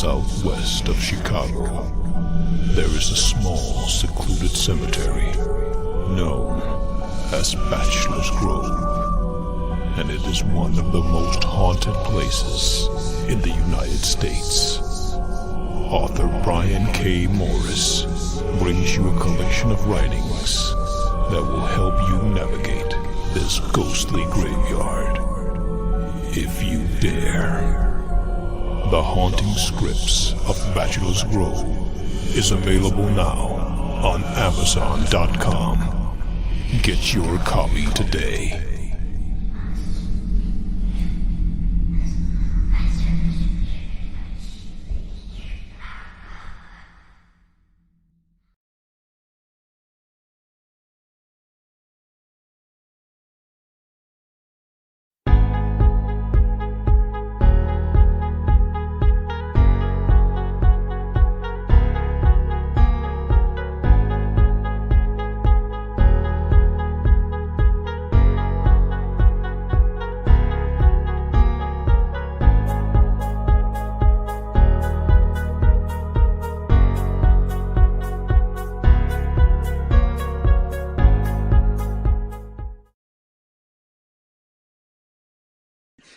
southwest of Chicago, there is a small, secluded cemetery known as Bachelor's Grove, and it is one of the most haunted places in the United States. Author Brian K. Morris brings you a collection of writings that will help you navigate this ghostly graveyard, if you dare. The Haunting Scripts of Bachelor's Grove is available now on Amazon.com. Get your copy today.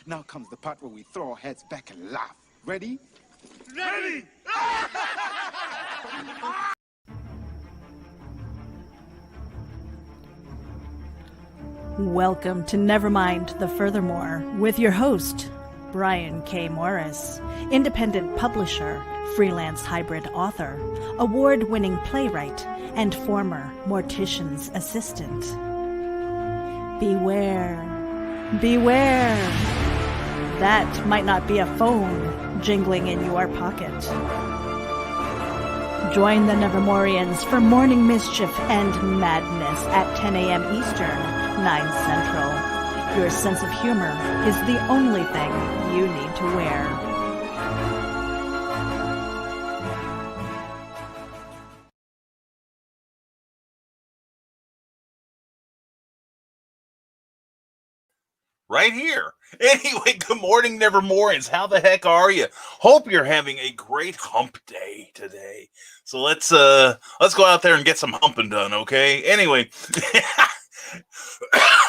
Now comes the part where we throw our heads back and laugh. Ready? Ready! Welcome to Nevermind the Furthermore with your host, Brian K. Morris, independent publisher, freelance hybrid author, award-winning playwright, and former mortician's assistant. Beware. Beware. That might not be a phone jingling in your pocket. Join the Nevermorians for morning mischief and madness at 10 a.m. Eastern, 9 Central. Your sense of humor is the only thing you need to wear. Right here. Anyway, good morning, Nevermorians. How the heck are you? Hope you're having a great hump day today. So let's go out there and get some humping done, okay? Anyway,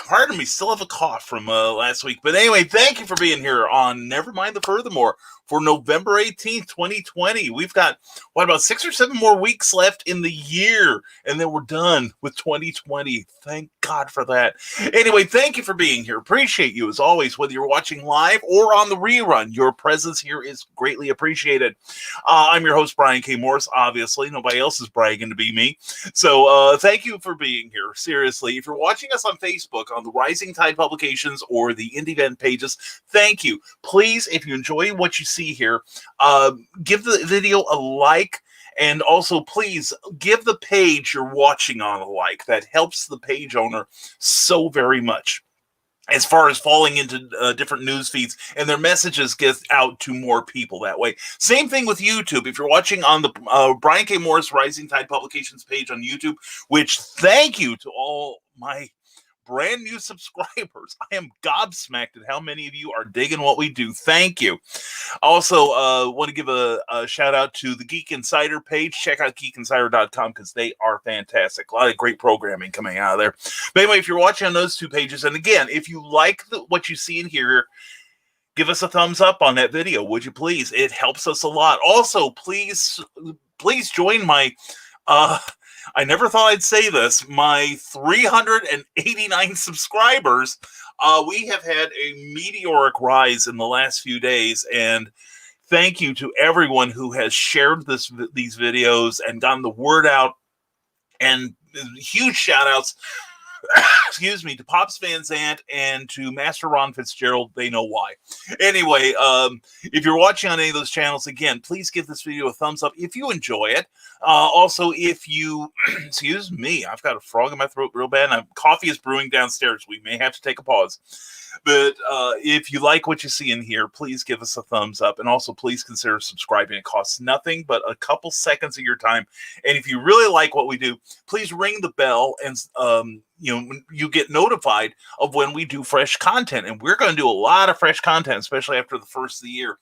pardon me, still have a cough from last week. But anyway, thank you for being here on Nevermind the Furthermore for November 18th, 2020. We've got, about 6 or 7 more weeks left in the year, and then we're done with 2020. Thank God for that. Anyway, thank you for being here. Appreciate you, as always, whether you're watching live or on the rerun. Your presence here is greatly appreciated. I'm your host, Brian K. Morris, obviously. Nobody else is bragging to be me. So thank you for being here. Seriously, if you're watching us on Facebook, on the Rising Tide Publications or the Indie Event pages, thank you. Please, if you enjoy what you see here, give the video a like, and also please give the page you're watching on a like. That helps the page owner so very much as far as falling into different news feeds, and their messages get out to more people that way. Same thing with YouTube. If you're watching on the Brian K. Morris Rising Tide Publications page on YouTube, which thank you to all my brand new subscribers. I am gobsmacked at how many of you are digging what we do. Thank you. Also, want to give a shout out to the Geek Insider page. Check out geekinsider.com because they are fantastic. A lot of great programming coming out of there. But anyway, if you're watching on those two pages, and again, if you like what you see in here, give us a thumbs up on that video, would you please? It helps us a lot. Also, please join my I never thought I'd say this. My 389 subscribers, we have had a meteoric rise in the last few days, and thank you to everyone who has shared these videos and gotten the word out, and huge shout outs excuse me, to Pops Van Zandt and to Master Ron Fitzgerald. They know why. Anyway, if you're watching on any of those channels, again, please give this video a thumbs up if you enjoy it. Also, if you, excuse me, I've got a frog in my throat real bad, and coffee is brewing downstairs. We may have to take a pause. But if you like what you see in here, please give us a thumbs up. And also, please consider subscribing. It costs nothing but a couple seconds of your time. And if you really like what we do, please ring the bell and you get notified of when we do fresh content. And we're going to do a lot of fresh content, especially after the first of the year.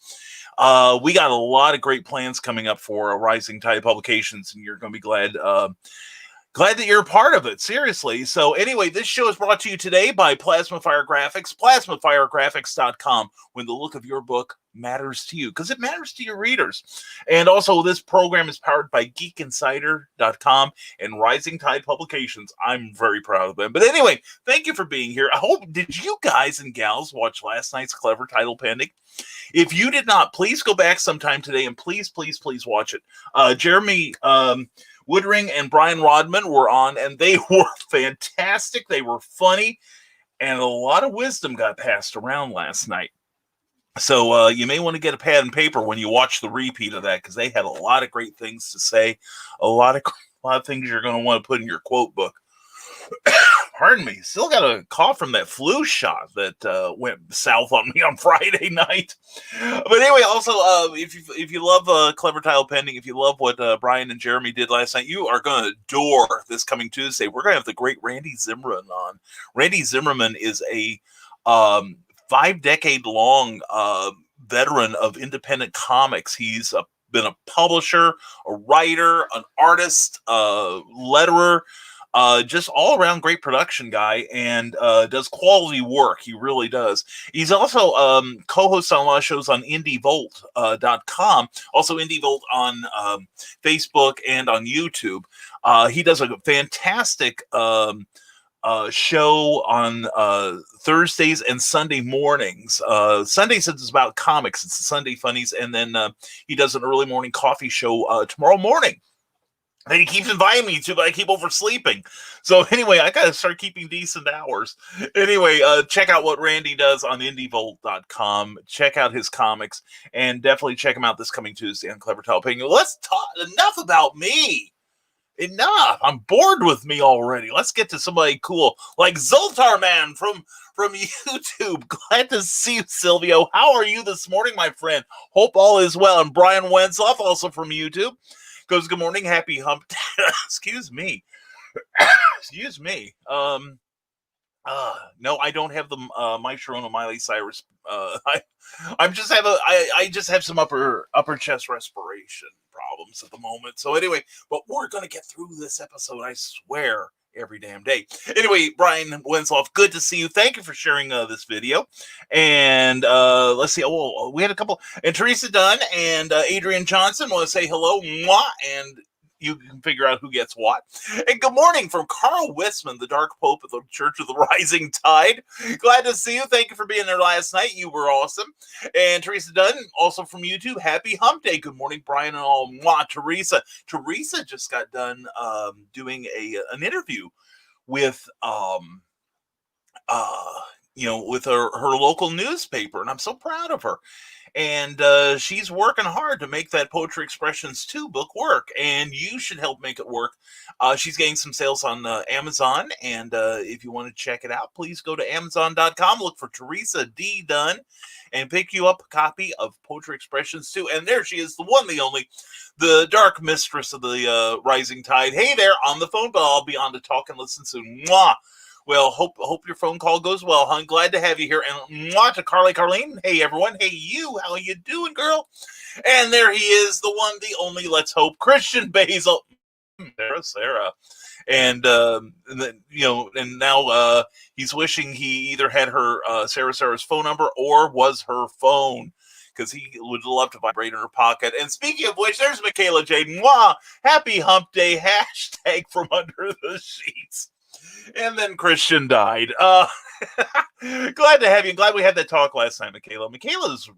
We got a lot of great plans coming up for Rising Tide Publications, and you're going to be glad that you're a part of it, seriously. So anyway, this show is brought to you today by Plasma Fire Graphics, plasmafiregraphics.com, when the look of your book matters to you, because it matters to your readers. And also, this program is powered by geekinsider.com and Rising Tide Publications. I'm very proud of them. But anyway, thank you for being here. Did you guys and gals watch last night's Clever Title Pending? If you did not, please go back sometime today and please watch it. Jeremy Woodring and Brian Rodman were on, and they were fantastic. They were funny, and a lot of wisdom got passed around last night. So you may want to get a pad and paper when you watch the repeat of that, because they had a lot of great things to say, a lot of things you're going to want to put in your quote book. Pardon me, still got a cough from that flu shot that went south on me on Friday night. But anyway, also, if you love Clever Title Pending, if you love what Brian and Jeremy did last night, you are going to adore this coming Tuesday. We're going to have the great Randy Zimmerman on. Randy Zimmerman is a 5-decade-long veteran of independent comics. He's been a publisher, a writer, an artist, letterer, just all around great production guy, and does quality work. He really does. He's also co-host on a lot of shows on indievolt.com, also IndieVolt on Facebook and on YouTube. He does a fantastic show on Thursdays and Sunday mornings. Sundays it's about comics. It's the Sunday Funnies, and then he does an early morning coffee show tomorrow morning. And he keeps inviting me to, but I keep oversleeping. So anyway, I got to start keeping decent hours. Anyway, check out what Randy does on indievolt.com. Check out his comics, and definitely check him out this coming Tuesday on Clever Title Pending. Let's talk enough about me. Enough. I'm bored with me already. Let's get to somebody cool like Zoltar Man from YouTube. Glad to see you, Silvio. How are you this morning, my friend? Hope all is well. And Brian Wensloff, also from YouTube, goes, good morning, happy hump day. Excuse me. Excuse me. No, I don't have the Mike Sharon Miley Cyrus. I just have some upper chest respiration problems at the moment. So anyway, but we're gonna get through this episode, I swear, every damn day. Anyway, Brian Wensloff, good to see you. Thank you for sharing this video. And let's see. Oh, we had a couple. And Teresa Dunn and Adrian Johnson want to say hello. Mwah, and you can figure out who gets what. And good morning from Carl Wisman, the Dark Pope of the Church of the Rising Tide. Glad to see you. Thank you for being there last night. You were awesome. And Teresa Dunn, also from YouTube, happy hump day. Good morning, Brian and all. Mwah, Teresa. Teresa just got done doing an interview with with her local newspaper, and I'm so proud of her. And she's working hard to make that Poetry Expressions 2 book work, and you should help make it work. She's getting some sales on Amazon, and if you want to check it out, please go to Amazon.com, look for Teresa D. Dunn, and pick you up a copy of Poetry Expressions 2. And there she is, the one, the only, the Dark Mistress of the Rising Tide. Hey there, on the phone, but I'll be on to talk and listen soon. Mwah! Well, hope your phone call goes well, hon. Glad to have you here. And mwah to Carlene. Hey, everyone. Hey, you. How you doing, girl? And there he is, the one, the only, let's hope, Christian Basil. Sarah. And, and now he's wishing he either had her Sarah's phone number or was her phone, because he would love to vibrate in her pocket. And speaking of which, there's Michaela Jade. Mwah! Happy hump day. Hashtag from under the sheets. And then Christian died. Glad to have you. Glad we had that talk last night, Michaela. Michaela's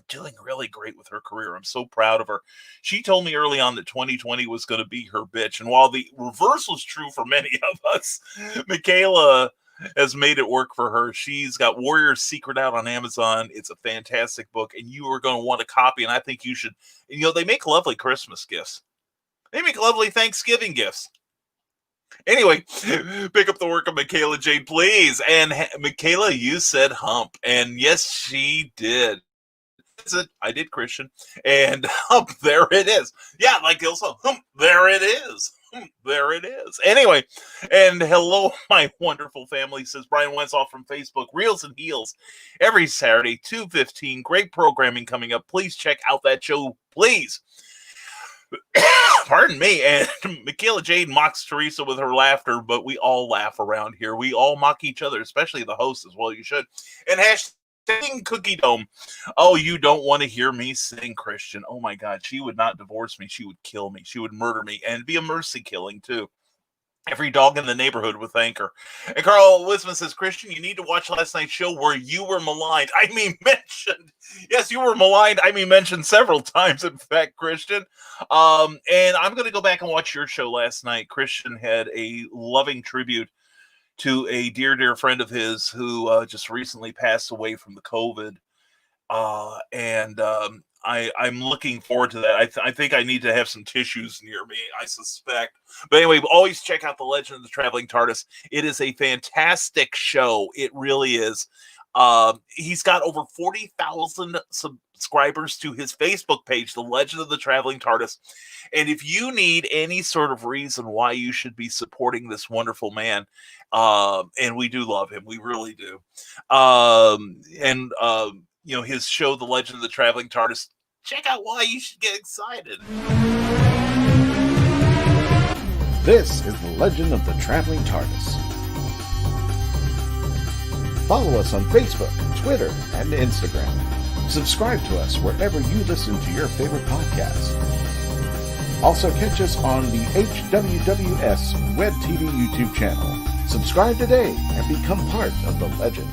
doing really great with her career. I'm so proud of her. She told me early on that 2020 was going to be her bitch. And while the reverse was true for many of us, Michaela has made it work for her. She's got Warrior's Secret out on Amazon. It's a fantastic book, and you are going to want a copy. And I think you should. They make lovely Christmas gifts. They make lovely Thanksgiving gifts. Anyway, pick up the work of Michaela Jade, please. And Michaela, you said hump. And yes, she did. I did, Christian. And hump, there it is. Yeah, like also, hump, there it is. There it is. Anyway, and hello, my wonderful family, says Brian Wensoff from Facebook. Reels and Heels every Saturday, 2:15. Great programming coming up. Please check out that show, please. Pardon me. And Michaela Jade mocks Teresa with her laughter, but we all laugh around here. We all mock each other, especially the host as well. You should. And hashtag Cookie Dome. Oh, you don't want to hear me sing, Christian. Oh my God, she would not divorce me. She would kill me. She would murder me, and be a mercy killing too. Every dog in the neighborhood would thank her. And Carl Wisman says, Christian, you need to watch last night's show where you were maligned. I mean, mentioned. Yes, you were maligned. I mean, mentioned several times, in fact, Christian. And I'm going to go back and watch your show last night. Christian had a loving tribute to a dear, dear friend of his who just recently passed away from the COVID. I'm looking forward to that. I think I need to have some tissues near me, I suspect. But anyway, always check out The Legend of the Traveling TARDIS. It is a fantastic show. It really is. He's got over 40,000 subscribers to his Facebook page, The Legend of the Traveling TARDIS. And if you need any sort of reason why you should be supporting this wonderful man, and we do love him, we really do. You know, his show, The Legend of the Traveling TARDIS, check out why you should get excited. This is The Legend of the Traveling TARDIS. Follow us on Facebook, Twitter, and Instagram. Subscribe to us wherever you listen to your favorite podcasts. Also catch us on the HWWS Web TV YouTube channel. Subscribe today and become part of the legend.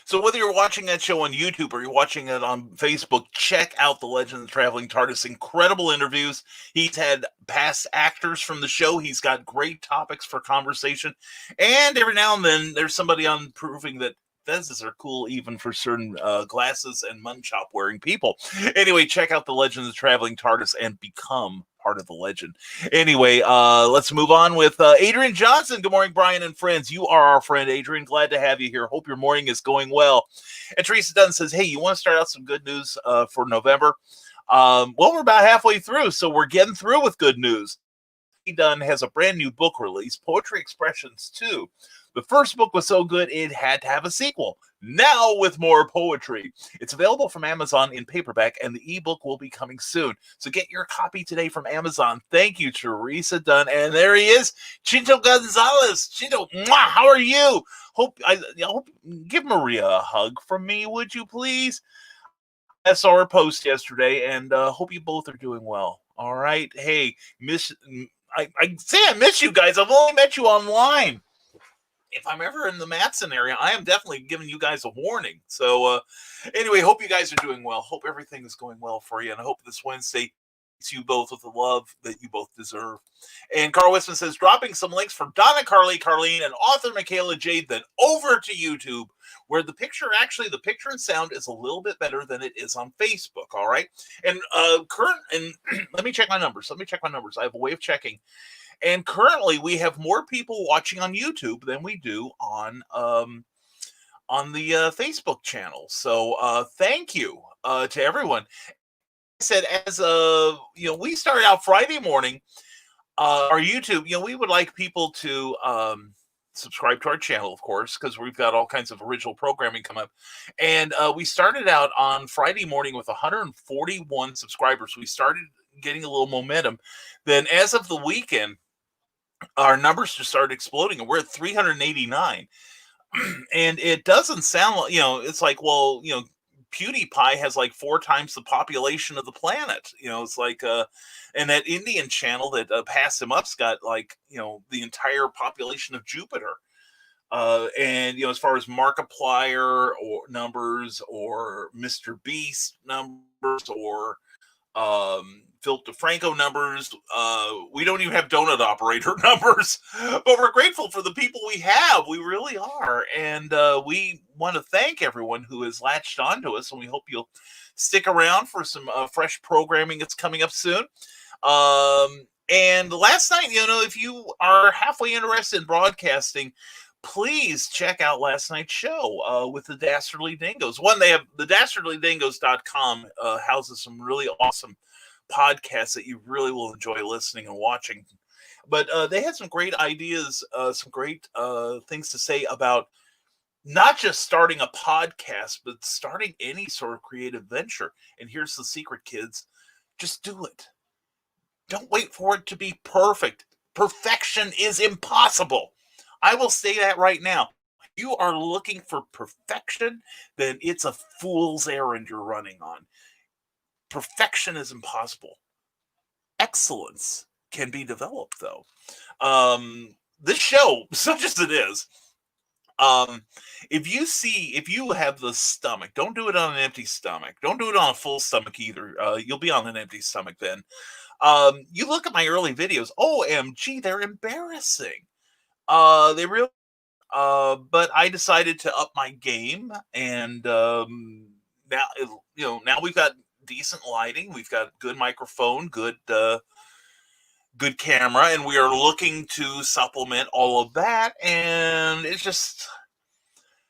So whether you're watching that show on YouTube or you're watching it on Facebook, check out The Legend of the Traveling TARDIS. Incredible interviews. He's had past actors from the show. He's got great topics for conversation. And every now and then, there's somebody on proving that Fezes are cool even for certain glasses and munchop wearing people. Anyway, check out The Legend of the Traveling TARDIS and become part of the legend. Anyway, let's move on with Adrian Johnson. Good morning, Brian and friends. You are our friend, Adrian. Glad to have you here. Hope your morning is going well. And Teresa Dunn says, hey, you want to start out some good news for November? Well, we're about halfway through, so we're getting through with good news. Dunn has a brand new book release, Poetry Expressions 2. The first book was so good, it had to have a sequel. Now with more poetry. It's available from Amazon in paperback, and the ebook will be coming soon. So get your copy today from Amazon. Thank you, Teresa Dunn. And there he is, Chinto Gonzalez. Chinto, mwah, how are you? Hope give Maria a hug from me, would you please? I saw her post yesterday, and hope you both are doing well. All right. Hey, I say I miss you guys. I've only met you online. If I'm ever in the Matson area, I am definitely giving you guys a warning. So anyway, hope you guys are doing well. Hope everything is going well for you. And I hope this Wednesday meets you both with the love that you both deserve. And Carl Wisman says, dropping some links for Donna, Carly, Carlene, and author Michaela Jade, then over to YouTube, where the picture and sound is a little bit better than it is on Facebook. All right. And let me check my numbers. I have a way of checking. And currently, we have more people watching on YouTube than we do on the Facebook channel. So thank you to everyone. I said, as we started out Friday morning, our YouTube. We would like people to subscribe to our channel, of course, because we've got all kinds of original programming come up. And we started out on Friday morning with 141 subscribers. We started getting a little momentum. Then, as of the weekend, our numbers just started exploding, and we're at 389. And it doesn't sound like, it's like, well, PewDiePie has like 4 times the population of the planet. It's like, and that Indian channel that passed him up's got like, the entire population of Jupiter. And, as far as Markiplier or numbers or Mr. Beast numbers or Philip DeFranco numbers, we don't even have Donut Operator numbers, but we're grateful for the people we have. We really are. And we want to thank everyone who has latched onto us, and we hope you'll stick around for some fresh programming that's coming up soon. And last night, if you are halfway interested in broadcasting, please check out last night's show with the Dastardly Dingoes. One, they have the dastardlydingoes.com houses some really awesome podcasts that you really will enjoy listening and watching. But they had some great ideas, some great things to say about not just starting a podcast, but starting any sort of creative venture. And here's the secret, kids. Just do it. Don't wait for it to be perfect. Perfection is impossible. I will say that right now. If you are looking for perfection, then it's a fool's errand you're running on. Perfection is impossible. Excellence can be developed, though. This show, such as it is, if you have the stomach, don't do it on an empty stomach. Don't do it on a full stomach either. You'll be on an empty stomach then. You look at my early videos. OMG, they're embarrassing. They really. But I decided to up my game, and now we've got decent lighting. We've got good microphone, good camera, and we are looking to supplement all of that. And it's just,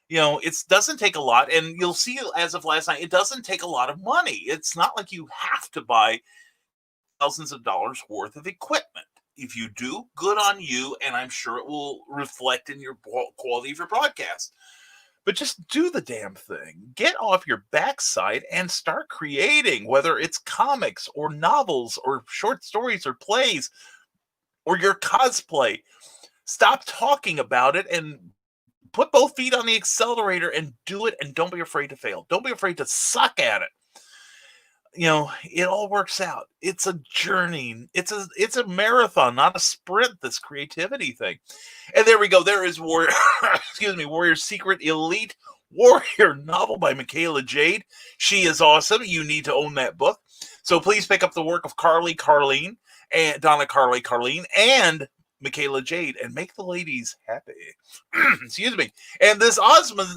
it doesn't take a lot. And you'll see, as of last night, it doesn't take a lot of money. It's not like you have to buy thousands of dollars worth of equipment. If you do, good on you, and I'm sure it will reflect in your quality of your broadcast. But just do the damn thing. Get off your backside and start creating, whether it's comics or novels or short stories or plays or your cosplay. Stop talking about it and put both feet on the accelerator and do it, and don't be afraid to fail. Don't be afraid to suck at it. It all works out. It's a journey. It's a marathon, not a sprint, this creativity thing. And there we go. There is Warrior, Warrior's Secret Elite Warrior novel by Michaela Jade. She is awesome. You need to own that book. So please pick up the work of Donna Carly Carleen, and Michaela Jade, and make the ladies happy. Excuse me. And the Osmond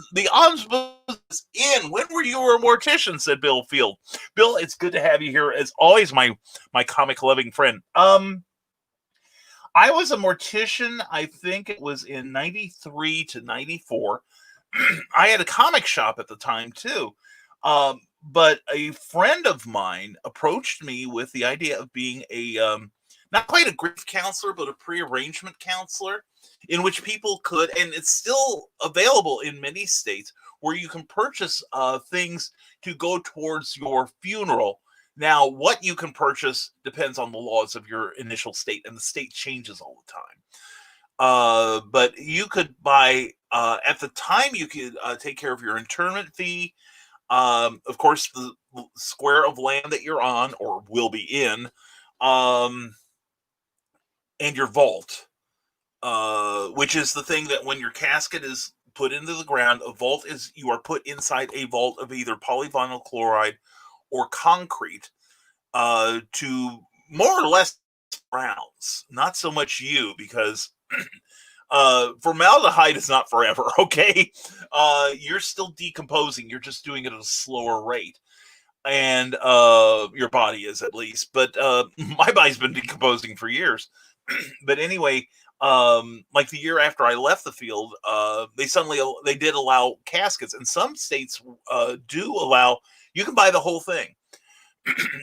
is in. When were you a mortician? Said Bill Field. Bill, it's good to have you here as always, my comic loving friend. I was a mortician. I think it was in 93 to 94. I had a comic shop at the time too. But a friend of mine approached me with the idea of being a not quite a grief counselor, but a pre-arrangement counselor, in which people could, and it's still available in many states, where you can purchase things to go towards your funeral. Now, what you can purchase depends on the laws of your initial state, and the state changes all the time. But you could buy, at the time, you could take care of your internment fee. Of course, the square of land that you're on or will be in, and your vault, which is the thing that when your casket is put into the ground, a vault is, you are put inside a vault of either polyvinyl chloride or concrete to more or less rounds. Not so much you, because formaldehyde is not forever, okay? You're still decomposing. You're just doing it at a slower rate. And your body is, at least. But my body's been decomposing for years. But anyway, like the year after I left the field, they did allow caskets, and some states do allow, you can buy the whole thing.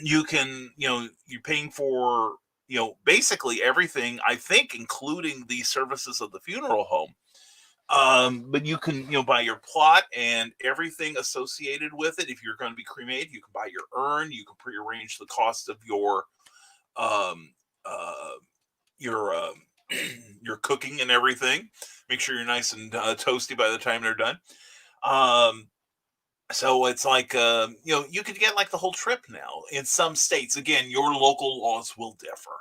You can, you're paying for, basically everything, I think, including the services of the funeral home. But you can, buy your plot and everything associated with it. If you're going to be cremated, you can buy your urn. You can prearrange the cost of your cooking and everything. Make sure you're nice and toasty by the time they're done. So it's like, you could get like the whole trip now in some states. Again, your local laws will differ,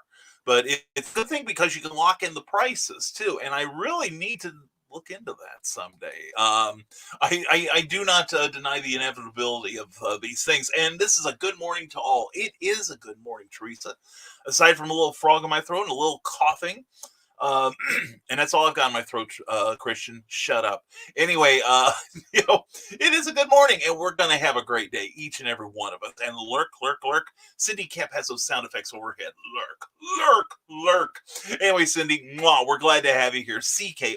but it's a good thing because you can lock in the prices too. And I really need to look into that someday. I do not deny the inevitability of these things. And this is a good morning to all. It is a good morning, Teresa. Aside from a little frog in my throat and a little coughing, And that's all I've got in my throat, Christian. Shut up. Anyway, it is a good morning, and we're going to have a great day, each and every one of us. And lurk, lurk, lurk. Cindy Kemp has those sound effects overhead. Lurk, lurk, lurk. Anyway, Cindy, we're glad to have you here. CKOEPP.com.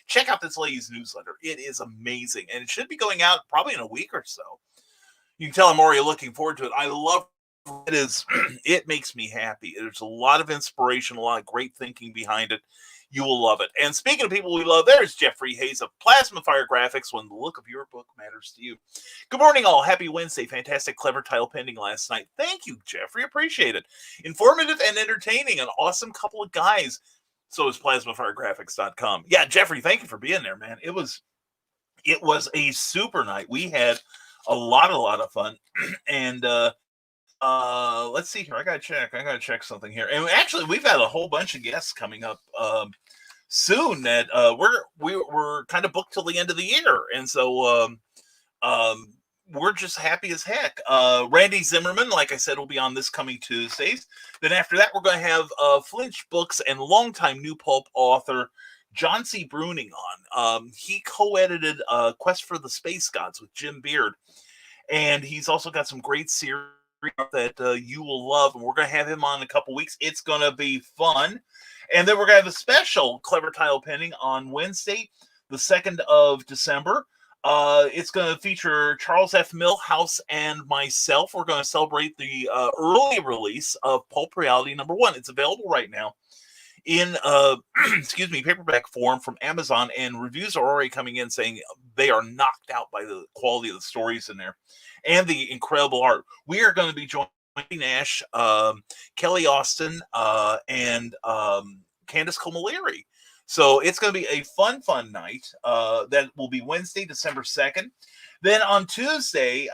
Check out this lady's newsletter. It is amazing, and it should be going out probably in a week or so. You can tell I'm already looking forward to it. I love it. It makes me happy. There's a lot of inspiration, a lot of great thinking behind it. You will love it. And speaking of people we love, there's Jeffrey Hayes of Plasma Fire Graphics, when the look of your book matters to you. Good morning, all. Happy Wednesday. Fantastic, clever title pending last night. Thank you, Jeffrey. Appreciate it. Informative and entertaining. An awesome couple of guys. So is PlasmaFireGraphics.com. Yeah, Jeffrey, thank you for being there, man. It was a super night. We had a lot of fun. And let's see here. I gotta check something here. And actually, we've had a whole bunch of guests coming up soon that we're kind of booked till the end of the year, and so we're just happy as heck. Randy Zimmerman, like I said, will be on this coming Tuesdays. Then after that, we're going to have Flinch Books and longtime New Pulp author John C. Bruning on. He co-edited Quest for the Space Gods with Jim Beard, and he's also got some great series that you will love, and we're going to have him on in a couple weeks. It's going to be fun. And then we're going to have a special clever title pending on Wednesday, the 2nd of December. It's going to feature Charles F. Millhouse and myself. We're going to celebrate the early release of Pulp Reality #1. It's available right now in paperback form from Amazon, and reviews are already coming in saying they are knocked out by the quality of the stories in there and the incredible art. We are going to be joining Nash, Kelly Austin, and Candace Camilleri. So it's going to be a fun night. That will be Wednesday, December 2nd. Then on Tuesday,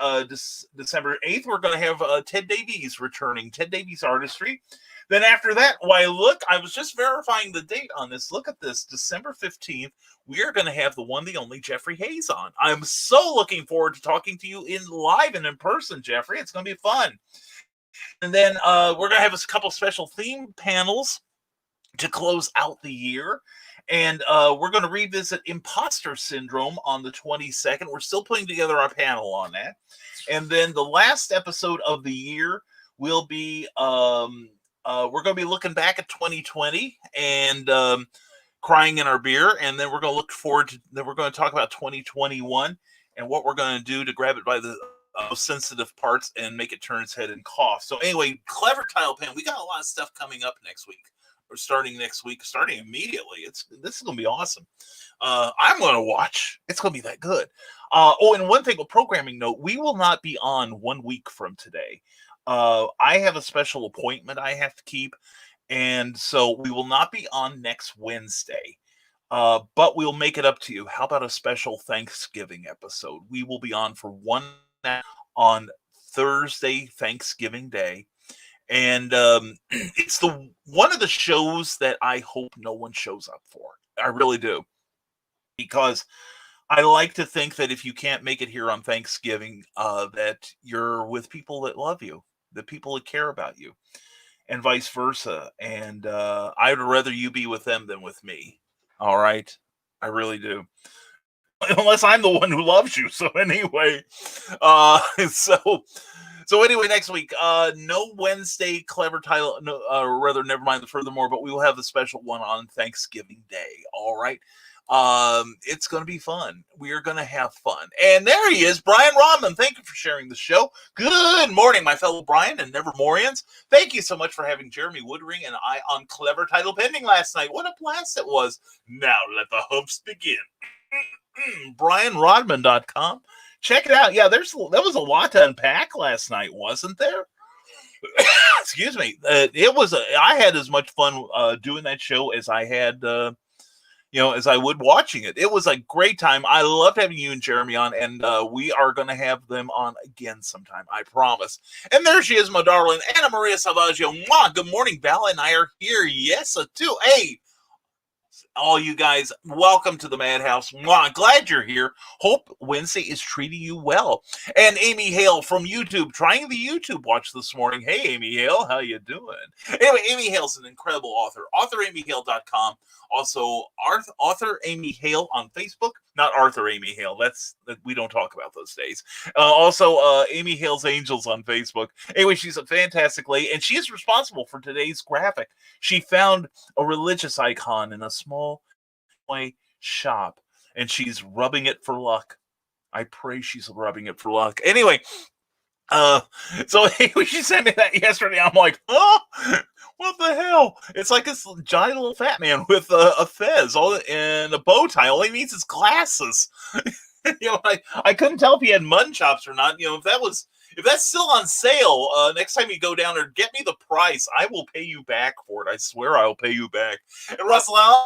December 8th, we're going to have Ted Davies returning, Ted Davies Artistry. Then after that, I was just verifying the date on this. Look at this, December 15th, we are going to have the one, the only Jeffrey Hayes on. I'm so looking forward to talking to you live and in person, Jeffrey. It's going to be fun. And then we're going to have a couple special theme panels to close out the year. And we're going to revisit Imposter Syndrome on the 22nd. We're still putting together our panel on that. And then the last episode of the year will be... we're going to be looking back at 2020 and crying in our beer, and then we're going to look forward to. Then we're going to talk about 2021 and what we're going to do to grab it by the sensitive parts and make it turn its head and cough. So anyway, clever title pen. We got a lot of stuff coming up next week. We're starting next week, starting immediately. This is going to be awesome. I'm going to watch. It's going to be that good. And one thing, a programming note: we will not be on 1 week from today. I have a special appointment I have to keep, and so we will not be on next Wednesday, but we'll make it up to you. How about a special Thanksgiving episode? We will be on for one on Thursday, Thanksgiving Day, and it's one of the shows that I hope no one shows up for. I really do, because I like to think that if you can't make it here on Thanksgiving, that you're with people that love you, the people that care about you, and vice versa. And I'd rather you be with them than with me. All right. I really do. Unless I'm the one who loves you. So anyway, so anyway, next week, no Wednesday clever title, no, or rather, Nevermind the Furthermore, but we will have the special one on Thanksgiving Day. All right. It's going to be fun. We are going to have fun. And there he is, Brian Rodman. Thank you for sharing the show. Good morning, my fellow Brian and Nevermorians. Thank you so much for having Jeremy Woodring and I on Clever Title Pending last night. What a blast it was. Now let the humps begin. BrianRodman.com. Check it out. Yeah, there was a lot to unpack last night, wasn't there? Excuse me. I had as much fun doing that show as I had as I would watching it. It was a great time. I loved having you and Jeremy on, and we are going to have them on again sometime, I promise. And there she is, my darling, Anna Maria Salvaggio. Mwah! Good morning, Val and I are here. Yes, too. Hey, all you guys, welcome to the Madhouse. Mwah, glad you're here. Hope Wednesday is treating you well. And Amy Hale from YouTube, trying the YouTube watch this morning. Hey, Amy Hale, how you doing? Anyway, Amy Hale's an incredible author. AuthorAmyHale.com. Also, author Amy Hale on Facebook. Not Arthur Amy Hale. That we don't talk about those days. Also, Amy Hale's Angels on Facebook. Anyway, she's a fantastic lady, and she is responsible for today's graphic. She found a religious icon in a small shop, and she's rubbing it for luck. I pray she's rubbing it for luck. Anyway, so she sent me that yesterday. I'm like, oh, what the hell? It's like this giant little fat man with a fez and a bow tie. All he needs is glasses. I couldn't tell if he had mutton chops or not. If that's still on sale, next time you go down there, get me the price. I will pay you back for it. I swear I'll pay you back. And Russell Allen,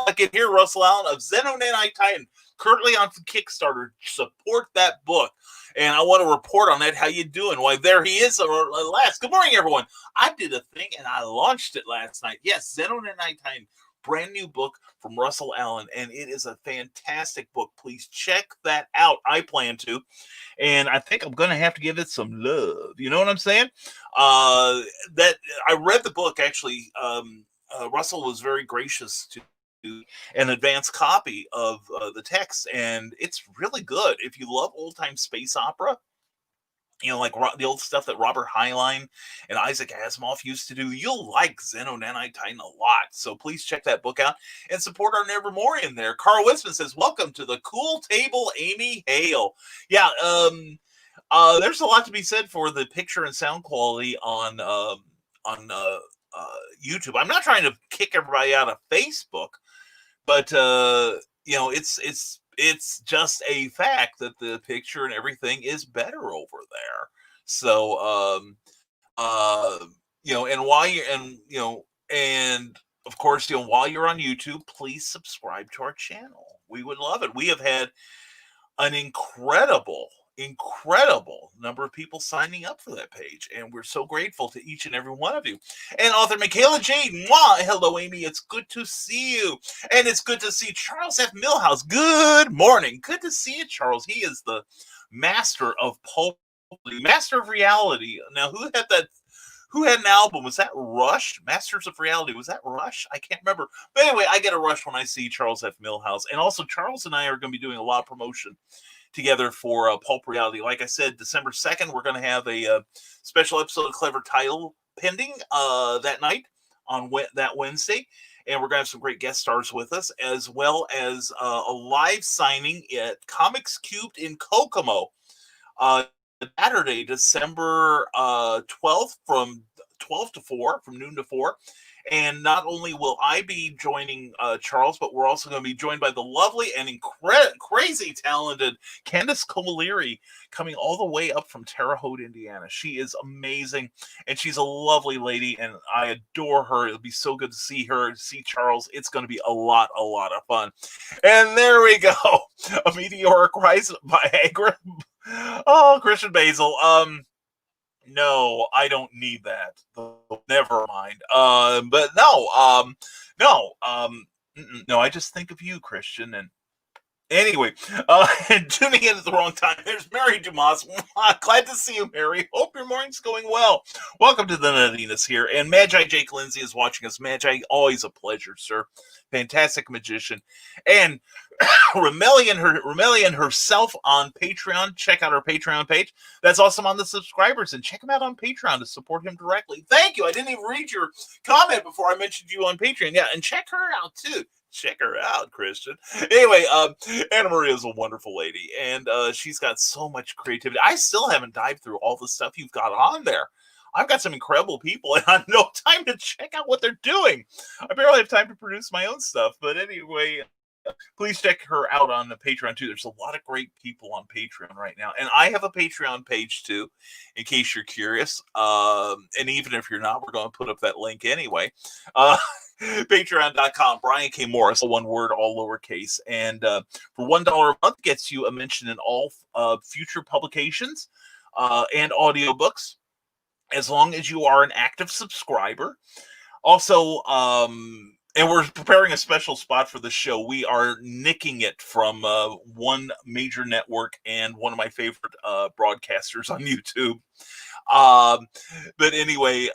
I can hear Russell Allen of Xenonanite Titan, currently on Kickstarter. Support that book. And I want to report on that. How you doing? Why, there he is at last. Good morning, everyone. I did a thing, and I launched it last night. Yes, Xenonanite Titan. Brand new book from Russell Allen, and it is a fantastic book. Please check that out. I plan to, and I think I'm going to have to give it some love. You know what I'm saying? That I read the book actually. Russell was very gracious to an advanced copy of the text, and it's really good. If you love old time space opera, like the old stuff that Robert Heinlein and Isaac Asimov used to do, you'll like Xenonanite Titan a lot. So please check that book out and support our Nevermore in there. Carl Wisman says, welcome to the cool table, Amy Hale. Yeah, there's a lot to be said for the picture and sound quality on YouTube. I'm not trying to kick everybody out of Facebook, but it's just a fact that the picture and everything is better over there. So, and of course, while you're on YouTube, please subscribe to our channel. We would love it. We have had an incredible number of people signing up for that page, and we're so grateful to each and every one of you. And author Michaela Jade, mwah, hello Amy, it's good to see you, and it's good to see Charles F. Millhouse. Good morning, good to see you, Charles. He is the master of pulp, master of reality. Now, who had an album? Was that Rush? Masters of Reality. Was that Rush? I can't remember. But anyway, I get a rush when I see Charles F. Millhouse. And also, Charles and I are going to be doing a lot of promotion together for Pulp Reality. Like I said, December 2nd, we're going to have a special episode of Clever Title pending that night on that Wednesday. And we're going to have some great guest stars with us, as well as a live signing at Comics Cubed in Kokomo. Saturday, December 12th from 12 to 4, from noon to 4. And not only will I be joining Charles, but we're also going to be joined by the lovely and crazy talented Candace Comaleri, coming all the way up from Terre Haute, Indiana. She is amazing, and she's a lovely lady, and I adore her. It'll be so good to see her, see Charles. It's going to be a lot of fun. And there we go. A meteoric rise by Agra. Oh, Christian Basil. No, I don't need that. Never mind. But no, no, I just think of you, Christian. And anyway, tuning in at the wrong time. There's Mary Dumas. Glad to see you, Mary. Hope your morning's going well. Welcome to the Nadinas here. And Magi Jake Lindsay is watching us. Magi, always a pleasure, sir. Fantastic magician. And Remelian herself on Patreon. Check out our Patreon page. That's awesome on the subscribers, and check him out on Patreon to support him directly. Thank you. I didn't even read your comment before I mentioned you on Patreon. Yeah, and check her out too. Check her out, Christian. Anyway, Anna Maria is a wonderful lady, and she's got so much creativity. I still haven't dived through all the stuff you've got on there. I've got some incredible people, and I have no time to check out what they're doing. I barely have time to produce my own stuff. But anyway, please check her out on the Patreon too. There's a lot of great people on Patreon right now. And I have a Patreon page too, in case you're curious. And even if you're not, we're going to put up that link anyway. Patreon.com, Brian K. Morris, one word, all lowercase. And for $1 a month gets you a mention in all future publications and audiobooks, as long as you are an active subscriber. Also, And we're preparing a special spot for the show. We are nicking it from one major network and one of my favorite broadcasters on YouTube. But anyway,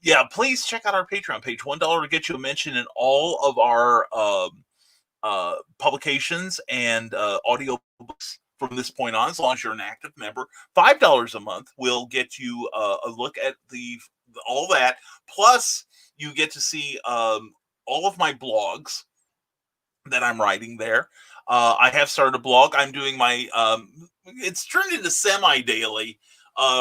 yeah, please check out our Patreon page. $1 to get you a mention in all of our publications and audio books from this point on, as long as you're an active member. $5 a month will get you a look at all that. Plus, you get to see all of my blogs that I'm writing there. I have started a blog. I'm doing my it's turned into semi-daily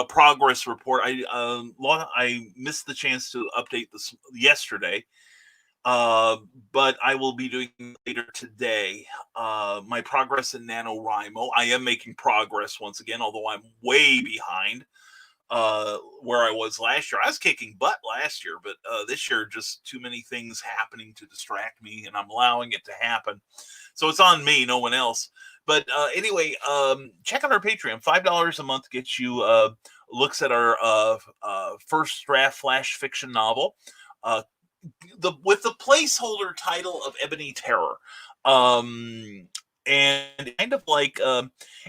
progress report. I missed the chance to update this yesterday, but I will be doing later today. My progress in NaNoWriMo. I am making progress once again, although I'm way behind where I was last year. I was kicking butt last year, but this year just too many things happening to distract me, and I'm allowing it to happen. So it's on me, no one else. But anyway, check out our Patreon. $5 a month gets you looks at our first draft flash fiction novel, with the placeholder title of Ebony Terror, and kind of like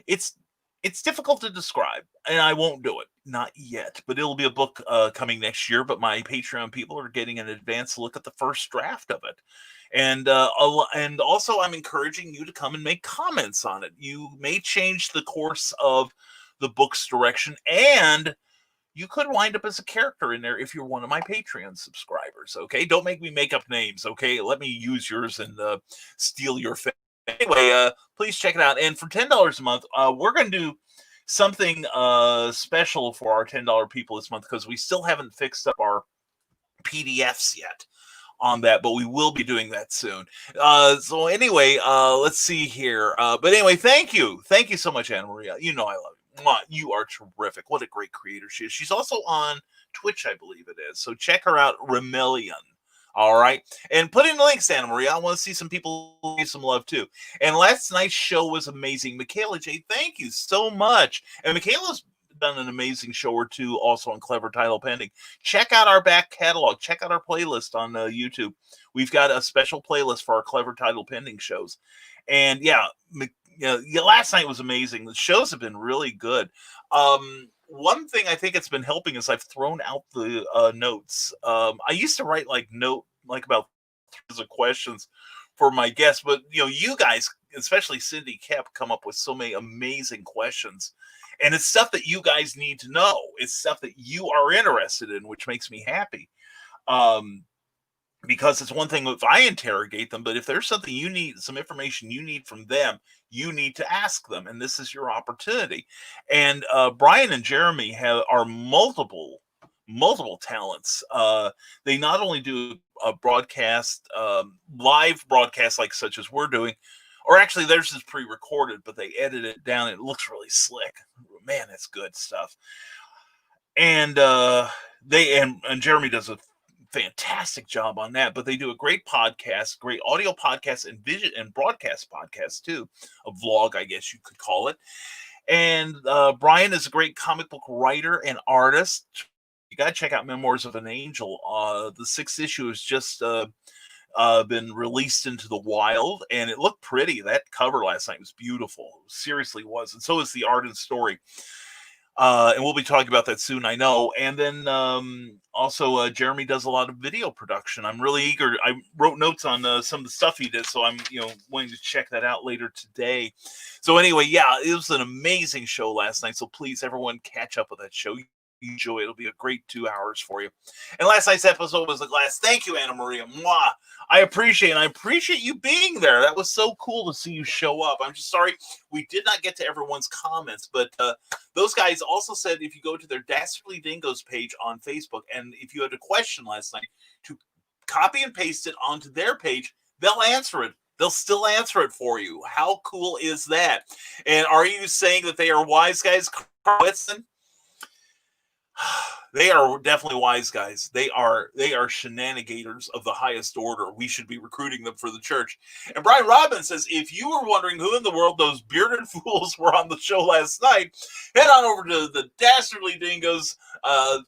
it's difficult to describe, and I won't do it, not yet, but it'll be a book coming next year. But my Patreon people are getting an advanced look at the first draft of it. And also I'm encouraging you to come and make comments on it. You may change the course of the book's direction, and you could wind up as a character in there if you're one of my Patreon subscribers. Okay, don't make me make up names. Okay, let me use yours and steal your fame. Anyway, please check it out. And for $10 a month, we're going to do something special for our $10 people this month, because we still haven't fixed up our PDFs yet on that, but we will be doing that soon. So anyway, let's see here. But anyway, thank you so much, Anna Maria. You know I love you. Mwah, you are terrific. What a great creator she is. She's also on Twitch, I believe it is. So check her out, Remelian. All right. And put in the links, Anna Maria. I want to see some people give some love too. And last night's show was amazing. Michaela J, thank you so much. And Michaela's done an amazing show or two also on Clever Title Pending. Check out our back catalog. Check out our playlist on YouTube. We've got a special playlist for our Clever Title Pending shows. And yeah, last night was amazing. The shows have been really good. One thing I think it's been helping is I've thrown out the notes. I used to write about of questions for my guests, but you guys, especially Cindy, kept come up with so many amazing questions, and it's stuff that you guys need to know. It's stuff that you are interested in, which makes me happy. Because it's one thing if I interrogate them, but if there's something you need, some information you need from them, you need to ask them, and this is your opportunity. And Brian and Jeremy are multiple talents. They not only do a broadcast, live broadcast like such as we're doing, or actually theirs is pre-recorded, but they edit it down. It looks really slick. Man, it's good stuff. And Jeremy does a fantastic job on that, but they do a great podcast, great audio podcast, and vision and broadcast podcast too, a vlog, I guess you could call it. And Brian is a great comic book writer and artist. You got to check out Memoirs of an Angel. The 6th issue has just been released into the wild, and it looked pretty. That cover last night was beautiful. It seriously was. And so is the art and story. And we'll be talking about that soon, I know. And then also Jeremy does a lot of video production. I'm really eager. I wrote notes on some of the stuff he did, so I'm wanting to check that out later today. So anyway, yeah, it was an amazing show last night. So please, everyone, catch up with that show. Enjoy it. It'll be a great 2 hours for you. And last night's episode was a blast. Thank you, Anna Maria. Mwah. I appreciate you being there. That was so cool to see you show up. I'm just sorry we did not get to everyone's comments, but those guys also said if you go to their Dastardly Dingoes page on Facebook, and if you had a question last night, to copy and paste it onto their page, they'll answer it. They'll still answer it for you. How cool is that? And are you saying that they are wise guys, Carl Whitson? They are definitely wise guys. They are shenanigators of the highest order. We should be recruiting them for the church. And Brian Rodman says, if you were wondering who in the world those bearded fools were on the show last night, head on over to the Dastardly Dingoes.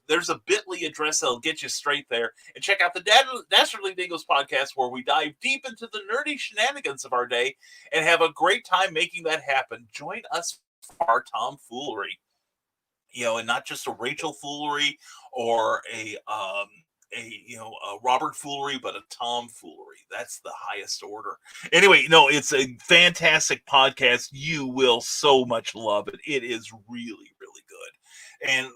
There's a bit.ly address that'll get you straight there. And check out the Dastardly Dingoes podcast, where we dive deep into the nerdy shenanigans of our day and have a great time making that happen. Join us for our tomfoolery. And not just a Rachel foolery or a Robert foolery, but a Tom foolery. That's the highest order. Anyway, it's a fantastic podcast. You will so much love it. It is really, really good. And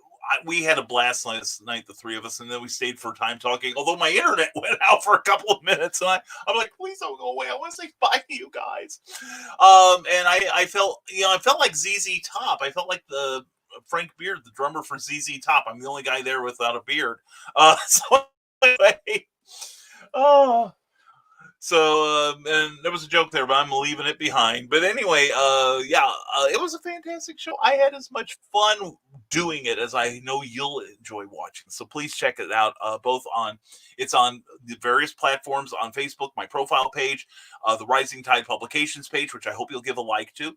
we had a blast last night, the three of us, and then we stayed for time talking, although my internet went out for a couple of minutes, and I'm like, please don't go away. I want to say bye to you guys. And I felt like ZZ Top. I felt like the Frank Beard, the drummer for ZZ Top. I'm the only guy there without a beard. So anyway, and there was a joke there, but I'm leaving it behind. But anyway, it was a fantastic show. I had as much fun doing it as I know you'll enjoy watching. So please check it out. It's on the various platforms, on Facebook, my profile page, the Rising Tide Publications page, which I hope you'll give a like to,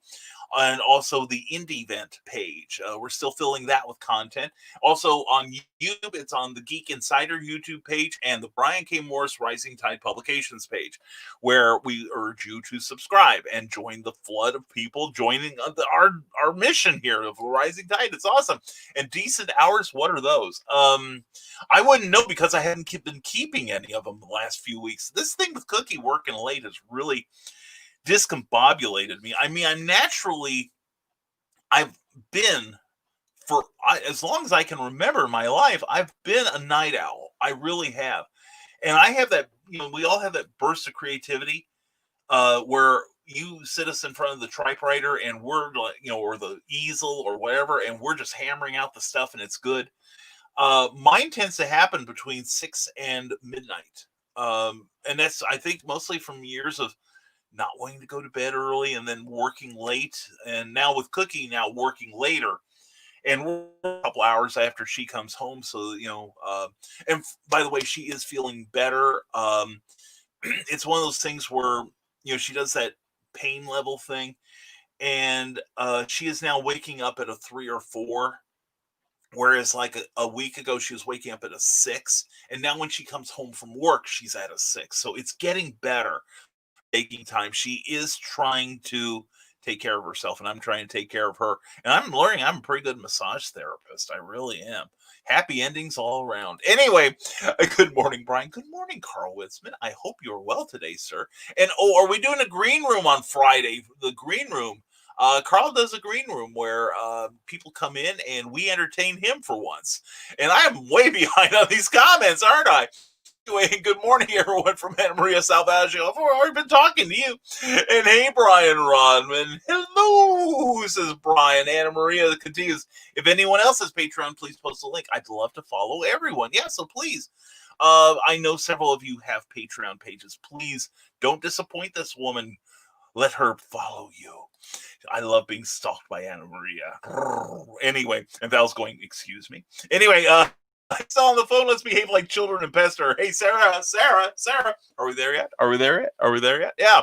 and also the Indie Vent page. We're still filling that with content. Also on YouTube, it's on the Geek Insider YouTube page and the Brian K. Morris Rising Tide Publications page, where we urge you to subscribe and join the flood of people joining our mission here of Rising Tide. It's awesome. And decent hours, what are those? I wouldn't know, because I hadn't been keeping any of them the last few weeks. This thing with Cookie working late has really discombobulated me. I mean, I've been, as long as I can remember in my life, I've been a night owl. I really have. And I have that, we all have that burst of creativity where you sit us in front of the typewriter and we're like, or the easel or whatever, and we're just hammering out the stuff and it's good. Mine tends to happen between 6 and midnight. And that's, I think, mostly from years of not wanting to go to bed early and then working late. And now with Cookie, now working later. And we're a couple hours after she comes home. So, and by the way, she is feeling better. It's one of those things where, she does that pain level thing. And she is now waking up at a 3 or 4. Whereas like a week ago, she was waking up at a 6. And now when she comes home from work, she's at a 6. So it's getting better. Taking time. She is trying to take care of herself, and I'm trying to take care of her. And I'm learning I'm a pretty good massage therapist. I really am. Happy endings all around. Anyway, good morning, Brian. Good morning, Carl Witzman. I hope you're well today, sir. And are we doing a green room on Friday? The green room. Carl does a green room where people come in and we entertain him for once. And I am way behind on these comments, aren't I? Anyway, good morning, everyone from Anna Maria Salvaggio. I've already been talking to you. And hey, Brian Rodman. Hello, says Brian. Anna Maria continues. If anyone else has Patreon, please post a link. I'd love to follow everyone. Yeah, so please. I know several of you have Patreon pages. Please don't disappoint this woman. Let her follow you. I love being stalked by Anna Maria. Anyway, and Val's going, excuse me. Anyway, still on the phone. Let's behave like children and pester. Hey, Sarah. Are we there yet? Yeah.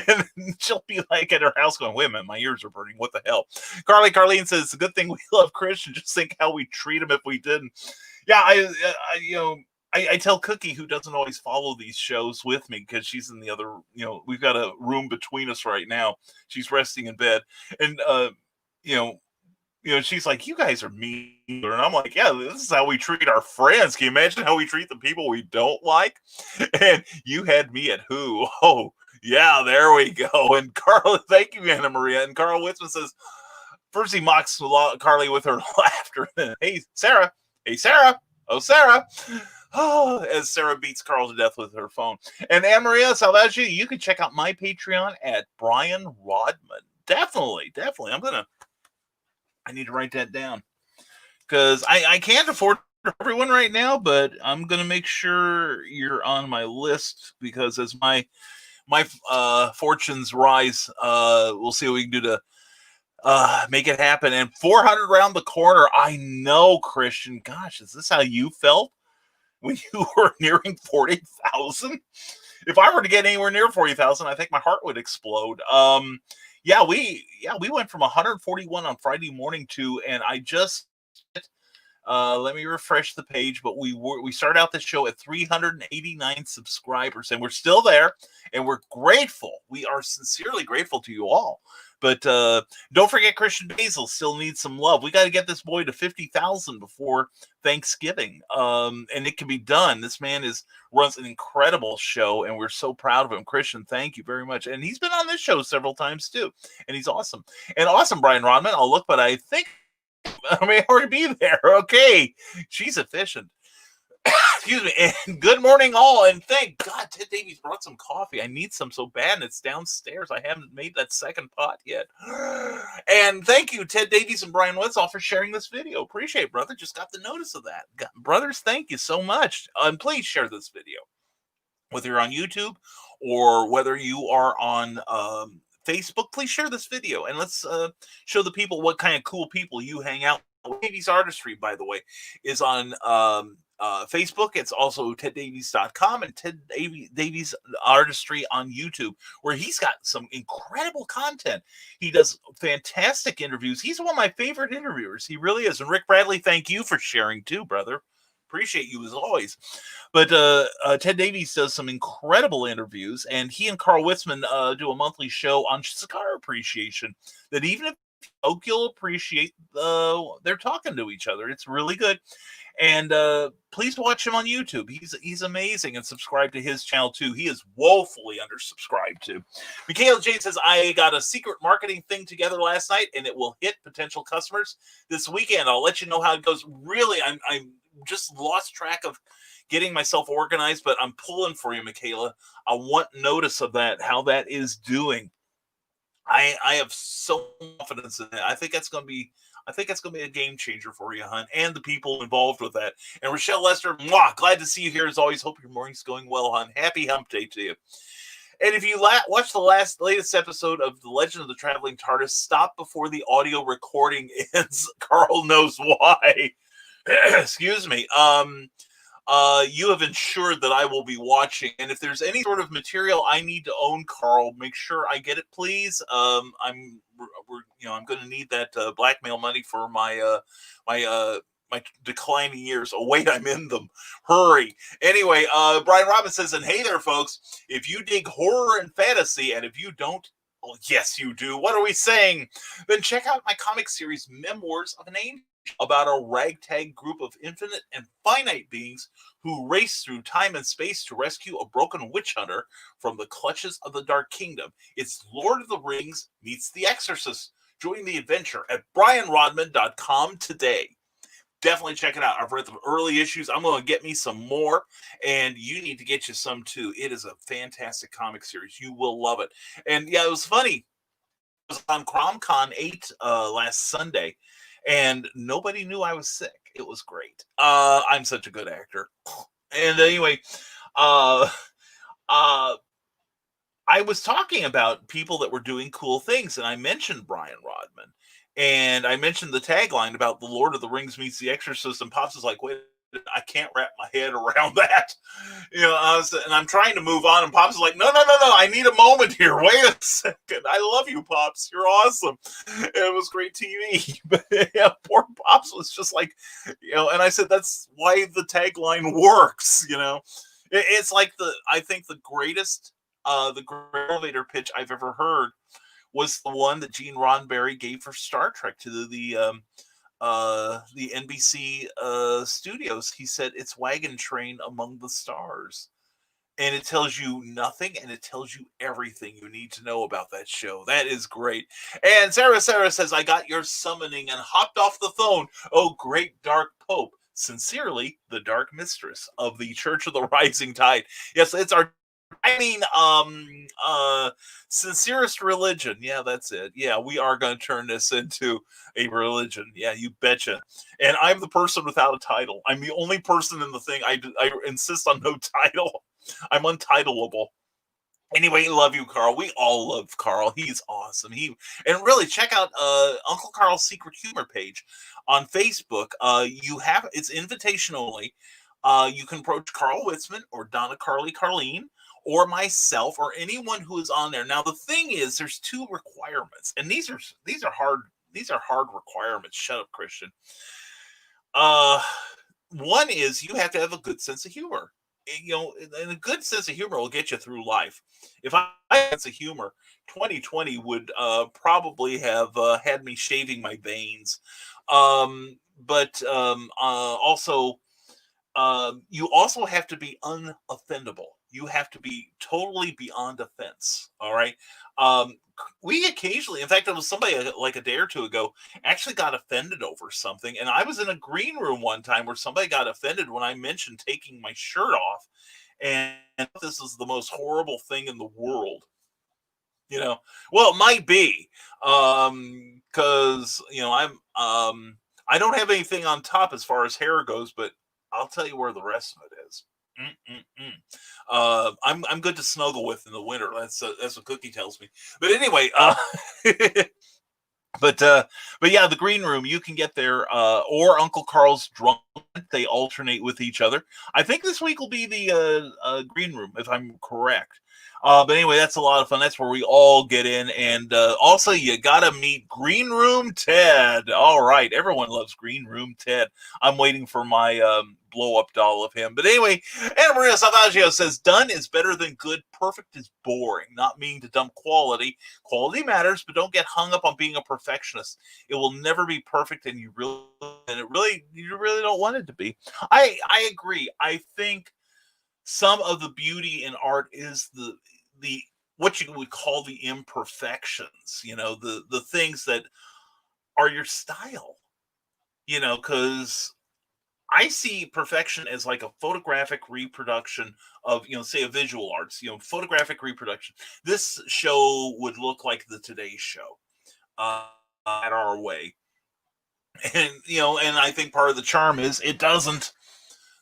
And she'll be like at her house going, wait a minute, my ears are burning. What the hell? Carlene says, it's a good thing we love Christian. Just think how we treat him if we didn't. Yeah, I tell Cookie, who doesn't always follow these shows with me because she's in the other, we've got a room between us right now. She's resting in bed. And, she's like, you guys are mean. And I'm like, yeah, this is how we treat our friends. Can you imagine how we treat the people we don't like? And you had me at who? Oh, yeah, there we go. And Carl, thank you, Anna Maria. And Carl Witzman says, first he mocks Carly with her laughter. Hey, Sarah. Oh, Sarah. Oh, as Sarah beats Carl to death with her phone. And Anna Maria Salvaggio, you can check out my Patreon at Brian Rodman. Definitely. I need to write that down because I can't afford everyone right now, but I'm going to make sure you're on my list because as my fortunes rise, we'll see what we can do to make it happen. And 400 around the corner. I know, Christian. Gosh, is this how you felt when you were nearing 40,000? If I were to get anywhere near 40,000, I think my heart would explode. We went from 141 on Friday morning to, and I just let me refresh the page, but we started out the show at 389 subscribers, and we're still there, and we're grateful. We are sincerely grateful to you all. But don't forget, Christian Basil still needs some love. We got to get this boy to 50,000 before Thanksgiving, and it can be done. This man runs an incredible show, and we're so proud of him. Christian, thank you very much. And he's been on this show several times too, and he's awesome. And awesome, Brian Rodman. I'll look, but I think I may already be there. Okay, she's efficient. Excuse me. And good morning, all. And thank God Ted Davies brought some coffee. I need some so bad, and it's downstairs. I haven't made that second pot yet. And thank you, Ted Davies and Brian Wetzel, for sharing this video. Appreciate it, brother. Just got the notice of that. Brothers, thank you so much. And please share this video, whether you're on YouTube or whether you are on Facebook. Please share this video, and let's show the people what kind of cool people you hang out with. Davies Artistry, by the way, is on Facebook. It's also teddavies.com and Ted Davies Artistry on YouTube, where he's got some incredible content. He does fantastic interviews. He's one of my favorite interviewers. He really is. And Rick Bradley, thank you for sharing too, brother. Appreciate you as always. But Ted Davies does some incredible interviews, and he and Carl Witzman do a monthly show on cigar appreciation that even if you'll appreciate, they're talking to each other. It's really good. And please watch him on YouTube. He's amazing, and subscribe to his channel too. He is woefully undersubscribed to. Michaela Jane says, I got a secret marketing thing together last night, and it will hit potential customers this weekend. I'll let you know how it goes. Really, I'm just lost track of getting myself organized, but I'm pulling for you, Michaela. I want notice of that, how that is doing. I have so confidence in it. I think that's going to be a game changer for you, hon, and the people involved with that. And Rochelle Lester, glad to see you here as always. Hope your morning's going well, hon. Happy hump day to you. And if you watch the latest episode of The Legend of the Traveling TARDIS, stop before the audio recording ends. Carl knows why. Excuse me. You have ensured that I will be watching, and if there's any sort of material I need to own, Carl, make sure I get it, please. I'm going to need that blackmail money for my declining years. Oh wait, I'm in them. Hurry. Anyway, Brian Robbins says, and hey there, folks. If you dig horror and fantasy, and if you don't, well, yes, you do. What are we saying? Then check out my comic series, Memoirs of an Angel, about a ragtag group of infinite and finite beings who race through time and space to rescue a broken witch hunter from the clutches of the Dark Kingdom. It's Lord of the Rings meets The Exorcist. Join the adventure at brianrodman.com today. Definitely check it out. I've read the early issues. I'm going to get me some more, and you need to get you some too. It is a fantastic comic series. You will love it. And yeah, it was funny. I was on CromCon 8 last Sunday, and nobody knew I was sick. It was great. I'm such a good actor. And anyway, I was talking about people that were doing cool things, and I mentioned Brian Rodman. And I mentioned the tagline about The Lord of the Rings meets The Exorcist, and Pops was like, wait, I can't wrap my head around that. And I'm trying to move on, and Pops is like, no, I need a moment here. Wait a second. I love you, Pops. You're awesome. And it was great TV. But yeah, poor Pops was just like, and I said, that's why the tagline works, It's like I think the greatest elevator pitch I've ever heard was the one that Gene Roddenberry gave for Star Trek to the NBC studios. He said, it's Wagon Train Among the Stars. And it tells you nothing, and it tells you everything you need to know about that show. That is great. And Sarah says, I got your summoning and hopped off the phone. Oh, great dark Pope. Sincerely, the Dark Mistress of the Church of the Rising Tide. Yes, it's our sincerest religion. Yeah, that's it. Yeah, we are going to turn this into a religion. Yeah, you betcha. And I'm the person without a title. I'm the only person in the thing. I insist on no title. I'm untitleable. Anyway, love you, Carl. We all love Carl. He's awesome. And really check out Uncle Carl's Secret Humor page on Facebook. It's invitation only. You can approach Carl Witzman or Donna Carleen or myself or anyone who is on there. Now the thing is, there's two requirements, and these are hard. These are hard requirements. Shut up, Christian. One is you have to have a good sense of humor. And a good sense of humor will get you through life. If I had a sense of humor, 2020 would probably have had me shaving my veins. But also, you also have to be unoffendable. You have to be totally beyond offense. All right. We occasionally, in fact, it was somebody like a day or two ago, actually got offended over something. And I was in a green room one time where somebody got offended when I mentioned taking my shirt off. And this is the most horrible thing in the world. Well, it might be, because I don't have anything on top as far as hair goes, but I'll tell you where the rest of it is. I'm good to snuggle with in the winter. That's what Cookie tells me. But anyway, but yeah, the green room, you can get there, or Uncle Carl's drunk. They alternate with each other. I think this week will be the green room, if I'm correct. But anyway, that's a lot of fun. That's where we all get in. And also, you got to meet Green Room Ted. All right. Everyone loves Green Room Ted. I'm waiting for my blow-up doll of him. But anyway, Anna Maria Salvaggio says, done is better than good. Perfect is boring. Not meaning to dump quality. Quality matters, but don't get hung up on being a perfectionist. It will never be perfect, and you really don't want it to be. I agree. I think some of the beauty in art is the what you would call the imperfections, the things that are your style, because I see perfection as like a photographic reproduction of, say, a visual arts, photographic reproduction. This show would look like the Today Show, at our way. And, and I think part of the charm is it doesn't.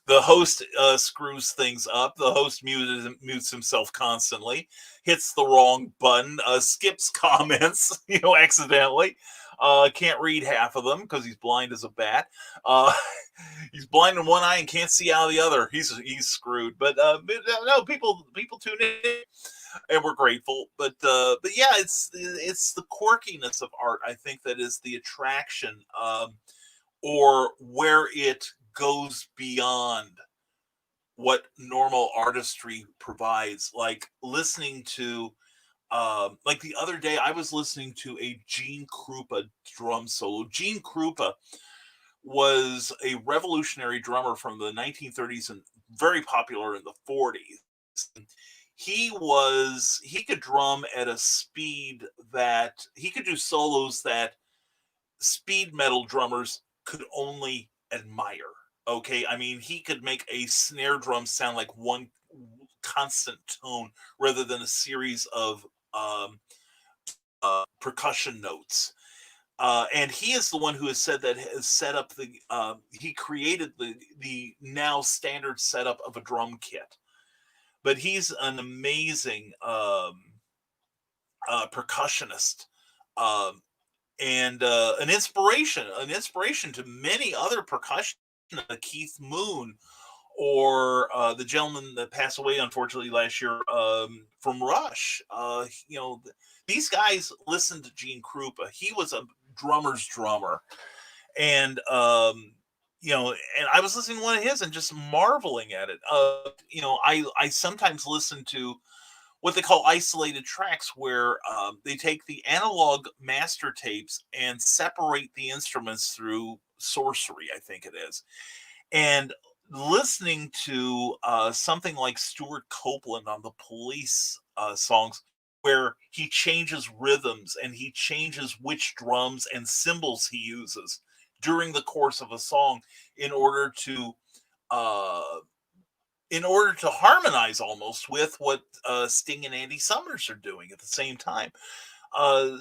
The host screws things up. The host mutes himself constantly, hits the wrong button, skips comments, accidentally. Can't read half of them because he's blind as a bat. He's blind in one eye and can't see out of the other. He's screwed. But no, people tune in, and we're grateful. But yeah, it's the quirkiness of art, I think, that is the attraction, or where it goes beyond what normal artistry provides. Like listening to, like the other day, I was listening to a Gene Krupa drum solo. Gene Krupa was a revolutionary drummer from the 1930s and very popular in the 40s. He could drum at a speed that he could do solos that speed metal drummers could only admire. Okay, I mean, he could make a snare drum sound like one constant tone rather than a series of percussion notes. And he is the one who has said that has set up he created the now standard setup of a drum kit. But he's an amazing percussionist, and an inspiration to many other percussionists. Keith Moon, or the gentleman that passed away unfortunately last year, from Rush. These guys listened to Gene Krupa. He was a drummer's drummer, and and I was listening to one of his and just marveling at it. I sometimes listen to what they call isolated tracks, where they take the analog master tapes and separate the instruments through sorcery, I think it is. And listening to something like Stuart Copeland on the Police songs, where he changes rhythms and he changes which drums and cymbals he uses during the course of a song in order to harmonize almost with what Sting and Andy Summers are doing at the same time.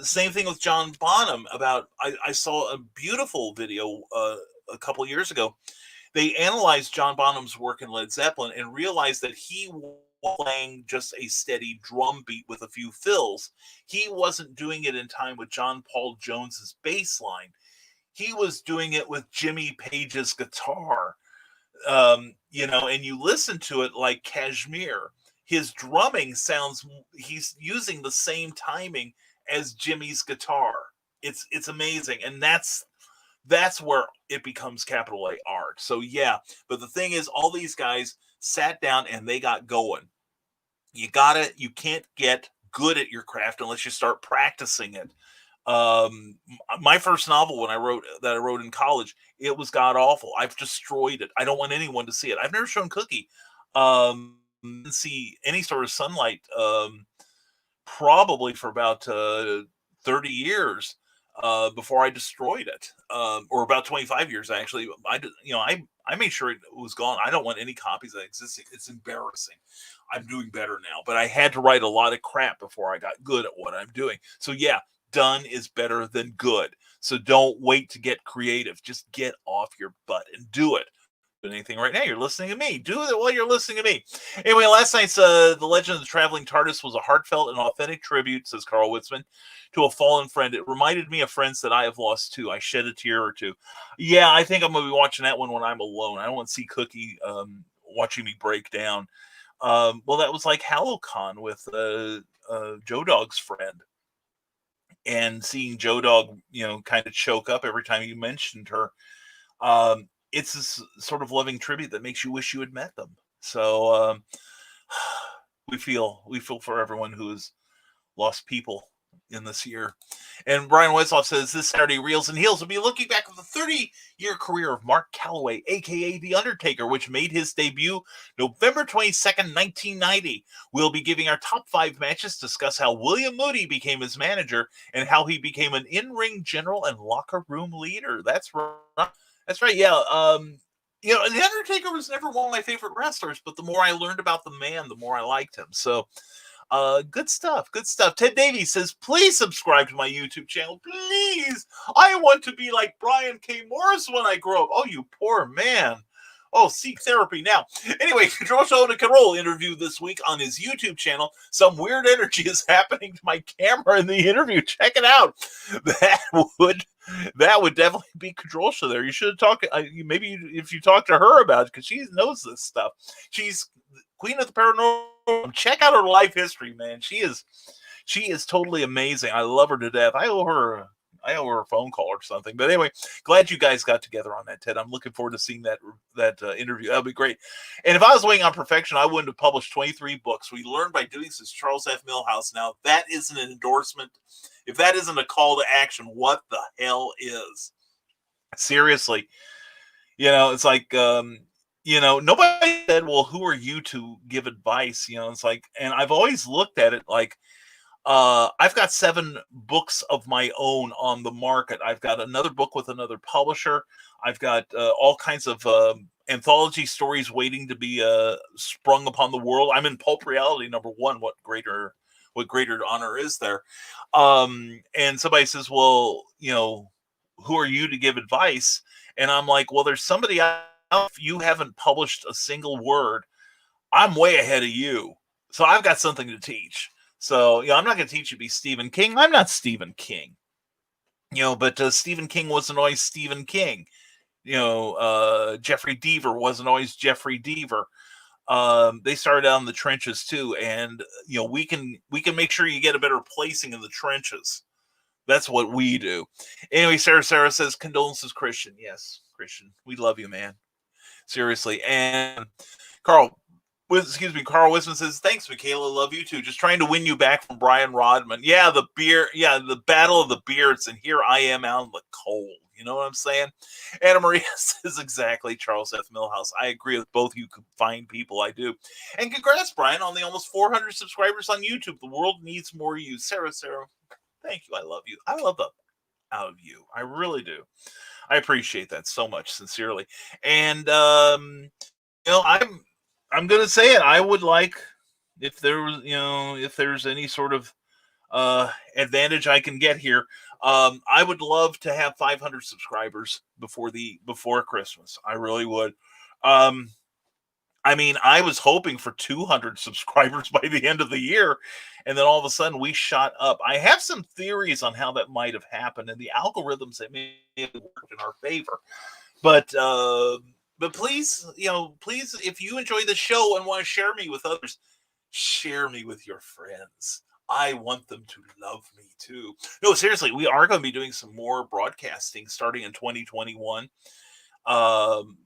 Same thing with John Bonham. I saw a beautiful video a couple years ago. They analyzed John Bonham's work in Led Zeppelin and realized that he playing just a steady drum beat with a few fills. He wasn't doing it in time with John Paul Jones's bass line. He was doing it with Jimmy Page's guitar. And you listen to it like Kashmir. His drumming sounds, he's using the same timing as Jimmy's guitar. It's amazing. And that's where it becomes capital A art. So yeah, but the thing is, all these guys sat down and they got going. You can't get good at your craft unless you start practicing it. My first novel I wrote in college, it was god awful. I've destroyed it. I don't want anyone to see it. I've never shown Cookie see any sort of sunlight probably for about 30 years before I destroyed it, or about 25 years actually. I made sure it was gone. I don't want any copies that exist. It's embarrassing. I'm doing better now, but I had to write a lot of crap before I got good at what I'm doing. So yeah, done is better than good. So don't wait to get creative. Just get off your butt and do it. Anything right now, you're listening to me. Do it while you're listening to me. Anyway, last night's The Legend of the Traveling TARDIS was a heartfelt and authentic tribute, says Carl Witzman, to a fallen friend. It reminded me of friends that I have lost too. I shed a tear or two. Yeah, I think I'm going to be watching that one when I'm alone. I don't want to see Cookie watching me break down. Well, that was like HalloCon with Joe Dog's friend. And seeing Joe Dog, kind of choke up every time you mentioned her. It's this sort of loving tribute that makes you wish you had met them. So we feel for everyone who has lost people in this year. And Brian Wesloff says this Saturday, Reels and Heels will be looking back at the 30-year career of Mark Calloway, aka The Undertaker, which made his debut November 22nd, 1990. We'll be giving our top 5 matches, discuss how William Moody became his manager, and how he became an in-ring general and locker room leader. That's right. That's right. Yeah. The Undertaker was never one of my favorite wrestlers, but the more I learned about the man, the more I liked him. So, good stuff. Good stuff. Ted Davies says, please subscribe to my YouTube channel. Please. I want to be like Brian K. Morris when I grow up. Oh, you poor man. Oh, seek therapy now. Anyway, Control Show and a Carol interview this week on his YouTube channel. Some weird energy is happening to my camera in the interview. Check it out. That would definitely be Control Show there. You should have talked. Maybe if you talk to her about it, because she knows this stuff. She's Queen of the Paranormal. Check out her life history, man. She is totally amazing. I love her to death. I owe her a phone call or something. But anyway, glad you guys got together on that, Ted. I'm looking forward to seeing that interview. That'll be great. And if I was waiting on perfection, I wouldn't have published 23 books. We learned by doing this, Charles F. Milhouse. Now, that isn't an endorsement. If that isn't a call to action, what the hell is? Seriously. It's like, nobody said, well, who are you to give advice? It's like, and I've always looked at it like, I've got 7 books of my own on the market. I've got another book with another publisher. I've got all kinds of anthology stories waiting to be sprung upon the world. I'm in Pulp Reality #1. What greater honor is there? And somebody says, well, who are you to give advice? And I'm like, well, there's somebody else. If you haven't published a single word, I'm way ahead of you. So I've got something to teach. So, I'm not going to teach you to be Stephen King. I'm not Stephen King. But Stephen King wasn't always Stephen King. Jeffrey Deaver wasn't always Jeffrey Deaver. They started out in the trenches too. And, we can make sure you get a better placing in the trenches. That's what we do. Anyway, Sarah says, condolences, Christian. Yes, Christian. We love you, man. Seriously. And Carl Wisman says, thanks, Michaela. Love you too. Just trying to win you back from Brian Rodman. Yeah, the battle of the beards. And here I am out in the cold. You know what I'm saying? Anna Maria says, exactly, Charles F. Milhouse. I agree with both you fine people. I do. And congrats, Brian, on the almost 400 subscribers on YouTube. The world needs more you. Sarah, thank you. I love you. I love the out of you. I really do. I appreciate that so much, sincerely. And, I'm going to say it. I would like, if there's any sort of advantage I can get here, I would love to have 500 subscribers before Christmas. I really would. I mean, I was hoping for 200 subscribers by the end of the year, and then all of a sudden we shot up. I have some theories on how that might have happened, and the algorithms that may have worked in our favor. But please, please, if you enjoy the show and want to share me with others, share me with your friends. I want them to love me too. No, seriously, we are going to be doing some more broadcasting starting in 2021.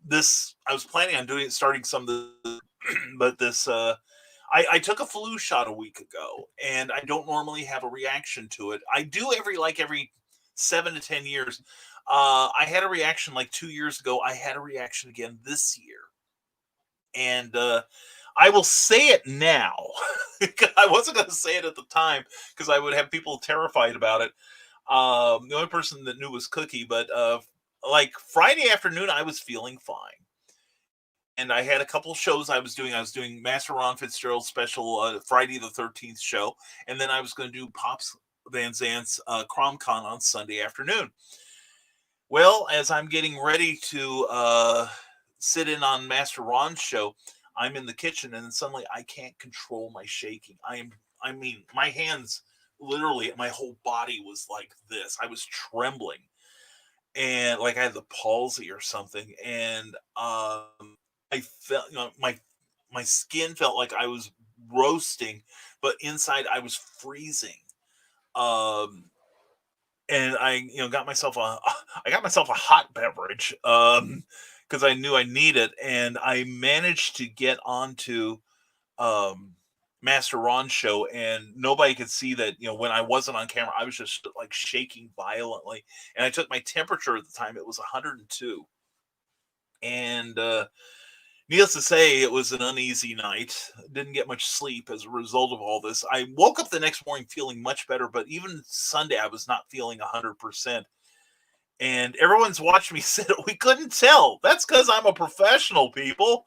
This I was planning on starting some of the, but this I took a flu shot a week ago, and I don't normally have a reaction to it. I do every 7 to 10 years. I had a reaction like 2 years ago. I had a reaction again this year, and I will say it now. I wasn't going to say it at the time because I would have people terrified about it. The only person that knew was Cookie, but like Friday afternoon, I was feeling fine. And I had a couple of shows I was doing. I was doing Master Ron Fitzgerald's special Friday the 13th show. And then I was going to do Pops Van Zant's CromCon on Sunday afternoon. Well, as I'm getting ready to sit in on Master Ron's show, I'm in the kitchen and then suddenly I can't control my shaking. I mean, my hands, literally, my whole body was like this. I was trembling. And like I had the palsy or something. And I felt, my skin felt like I was roasting, but inside I was freezing. And I, got myself a hot beverage because I knew I needed, and I managed to get onto Master Ron's show, and nobody could see that. When I wasn't on camera, I was just like shaking violently, and I took my temperature at the time; it was 102, and needless to say, it was an uneasy night. Didn't get much sleep as a result of all this. I woke up the next morning feeling much better, but even Sunday, I was not feeling 100%. And everyone's watched me sit. We couldn't tell. That's because I'm a professional, people.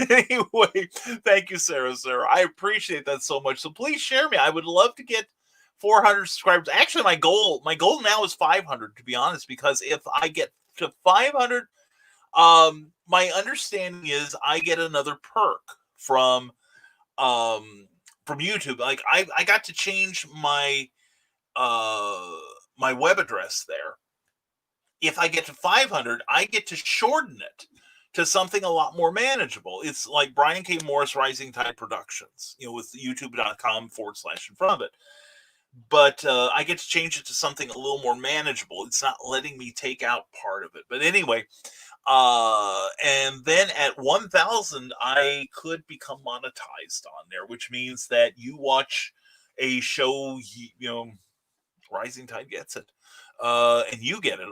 Anyway, thank you, Sarah. I appreciate that so much. So please share me. I would love to get 400 subscribers. Actually, my goal now is 500, to be honest, because if I get to 500, my understanding is I get another perk from YouTube. Like I got to change my my web address there. If I get to 500, I get to shorten it to something a lot more manageable. It's like Brian K. Morris Rising Tide Productions, with youtube.com / in front of it. But I get to change it to something a little more manageable. It's not letting me take out part of it. But anyway, and then at 1,000, I could become monetized on there, which means that you watch a show, Rising Tide gets it. And you get it,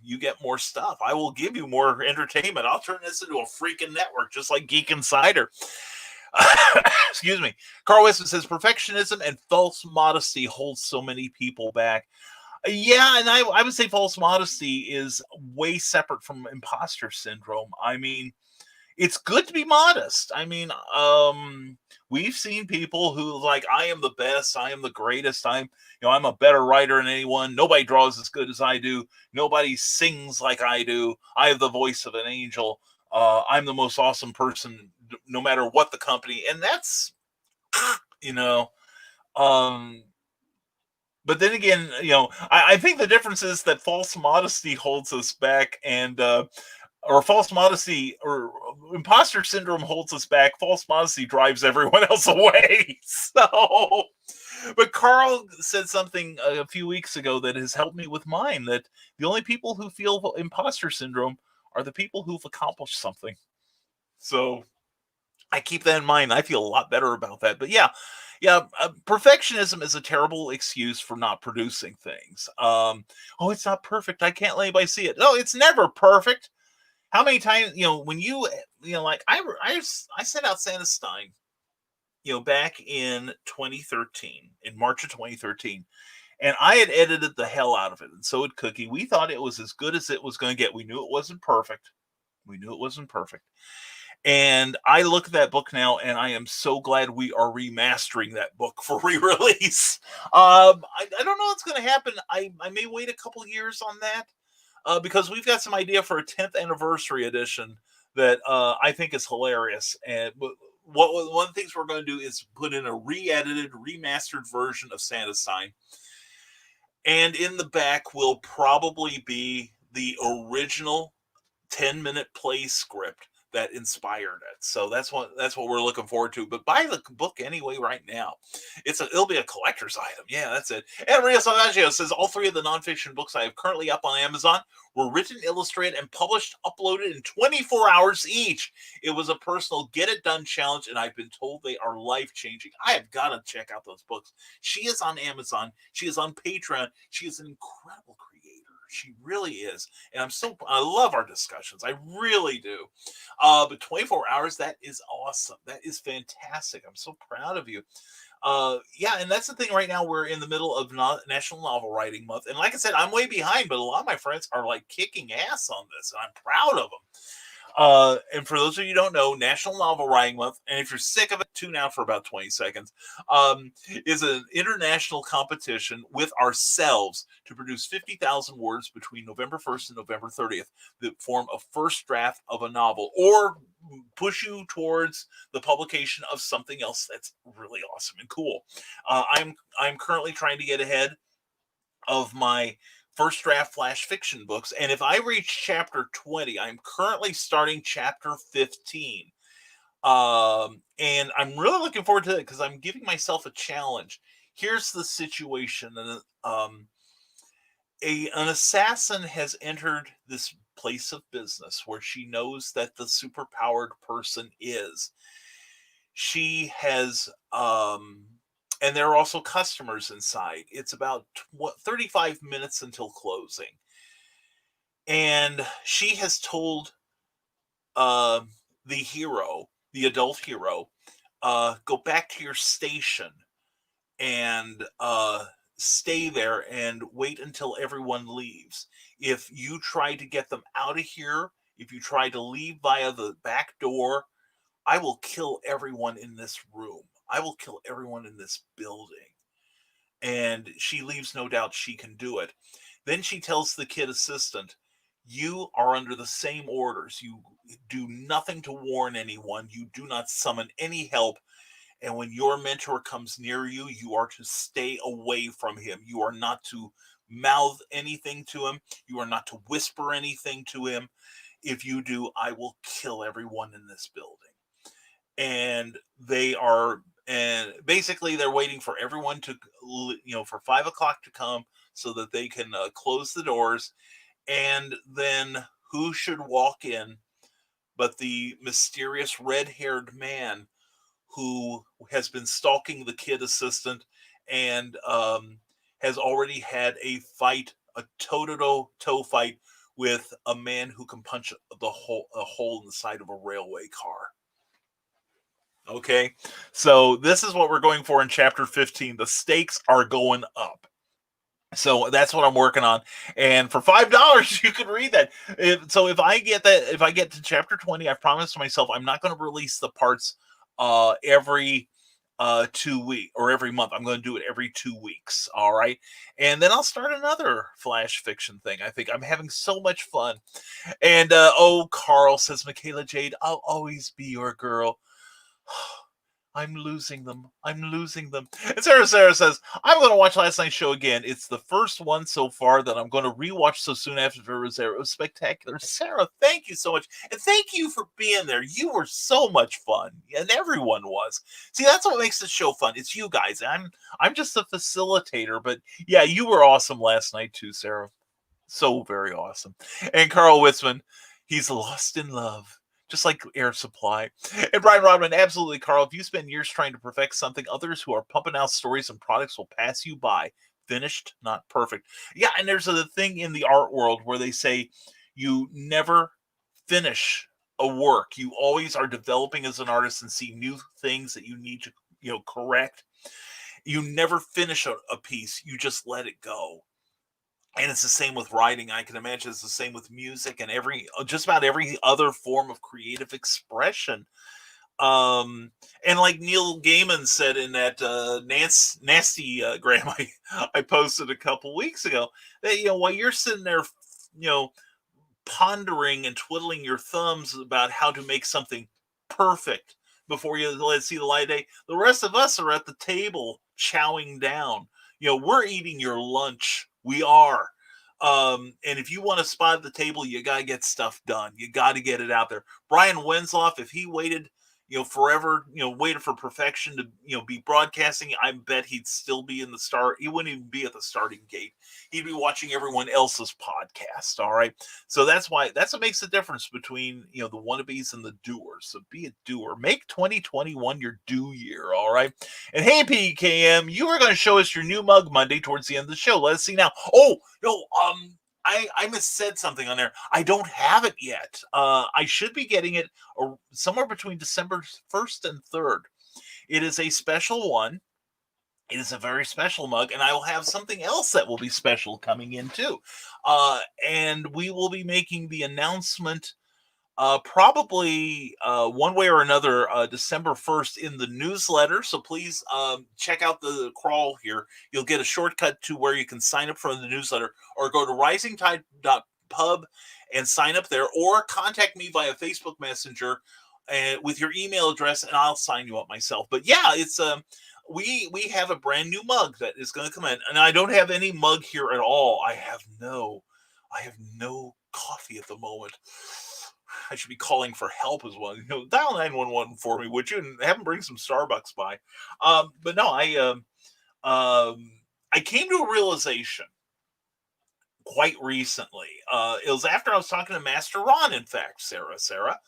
you get more stuff. I will give you more entertainment. I'll turn this into a freaking network, just like Geek Insider. Excuse me. Carl Weston says perfectionism and false modesty holds so many people back. Yeah, and I would say false modesty is way separate from imposter syndrome. I mean, it's good to be modest. I mean, we've seen people who like, I am the best, I am the greatest, I'm a better writer than anyone. Nobody draws as good as I do. Nobody sings like I do. I have the voice of an angel. I'm the most awesome person, no matter what the company. And that's, but then again, I think the difference is that false modesty holds us back, and or false modesty or imposter syndrome holds us back. False modesty drives everyone else away. So, but Carl said something a few weeks ago that has helped me with mine, that the only people who feel imposter syndrome are the people who've accomplished something. So I keep that in mind. I feel a lot better about that. But yeah, perfectionism is a terrible excuse for not producing things. It's not perfect, I can't let anybody see it. No, it's never perfect. How many times, when like I sent out Santa Stein, back in 2013, in March of 2013, and I had edited the hell out of it, and so had Cookie. We thought it was as good as it was going to get. We knew it wasn't perfect. And I look at that book now, and I am so glad we are remastering that book for re-release. I don't know what's going to happen. I may wait a couple years on that. Because we've got some idea for a 10th anniversary edition that I think is hilarious. And one of the things we're going to do is put in a re-edited, remastered version of Santa's Sign. And in the back will probably be the original 10-minute play script that inspired it. So that's what we're looking forward to. But buy the book anyway right now. It'll be a collector's item. Yeah, that's it. And Maria Salvaggio says all 3 of the nonfiction books I have currently up on Amazon were written, illustrated, and published, uploaded in 24 hours each. It was a personal get it done challenge, and I've been told they are life changing. I have got to check out those books. She is on Amazon. She is on Patreon. She is an incredible creator. She really is. And I love our discussions. I really do. But 24 hours, that is awesome. That is fantastic. I'm so proud of you. Yeah, and that's the thing right now. We're in the middle of National Novel Writing Month. And like I said, I'm way behind, but a lot of my friends are like kicking ass on this, and I'm proud of them. And for those of you who don't know, National Novel Writing Month, and if you're sick of it, tune out for about 20 seconds, is an international competition with ourselves to produce 50,000 words between November 1st and November 30th that form a first draft of a novel or push you towards the publication of something else that's really awesome and cool. I'm currently trying to get ahead of my first draft flash fiction books, and if I reach chapter 20, I'm currently starting chapter 15, and I'm really looking forward to it because I'm giving myself a challenge. Here's the situation. An assassin has entered this place of business where she knows that the superpowered person is. She has and there are also customers inside. It's about 35 minutes until closing. And she has told the hero, the adult hero, go back to your station and stay there and wait until everyone leaves. If you try to get them out of here, if you try to leave via the back door, I will kill everyone in this room. I will kill everyone in this building. And she leaves no doubt she can do it. Then she tells the kid assistant, you are under the same orders. You do nothing to warn anyone. You do not summon any help. And when your mentor comes near you, you are to stay away from him. You are not to mouth anything to him. You are not to whisper anything to him. If you do, I will kill everyone in this building. And basically they're waiting for everyone to, for 5 o'clock to come so that they can close the doors. And then who should walk in but the mysterious red-haired man who has been stalking the kid assistant and has already had a fight, a toe-to-toe fight with a man who can punch a hole in the side of a railway car. Okay, so this is what we're going for in chapter 15. The stakes are going up. So that's what I'm working on. And for $5, you can read that. So if I get to chapter 20, I've promised myself I'm not going to release the parts every 2 weeks or every month. I'm going to do it every 2 weeks. All right. And then I'll start another flash fiction thing. I think I'm having so much fun. And Carl says, Michaela Jade, I'll always be your girl. I'm losing them. And Sarah says, I'm going to watch last night's show again. It's the first one so far that I'm going to rewatch so soon after it was there. It was spectacular. Sarah, thank you so much. And thank you for being there. You were so much fun. And everyone was. See, that's what makes this show fun. It's you guys. I'm just a facilitator. But yeah, you were awesome last night too, Sarah. So very awesome. And Carl Witzman, he's lost in love. Just like Air Supply. And Brian Rodman, absolutely, Carl. If you spend years trying to perfect something, others who are pumping out stories and products will pass you by. Finished, not perfect. Yeah, and there's a thing in the art world where they say you never finish a work. You always are developing as an artist and see new things that you need to, correct. You never finish a piece. You just let it go. And it's the same with writing. I can imagine it's the same with music and just about every other form of creative expression. And like Neil Gaiman said in that nasty gram I posted a couple weeks ago, that while you're sitting there, pondering and twiddling your thumbs about how to make something perfect before you let it see the light of day. The rest of us are at the table chowing down. We're eating your lunch. We are. And if you want to spot at the table, you got to get stuff done. You got to get it out there. Brian Wensloff, if he waited, forever, waited for perfection to, be broadcasting, I bet he'd still be in the start. He wouldn't even be at the starting gate. He'd be watching everyone else's podcast. All right. So that's what makes the difference between, the wannabes and the doers. So be a doer. Make 2021 your do year. All right. And hey, PKM, you are going to show us your new mug Monday towards the end of the show. Let us see now. Oh, no, I missaid something on there. I don't have it yet. I should be getting it somewhere between December 1st and 3rd. It is a special one. It is a very special mug, and I will have something else that will be special coming in too. And we will be making the announcement probably one way or another December 1st in the newsletter. So please check out the crawl here. You'll get a shortcut to where you can sign up for the newsletter, or go to risingtide.pub and sign up there, or contact me via Facebook Messenger with your email address, and I'll sign you up myself. But yeah, it's we have a brand new mug that is going to come in, and I don't have any mug here at all. I have no coffee at the moment. I should be calling for help as well. Dial 911 for me, would you? And have them bring some Starbucks by. But no, I came to a realization quite recently. It was after I was talking to Master Ron, in fact, Sarah.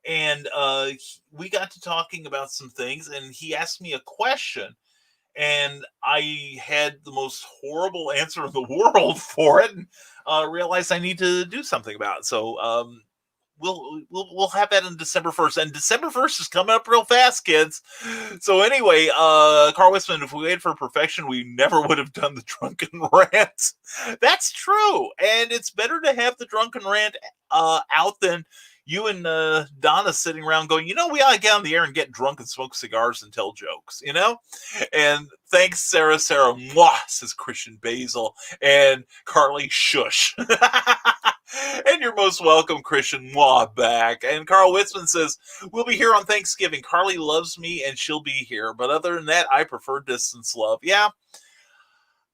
And we got to talking about some things, and he asked me a question, and I had the most horrible answer in the world for it, and realized I need to do something about it. So we'll have that on December 1st, and December 1st is coming up real fast, kids. So anyway, Carl Wisman, if we waited for perfection, we never would have done the drunken rant. That's true, and it's better to have the drunken rant out than you and Donna sitting around going, we ought to get on the air and get drunk and smoke cigars and tell jokes, And thanks, Sarah. Mwah, says Christian Basil. And Carly, shush. And you're most welcome, Christian. Mwah, back. And Carl Witzman says, we'll be here on Thanksgiving. Carly loves me and she'll be here. But other than that, I prefer distance love. Yeah.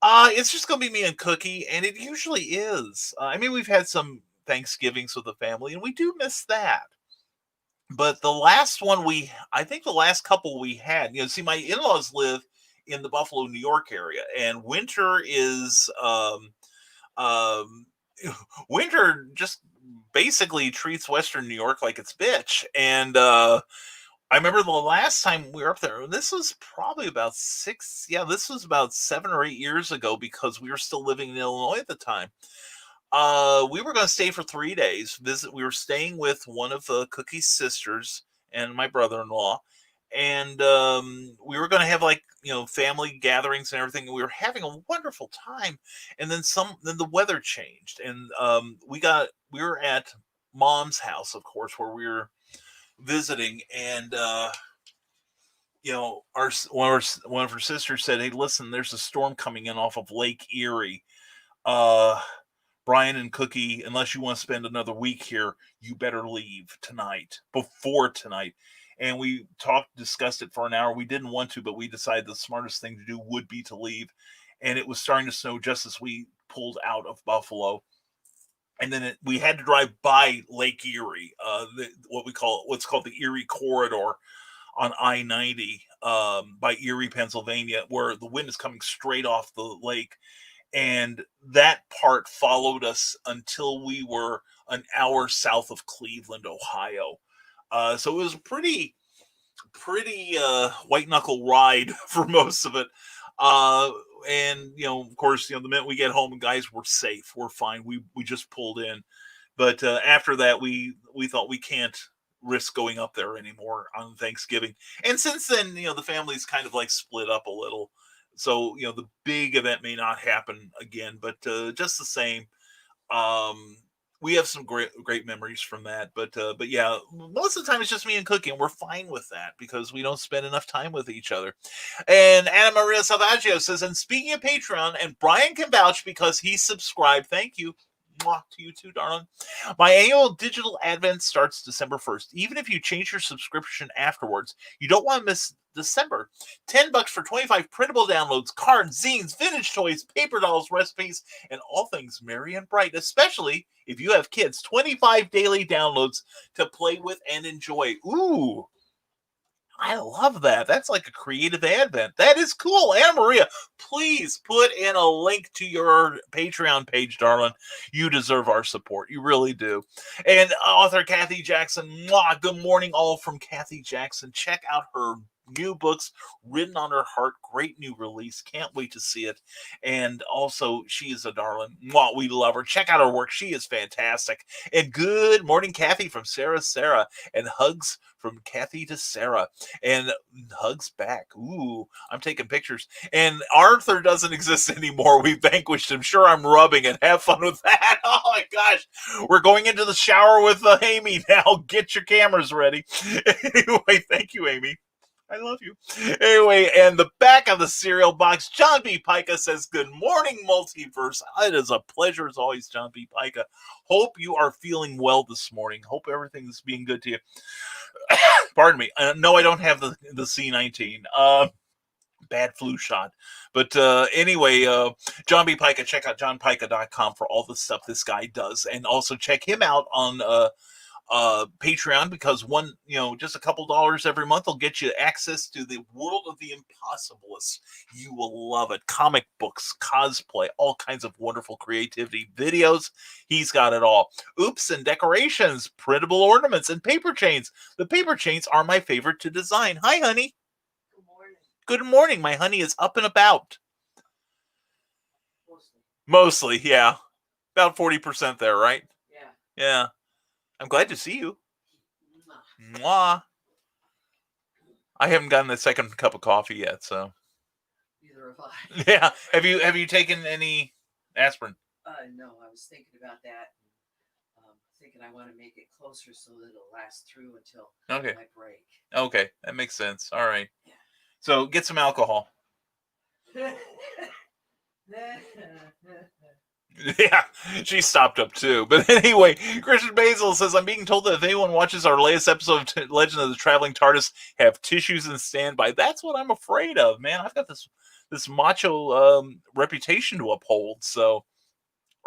It's just going to be me and Cookie. And it usually is. We've had some Thanksgivings with the family, and we do miss that. But the last one I think the last couple we had, see, my in-laws live in the Buffalo, New York area, and winter is winter just basically treats Western New York like it's bitch. And I remember the last time we were up there, this was probably about 7 or 8 years ago, because we were still living in Illinois at the time. We were going to stay for 3 days. We were staying with one of Cookie's sisters and my brother-in-law, and we were going to have family gatherings and everything. And we were having a wonderful time, and then the weather changed, and we were at Mom's house, of course, where we were visiting, and one of her sisters said, "Hey, listen, there's a storm coming in off of Lake Erie. Brian and Cookie, unless you want to spend another week here, you better leave before tonight." And we discussed it for an hour. We didn't want to, but we decided the smartest thing to do would be to leave. And it was starting to snow just as we pulled out of Buffalo. And then we had to drive by Lake Erie, what's called the Erie Corridor on I-90 by Erie, Pennsylvania, where the wind is coming straight off the lake. And that part followed us until we were an hour south of Cleveland, Ohio. So it was a pretty white knuckle ride for most of it. And of course, the minute we get home, guys, we're safe, we're fine. We just pulled in, but after that, we thought we can't risk going up there anymore on Thanksgiving. And since then, the family's kind of split up a little. So, the big event may not happen again, but just the same, we have some great memories from that. But yeah, most of the time it's just me and Cookie, and we're fine with that because we don't spend enough time with each other. And Anna Maria Salvaggio says, and speaking of Patreon, and Brian can vouch because he subscribed. Thank you. Mwah, to you too, darling. My annual digital advent starts December 1st. Even if you change your subscription afterwards, you don't want to miss December. $10 for 25 printable downloads, cards, zines, vintage toys, paper dolls, recipes, and all things merry and bright, especially if you have kids. 25 daily downloads to play with and enjoy. Ooh, I love that. That's like a creative advent. That is cool. Anna Maria, please put in a link to your Patreon page, darling. You deserve our support. You really do. And author Kathy Jackson, mwah, good morning all from Kathy Jackson. Check out her new books, Written on Her Heart. Great new release. Can't wait to see it. And also, she is a darling. Mwah, we love her. Check out her work. She is fantastic. And good morning, Kathy, from Sarah. And hugs from Kathy to Sarah. And hugs back. Ooh, I'm taking pictures. And Arthur doesn't exist anymore. We vanquished him. Sure, I'm rubbing it. Have fun with that. Oh my gosh. We're going into the shower with Amy now. Get your cameras ready. Anyway, thank you, Amy. I love you. Anyway, and the back of the cereal box, John B. Pica says, good morning, Multiverse. It is a pleasure as always, John B. Pica. Hope you are feeling well this morning. Hope everything's being good to you. Pardon me. No, I don't have the C19. Bad flu shot. But anyway, John B. Pica, check out johnpica.com for all the stuff this guy does. And also check him out on Patreon, because just a couple dollars every month will get you access to the world of the impossibilists. You will love it. Comic books, cosplay, all kinds of wonderful creativity, videos. He's got it all. Oops and decorations, printable ornaments, and paper chains. The paper chains are my favorite to design. Hi, honey. Good morning. Good morning. My honey is up and about. Mostly, yeah. About 40% there, right? Yeah. I'm glad to see you. Mwah. I haven't gotten the second cup of coffee yet, so. Neither have I. Yeah. Have you taken any aspirin? No, I was thinking about that. Thinking I want to make it closer so that it'll last through until my break. Okay, that makes sense. All right. Yeah. So get some alcohol. Yeah, she stopped up too. But anyway, Christian Basil says, I'm being told that if anyone watches our latest episode of Legend of the Traveling TARDIS, have tissues in standby. That's what I'm afraid of, man. I've got this macho reputation to uphold, so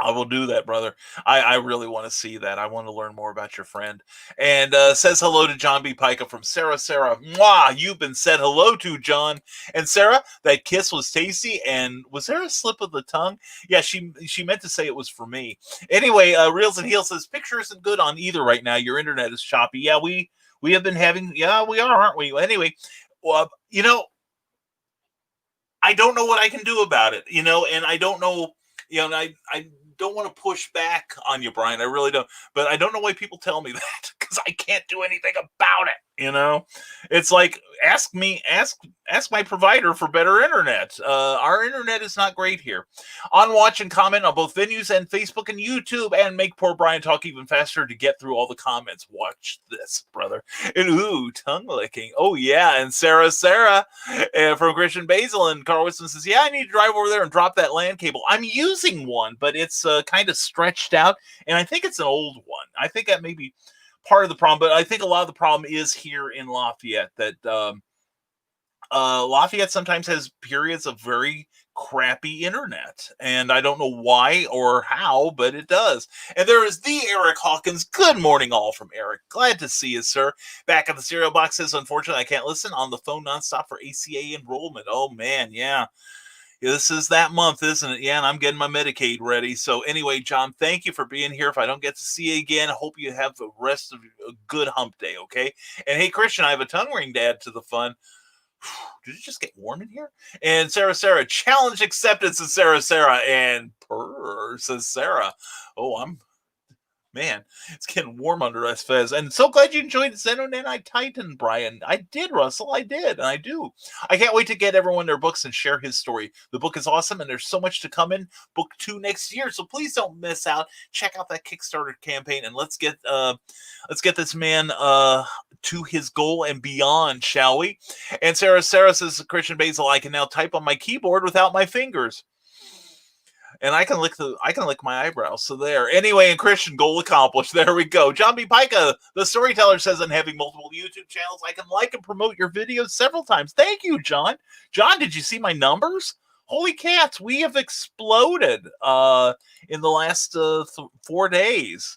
I will do that, brother. I really want to see that. I want to learn more about your friend. And says hello to John B. Pica from Sarah. Mwah! You've been said hello to, John. And Sarah, that kiss was tasty. And was there a slip of the tongue? Yeah, she meant to say it was for me. Anyway, Reels and Heels says, picture isn't good on either right now. Your internet is choppy. Yeah, we have been having, yeah, we are, aren't we? Anyway, I don't know what I can do about it, and I don't know, and I don't want to push back on you, Brian. I really don't. But I don't know why people tell me that, because I can't do anything about it. It's like, ask my provider for better internet. Our internet is not great here. On watch and comment on both venues and Facebook and YouTube, and make poor Brian talk even faster to get through all the comments. Watch this, brother. And ooh, tongue licking. Oh yeah. And Sarah from Christian Basil and Carl Wilson says, yeah, I need to drive over there and drop that LAN cable. I'm using one, but it's kind of stretched out, and I think it's an old one. I think that may be part of the problem, but I think a lot of the problem is here in Lafayette, that Lafayette sometimes has periods of very crappy internet, and I don't know why or how, but it does. And there is the Eric Hawkins. Good morning, all, from Eric. Glad to see you, sir. Back at the cereal box says, unfortunately, I can't listen on the phone nonstop for ACA enrollment. Oh man, yeah. This is that month, isn't it? Yeah, and I'm getting my Medicaid ready. So anyway, John, thank you for being here. If I don't get to see you again, I hope you have the rest of a good hump day, okay? And hey, Christian, I have a tongue ring to add to the fun. Did it just get warm in here? And Sarah, challenge acceptance of Sarah, and purr, says Sarah. Oh, man, it's getting warm under us, Fez. And so glad you enjoyed Xenonanite Titan, Brian. I did, Russell. I did, and I do. I can't wait to get everyone their books and share his story. The book is awesome, and there's so much to come in book 2 next year. So please don't miss out. Check out that Kickstarter campaign, and let's get this man to his goal and beyond, shall we? And Sarah says, Christian Basil, I can now type on my keyboard without my fingers. And I can lick my eyebrows. So there. Anyway, and Christian, goal accomplished. There we go. John B. Pica, the storyteller, says, I'm having multiple YouTube channels. I can like and promote your videos several times. Thank you, John. John, did you see my numbers? Holy cats, we have exploded in the last 4 days.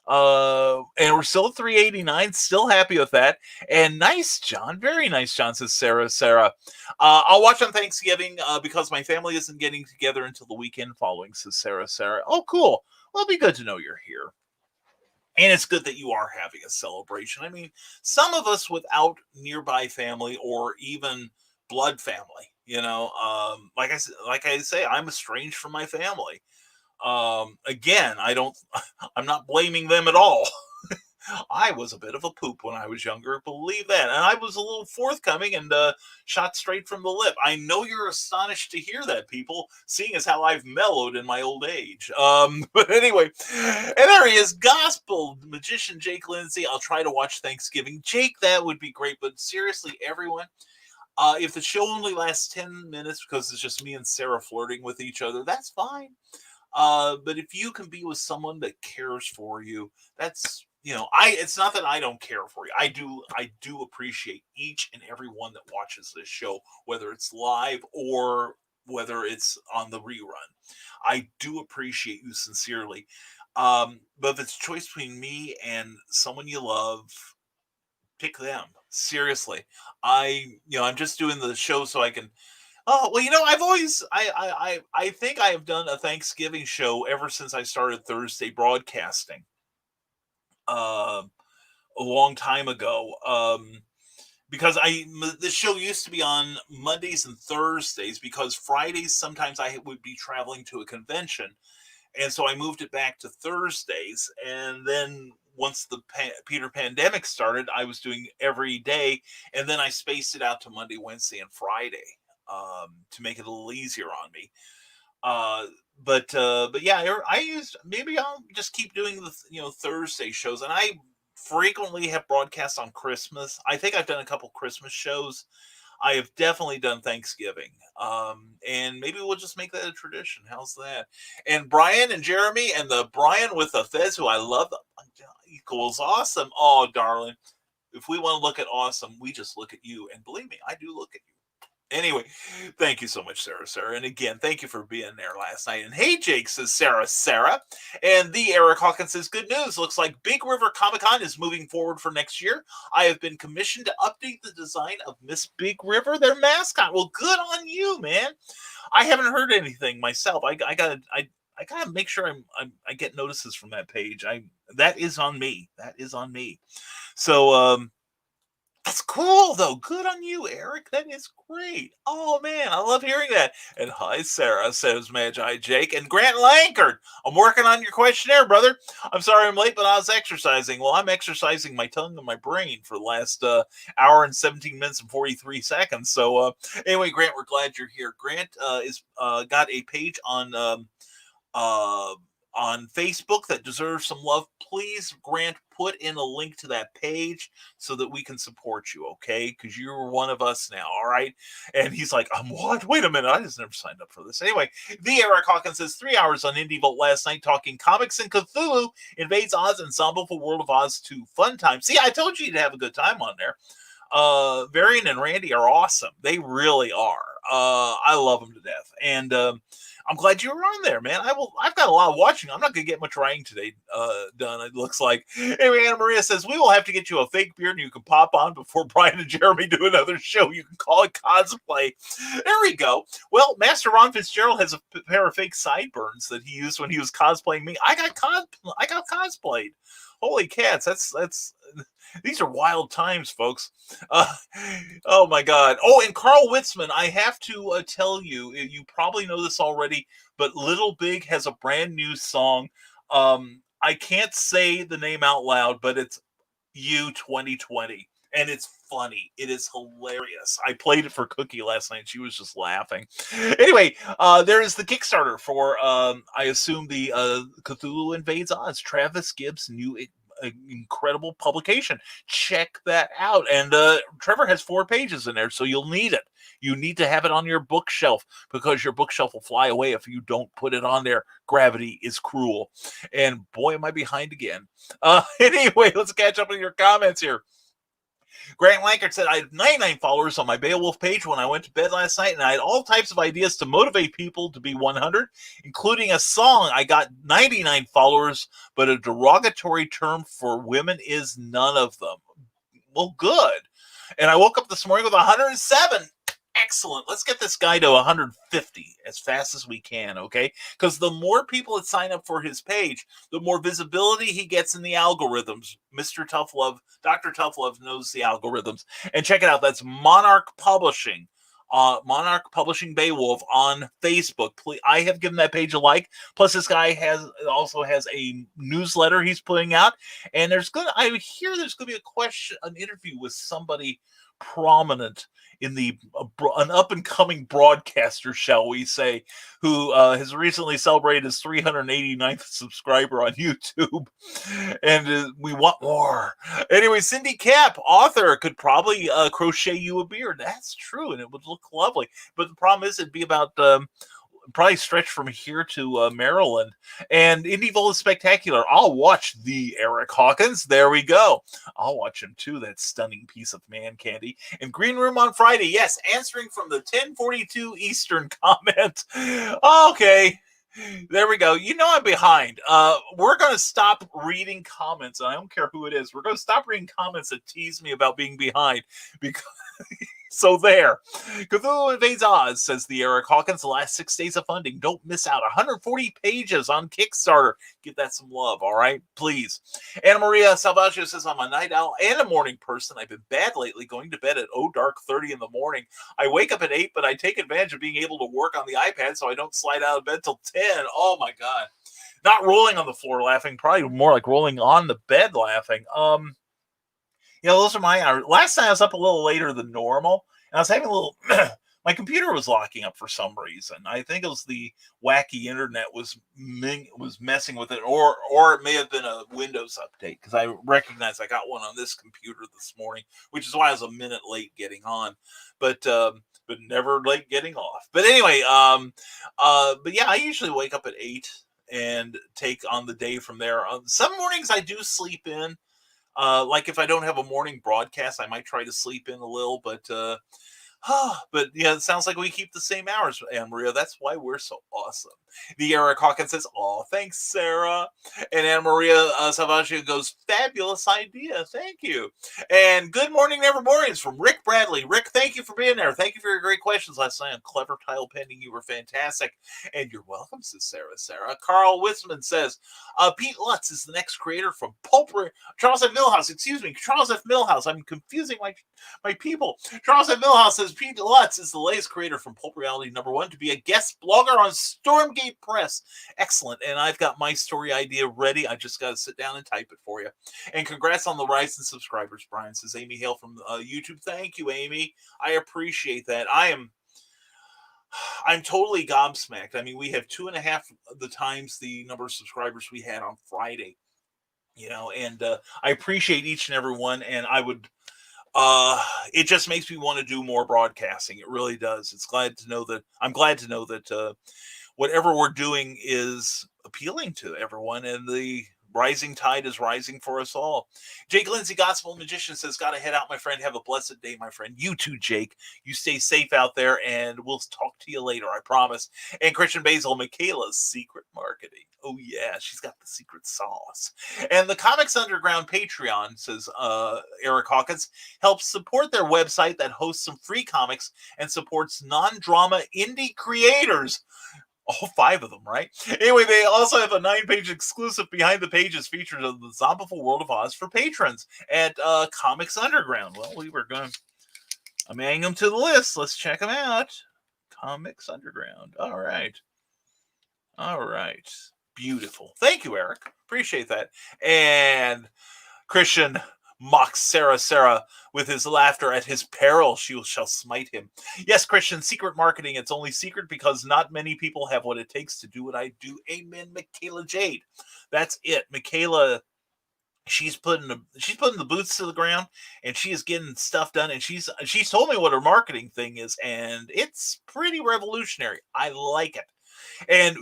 And we're still at 389, still happy with that. And nice, John, very nice, John, says Sarah. I'll watch on Thanksgiving because my family isn't getting together until the weekend following, says Sarah. Oh, cool. Well, it'll be good to know you're here. And it's good that you are having a celebration. I mean, some of us without nearby family or even blood family, like I say, I'm estranged from my family. Again, I'm not blaming them at all. I was a bit of a poop when I was younger, believe that. And I was a little forthcoming and shot straight from the lip. I know you're astonished to hear that, people, seeing as how I've mellowed in my old age. But anyway, and there he is, gospel magician Jake Lindsay. I'll try to watch Thanksgiving. Jake, that would be great. But seriously, everyone, if the show only lasts 10 minutes because it's just me and Sarah flirting with each other, that's fine. But if you can be with someone that cares for you, that's, it's not that I don't care for you. I do appreciate each and every one that watches this show, whether it's live or whether it's on the rerun. I do appreciate you sincerely. But if it's a choice between me and someone you love, pick them. Seriously. I'm just doing the show so I can. Oh, well, I've always, I think I have done a Thanksgiving show ever since I started Thursday broadcasting a long time ago. Because the show used to be on Mondays and Thursdays because Fridays, sometimes I would be traveling to a convention. And so I moved it back to Thursdays. And then once the Peter pandemic started, I was doing every day. And then I spaced it out to Monday, Wednesday, and Friday. To make it a little easier on me. But yeah, maybe I'll just keep doing the, Thursday shows. And I frequently have broadcasts on Christmas. I think I've done a couple Christmas shows. I have definitely done Thanksgiving. And maybe we'll just make that a tradition. How's that? And Brian and Jeremy and the Brian with the Fez, who I love, equals awesome. Oh, darling. If we want to look at awesome, we just look at you. And believe me, I do look at you. Anyway, thank you so much, Sarah. And again, thank you for being there last night. And hey, Jake, says Sarah. And the Eric Hawkins says, good news. Looks like Big River Comic-Con is moving forward for next year. I have been commissioned to update the design of Miss Big River, their mascot. Well, good on you, man. I haven't heard anything myself. I gotta make sure I get notices from that page. That is on me. So, that's cool, though. Good on you, Eric. That is great. Oh, man, I love hearing that. And hi, Sarah, says Magi Jake. And Grant Lankard, I'm working on your questionnaire, brother. I'm sorry I'm late, but I was exercising. Well, I'm exercising my tongue and my brain for the last hour and 17 minutes and 43 seconds. So anyway, Grant, we're glad you're here. Grant is got a page on Facebook that deserves some love. Please, Grant, put in a link to that page so that we can support you, okay? Because you're one of us now, all right? And he's like, what? Wait a minute, I just never signed up for this. Anyway, the Eric Hawkins says 3 hours on Indie Vault last night talking comics and Cthulhu invades Oz Ensemble for World of Oz 2. Fun time. See, I told you to have a good time on there. Varian and Randy are awesome. They really are. I love them to death. And I'm glad you were on there, man. I've got a lot of watching. I'm not going to get much writing today done, it looks like. Anyway, Anna Maria says, we will have to get you a fake beard and you can pop on before Brian and Jeremy do another show. You can call it cosplay. There we go. Well, Master Ron Fitzgerald has a pair of fake sideburns that he used when he was cosplaying me. I got cosplayed. Holy cats, that's these are wild times, folks. Oh my God. Oh, and Carl Witzman, I have to tell you, you probably know this already, but Little Big has a brand new song. I can't say the name out loud, but it's You 2020. And it's funny. It is hilarious. I played it for Cookie last night. She was just laughing. Anyway, there is the Kickstarter for, I assume, the Cthulhu Invades Oz. Travis Gibbs' new incredible publication. Check that out. And Trevor has 4 pages in there, so you'll need it. You need to have it on your bookshelf because your bookshelf will fly away if you don't put it on there. Gravity is cruel. And boy, am I behind again. Anyway, let's catch up with your comments here. Grant Lankert said, I had 99 followers on my Beowulf page when I went to bed last night, and I had all types of ideas to motivate people to be 100, including a song. I got 99 followers, but a derogatory term for women is none of them. Well, good. And I woke up this morning with 107. Excellent. Let's get this guy to 150 as fast as we can, okay? Because the more people that sign up for his page, the more visibility he gets in the algorithms. Mr. Toughlove, Dr. Toughlove knows the algorithms. And check it out. That's Monarch Publishing. Monarch Publishing Beowulf on Facebook. Please, I have given that page a like. Plus, this guy also has a newsletter he's putting out. And I hear there's going to be an interview with somebody prominent in an up-and-coming broadcaster, shall we say, who has recently celebrated his 389th subscriber on YouTube, and we want more. Anyway, Cindy Cap, author, could probably crochet you a beard. That's true, and it would look lovely. But the problem is it'd be about probably stretch from here to Maryland. And Indie is spectacular. I'll watch the Eric Hawkins. There we go. I'll watch him too, that stunning piece of man candy. And Green Room on Friday. Yes, answering from the 10:42 Eastern comment. Okay. There we go. You know I'm behind. We're going to stop reading comments. And I don't care who it is. We're going to stop reading comments that tease me about being behind. Because so there. Cthulhu Invades Oz, says the Eric Hawkins. The last 6 days of funding. Don't miss out. 140 pages on Kickstarter. Give that some love, all right? Please. Anna Maria Salvaggio says, I'm a night owl and a morning person. I've been bad lately, going to bed at dark 30 in the morning. I wake up at 8, but I take advantage of being able to work on the iPad so I don't slide out of bed till 10. Oh, my God. Not rolling on the floor laughing. Probably more like rolling on the bed laughing. Those are my hours. Last night I was up a little later than normal, and I was having a little. My computer was locking up for some reason. I think it was the wacky internet was messing with it, or it may have been a Windows update, because I recognize I got one on this computer this morning, which is why I was a minute late getting on, but never late getting off. But anyway, but yeah, I usually wake up at 8 and take on the day from there. Some mornings I do sleep in. Like if I don't have a morning broadcast, I might try to sleep in a little, but yeah, it sounds like we keep the same hours, Anne Maria. That's why we're so awesome. The Eric Hawkins says, oh, thanks, Sarah. And Anne Maria Salvaggio goes, fabulous idea. Thank you. And good morning, Nevermorians, from Rick Bradley. Rick, thank you for being there. Thank you for your great questions last night on Clever Tile Pending. You were fantastic. And you're welcome, says Sarah. Carl Wisman says, Pete Lutz is the next creator from Charles F. Milhouse. Excuse me, Charles F. Milhouse. I'm confusing my people. Charles F. Milhouse says Pete Lutz is the latest creator from Pulp Reality #1 to be a guest blogger on Stormgate Press. Excellent. And I've got my story idea ready. I just got to sit down and type it for you. And congrats on the rise in subscribers, Brian, says Amy Hale from YouTube. Thank you, Amy. I appreciate that. I'm totally gobsmacked. I mean, we have 2.5 the times the number of subscribers we had on Friday, and I appreciate each and every one. And I would, it just makes me want to do more broadcasting. It really does. I'm glad to know that whatever we're doing is appealing to everyone, and the rising tide is rising for us all. Jake Lindsay, Gospel Magician, says, gotta head out, my friend. Have a blessed day, my friend. You too, Jake. You stay safe out there, and we'll talk to you later, I promise. And Christian Basil, Michaela's Secret Marketing. Oh, yeah, she's got the secret sauce. And the Comics Underground Patreon, says Eric Hawkins, helps support their website that hosts some free comics and supports non-drama indie creators. All 5 of them, right? Anyway, they also have a 9-page exclusive behind the pages featured of the Zombiful World of Oz for patrons at Comics Underground. Well, I'm adding them to the list. Let's check them out. Comics Underground. All right. Beautiful. Thank you, Eric. Appreciate that. And Christian mocks Sarah with his laughter. At his peril she shall smite him. Yes, Christian, secret marketing. It's only secret because not many people have what it takes to do what I do. Amen, Michaela Jade. That's it. Michaela she's putting the boots to the ground, and she is getting stuff done, and she's told me what her marketing thing is, and it's pretty revolutionary. I like it. And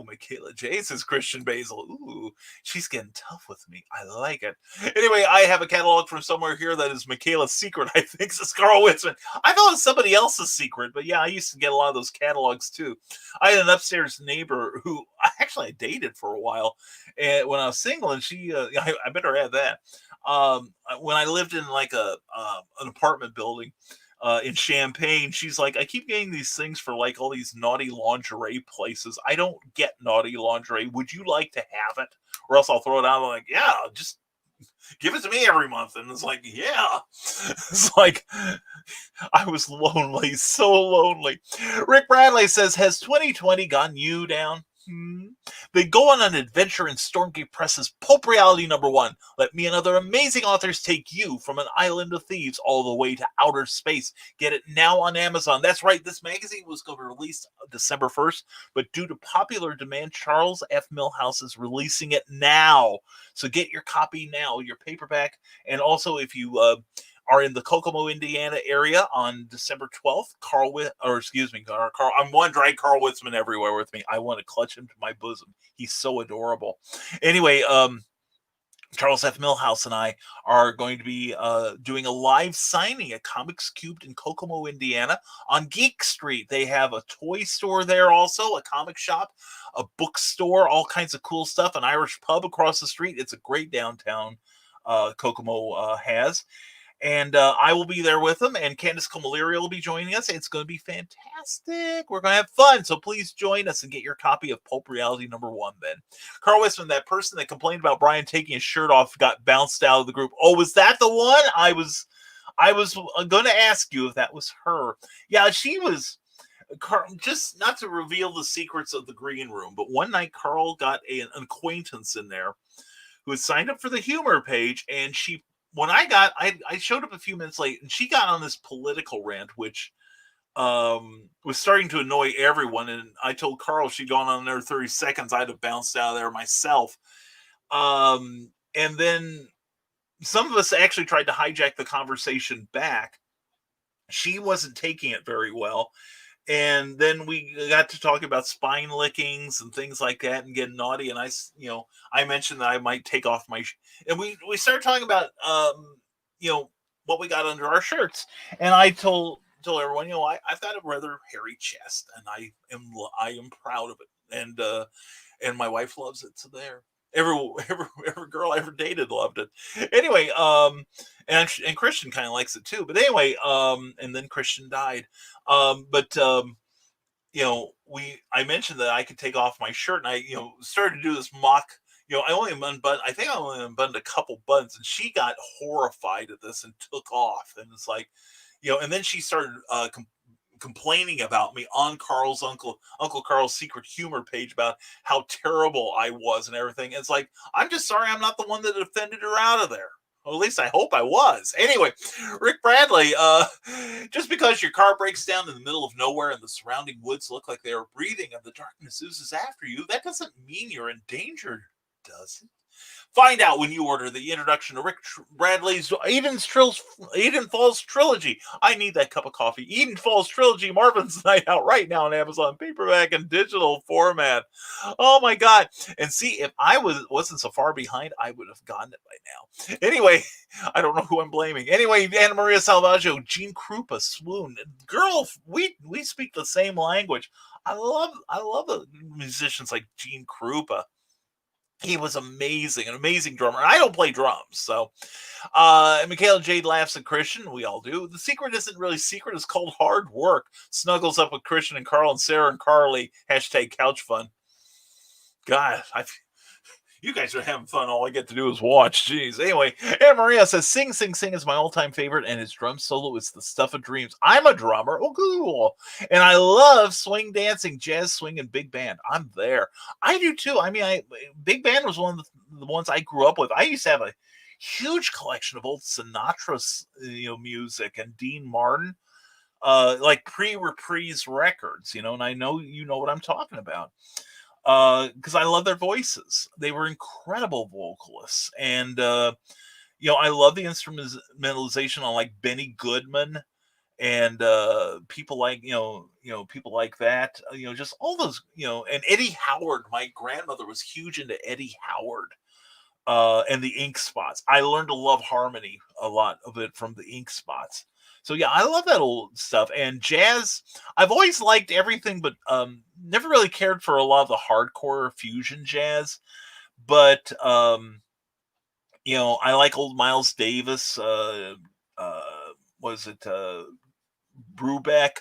Michaela J says Christian Basil. Ooh, she's getting tough with me. I like it. Anyway, I have a catalog from somewhere here that is Michaela's secret. I think it's Carl Witzman. I thought it was somebody else's secret, but yeah, I used to get a lot of those catalogs too. I had an upstairs neighbor who I dated for a while, and when I was single, and she, I better add that. When I lived in like an apartment building. In Champaign, she's like, I keep getting these things for like all these naughty lingerie places. I don't get naughty lingerie. Would you like to have it? Or else I'll throw it out. I'm like, yeah, just give it to me every month. And it's like, yeah. It's like, I was lonely, so lonely. Rick Bradley says, has 2020 gotten you down? They go on an adventure in Stormgate Press's Pulp Reality #1. Let me and other amazing authors take you from an island of thieves all the way to outer space. Get it now on Amazon. That's right, this magazine was going to release December 1st, but due to popular demand, Charles F. Milhouse is releasing it now. So get your copy now, your paperback. And also, if you are in the Kokomo, Indiana area on December 12th, Carl, I'm one drag Carl Witzman everywhere with me. I want to clutch him to my bosom. He's so adorable. Anyway, Charles F. Milhouse and I are going to be doing a live signing at Comics Cubed in Kokomo, Indiana on Geek Street. They have a toy store there also, a comic shop, a bookstore, all kinds of cool stuff, an Irish pub across the street. It's a great downtown Kokomo has. And I will be there with them, and Candace Camilleri will be joining us. It's going to be fantastic. We're going to have fun, so please join us and get your copy of Pulp Reality #1 then. Carl Witzman, that person that complained about Brian taking his shirt off, got bounced out of the group. Oh, was that the one? I was going to ask you if that was her. Yeah, she was... just not to reveal the secrets of the green room, but one night Carl got an acquaintance in there who had signed up for the humor page, and when I showed up a few minutes late, and she got on this political rant, which was starting to annoy everyone. And I told Carl she'd gone on there 30 seconds. I'd have bounced out of there myself. And then some of us actually tried to hijack the conversation back. She wasn't taking it very well. And then we got to talk about spine lickings and things like that and getting naughty. And I mentioned that I might take off and we started talking about, what we got under our shirts. And I told everyone, I've got a rather hairy chest, and I am proud of it. And my wife loves it. So there. Every girl I ever dated loved it. Anyway, and Christian kind of likes it too. But anyway, and then Christian died. I mentioned that I could take off my shirt, and I started to do this mock. I think I only unbuttoned a couple buttons, and she got horrified at this and took off. And it's like, and then she started complaining about me on Carl's Uncle Carl's secret humor page about how terrible I was and everything. It's like, I'm just sorry I'm not the one that offended her out of there. Well, at least I hope I was. Anyway, Rick Bradley, just because your car breaks down in the middle of nowhere and the surrounding woods look like they are breathing and the darkness oozes after you, that doesn't mean you're in danger, does it? Find out when you order the introduction to Rick Bradley's Eden Falls Trilogy. I need that cup of coffee. Eden Falls Trilogy, Marvin's Night Out, right now on Amazon, paperback and digital format. Oh my God. And see, if I wasn't so far behind, I would have gotten it by now. Anyway, I don't know who I'm blaming. Anyway, Anna Maria Salvaggio, Gene Krupa, Swoon. Girl, we speak the same language. I love the musicians like Gene Krupa. He was amazing, an amazing drummer. I don't play drums, so. Michaela Jade laughs at Christian. We all do. The secret isn't really secret. It's called hard work. Snuggles up with Christian and Carl and Sarah and Carly. #couch fun. God, you guys are having fun. All I get to do is watch. Jeez. Anyway, Anna Maria says, Sing, Sing, Sing is my all-time favorite, and his drum solo is the stuff of dreams. I'm a drummer. Oh, cool. And I love swing dancing, jazz swing, and big band. I'm there. I do, too. I mean, big band was one of the ones I grew up with. I used to have a huge collection of old Sinatra, music, and Dean Martin, like pre-reprise records, and I know you know what I'm talking about. because I love their voices. They were incredible vocalists, and I love the instrumentalization on like Benny Goodman and people like people like that. Just all those and Eddie Howard. My grandmother was huge into Eddie Howard. And the Ink Spots. I learned to love harmony, a lot of it from the Ink Spots. So yeah, I love that old stuff. And jazz, I've always liked everything, but never really cared for a lot of the hardcore fusion jazz. But I like old Miles Davis. Was it Brubeck?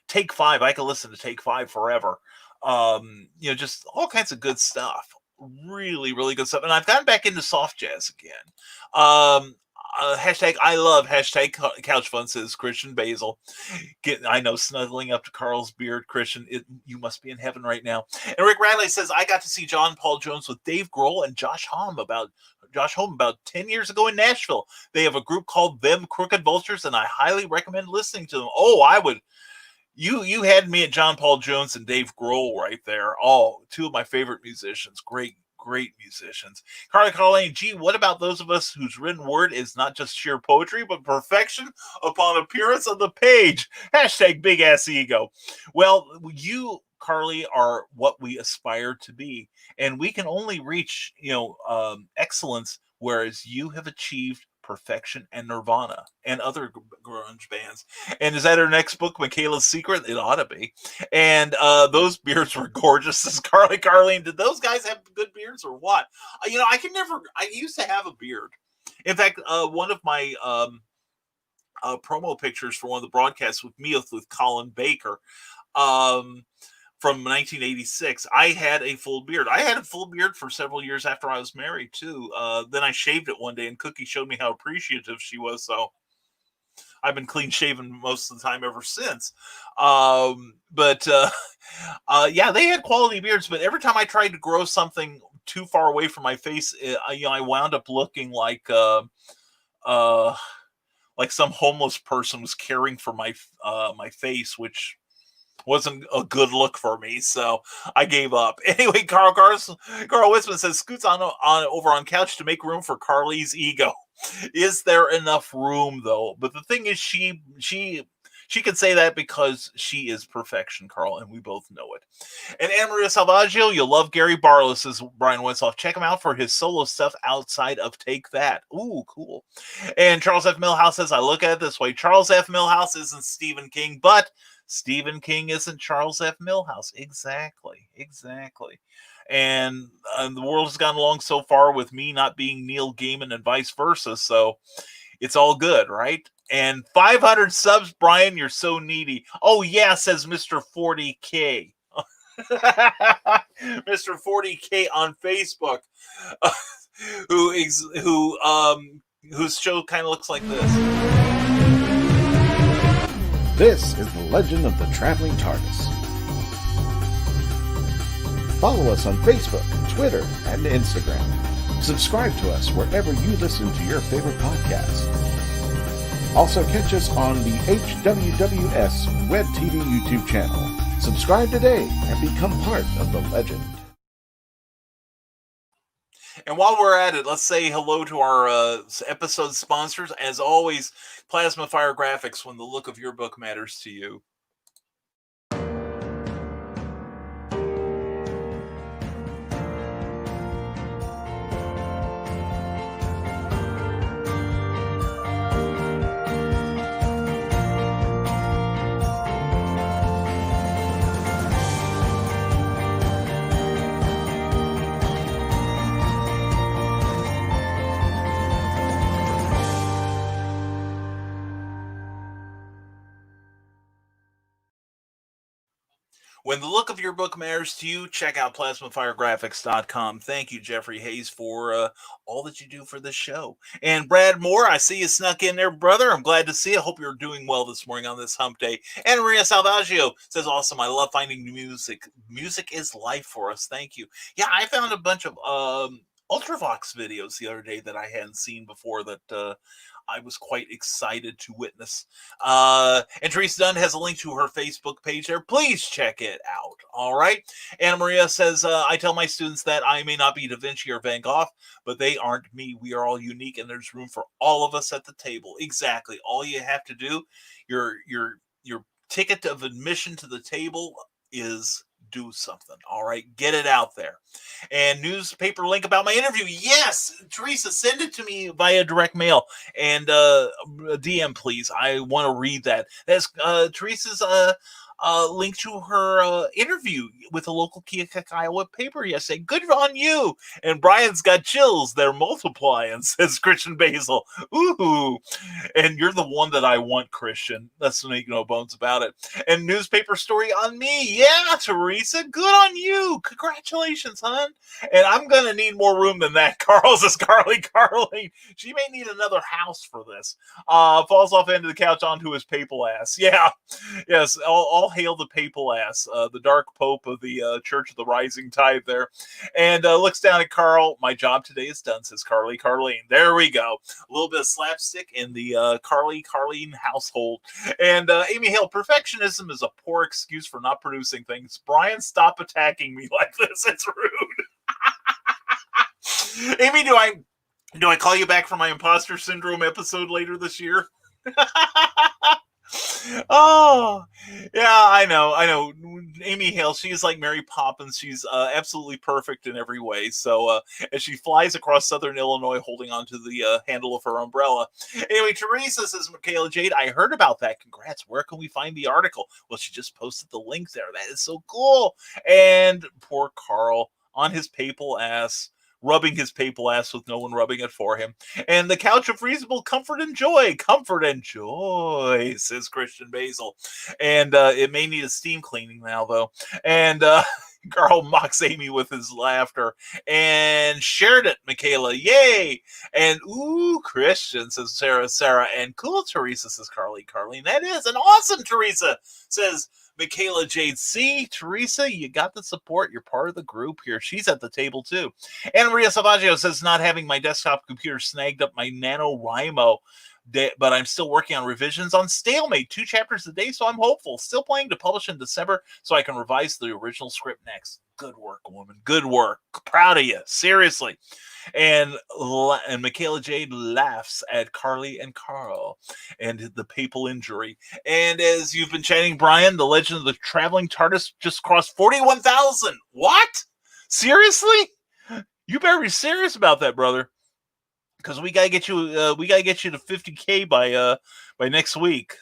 Take Five. I could listen to Take Five forever. Just all kinds of good stuff. Really, really good stuff. And I've gotten back into soft jazz again. Hashtag I love hashtag Couch Fun, says Christian Basil. I know, snuggling up to Carl's beard. Christian, you must be in heaven right now. And Rick Radley says, I got to see John Paul Jones with Dave Grohl and Josh Homme about 10 years ago in Nashville. They have a group called Them Crooked Vultures, and I highly recommend listening to them. Oh, I would. You had me at John Paul Jones and Dave Grohl right there. Oh, two of my favorite musicians. Great musicians. Carly Carlane, gee, what about those of us whose written word is not just sheer poetry, but perfection upon appearance on the page? Hashtag big ass ego. Well, you, Carly, are what we aspire to be. And we can only reach, excellence, whereas you have achieved perfection and Nirvana and other grunge bands. And is that her next book, Michaela's Secret? It ought to be. And those beards were gorgeous, says Carly Carlene. Did those guys have good beards or what? I used to have a beard. In fact, one of my promo pictures for one of the broadcasts with me with Colin Baker from 1986, I had a full beard. I had a full beard for several years after I was married, too. Then I shaved it one day, and Cookie showed me how appreciative she was, so I've been clean-shaven most of the time ever since. Yeah, they had quality beards, but every time I tried to grow something too far away from my face, I wound up looking like some homeless person was caring for my face, which wasn't a good look for me, so I gave up. Anyway, Carl Wisman says, Scoots on over on couch to make room for Carly's ego. Is there enough room, though? But the thing is, she can say that because she is perfection, Carl, and we both know it. And Anna Maria Salvaggio, you'll love Gary Barlow, says Brian Wensoff. Check him out for his solo stuff outside of Take That. Ooh, cool. And Charles F. Milhouse says, I look at it this way. Charles F. Milhouse isn't Stephen King, but Stephen King isn't Charles F. Milhouse. Exactly. And the world has gone along so far with me not being Neil Gaiman and vice versa, so it's all good, right? And 500 subs, Brian, you're so needy. Oh, yeah, says Mr. 40K. Mr. 40K on Facebook, whose show kind of looks like this. This is the Legend of the Traveling TARDIS. Follow us on Facebook, Twitter, and Instagram. Subscribe to us wherever you listen to your favorite podcasts. Also catch us on the HWWS Web TV YouTube channel. Subscribe today and become part of the legend. And while we're at it, let's say hello to our episode sponsors. As always, Plasma Fire Graphics, when the look of your book matters to you. When the look of your book matters to you, check out PlasmaFireGraphics.com. Thank you, Jeffrey Hayes, for all that you do for this show. And Brad Moore, I see you snuck in there, brother. I'm glad to see you. I hope you're doing well this morning on this hump day. And Maria Salvaggio says, awesome, I love finding new music. Music is life for us. Thank you. Yeah, I found a bunch of Ultravox videos the other day that I hadn't seen before that I was quite excited to witness. And Teresa Dunn has a link to her Facebook page there. Please check it out. All right. Anna Maria says, I tell my students that I may not be Da Vinci or Van Gogh, but they aren't me. We are all unique, and there's room for all of us at the table. Exactly. All you have to do, your ticket of admission to the table is do something. All right. Get it out there. And newspaper link about my interview. Yes, Teresa, send it to me via direct mail and DM, please. I want to read that. That's Teresa's link to her interview with a local Keokuk, Iowa paper yesterday. Good on you. And Brian's got chills. They're multiplying, says Christian Basil. Ooh. And you're the one that I want, Christian. Let's make no bones about it. And newspaper story on me. Yeah, Teresa. Good on you. Congratulations, hon. And I'm going to need more room than that. Carl says, Carly. She may need another house for this. Falls off into the couch onto his papal ass. Yeah. Yes. All hail the papal ass, the dark pope of the Church of the Rising Tide there. And looks down at Carl. My job today is done, says Carleen. There we go. A little bit of slapstick in the Carleen household. And Amy Hale, perfectionism is a poor excuse for not producing things. Brian, stop attacking me like this. It's rude. Amy, do I call you back for my imposter syndrome episode later this year? Oh, yeah, I know. Amy Hale, she is like Mary Poppins. She's absolutely perfect in every way. So as she flies across southern Illinois holding onto the handle of her umbrella. Anyway, Teresa says, Michaela Jade, I heard about that. Congrats. Where can we find the article? Well, she just posted the link there. That is so cool. And poor Carl on his papal ass, rubbing his papal ass with no one rubbing it for him. And the couch of reasonable comfort and joy, says Christian Basil. And it may need a steam cleaning now, though. And Carl mocks Amy with his laughter and shared it, Michaela. Yay! And ooh, Christian, says Sarah. And cool, Teresa, says Carleen. That is an awesome, Teresa, says Michaela Jade. See, Teresa, you got the support. You're part of the group here. She's at the table, too. Anna Maria Salvaggio says, not having my desktop computer snagged up my NaNoWriMo, but I'm still working on revisions on Stalemate, 2 chapters a day, so I'm hopeful. Still planning to publish in December so I can revise the original script next. Good work, woman. Good work. Proud of you. Seriously. And Michaela Jade laughs at Carly and Carl and the papal injury. And as you've been chatting, Brian, the legend of the traveling TARDIS just crossed 41,000. What? Seriously? You better be serious about that, brother. Because we gotta get you to 50K by next week.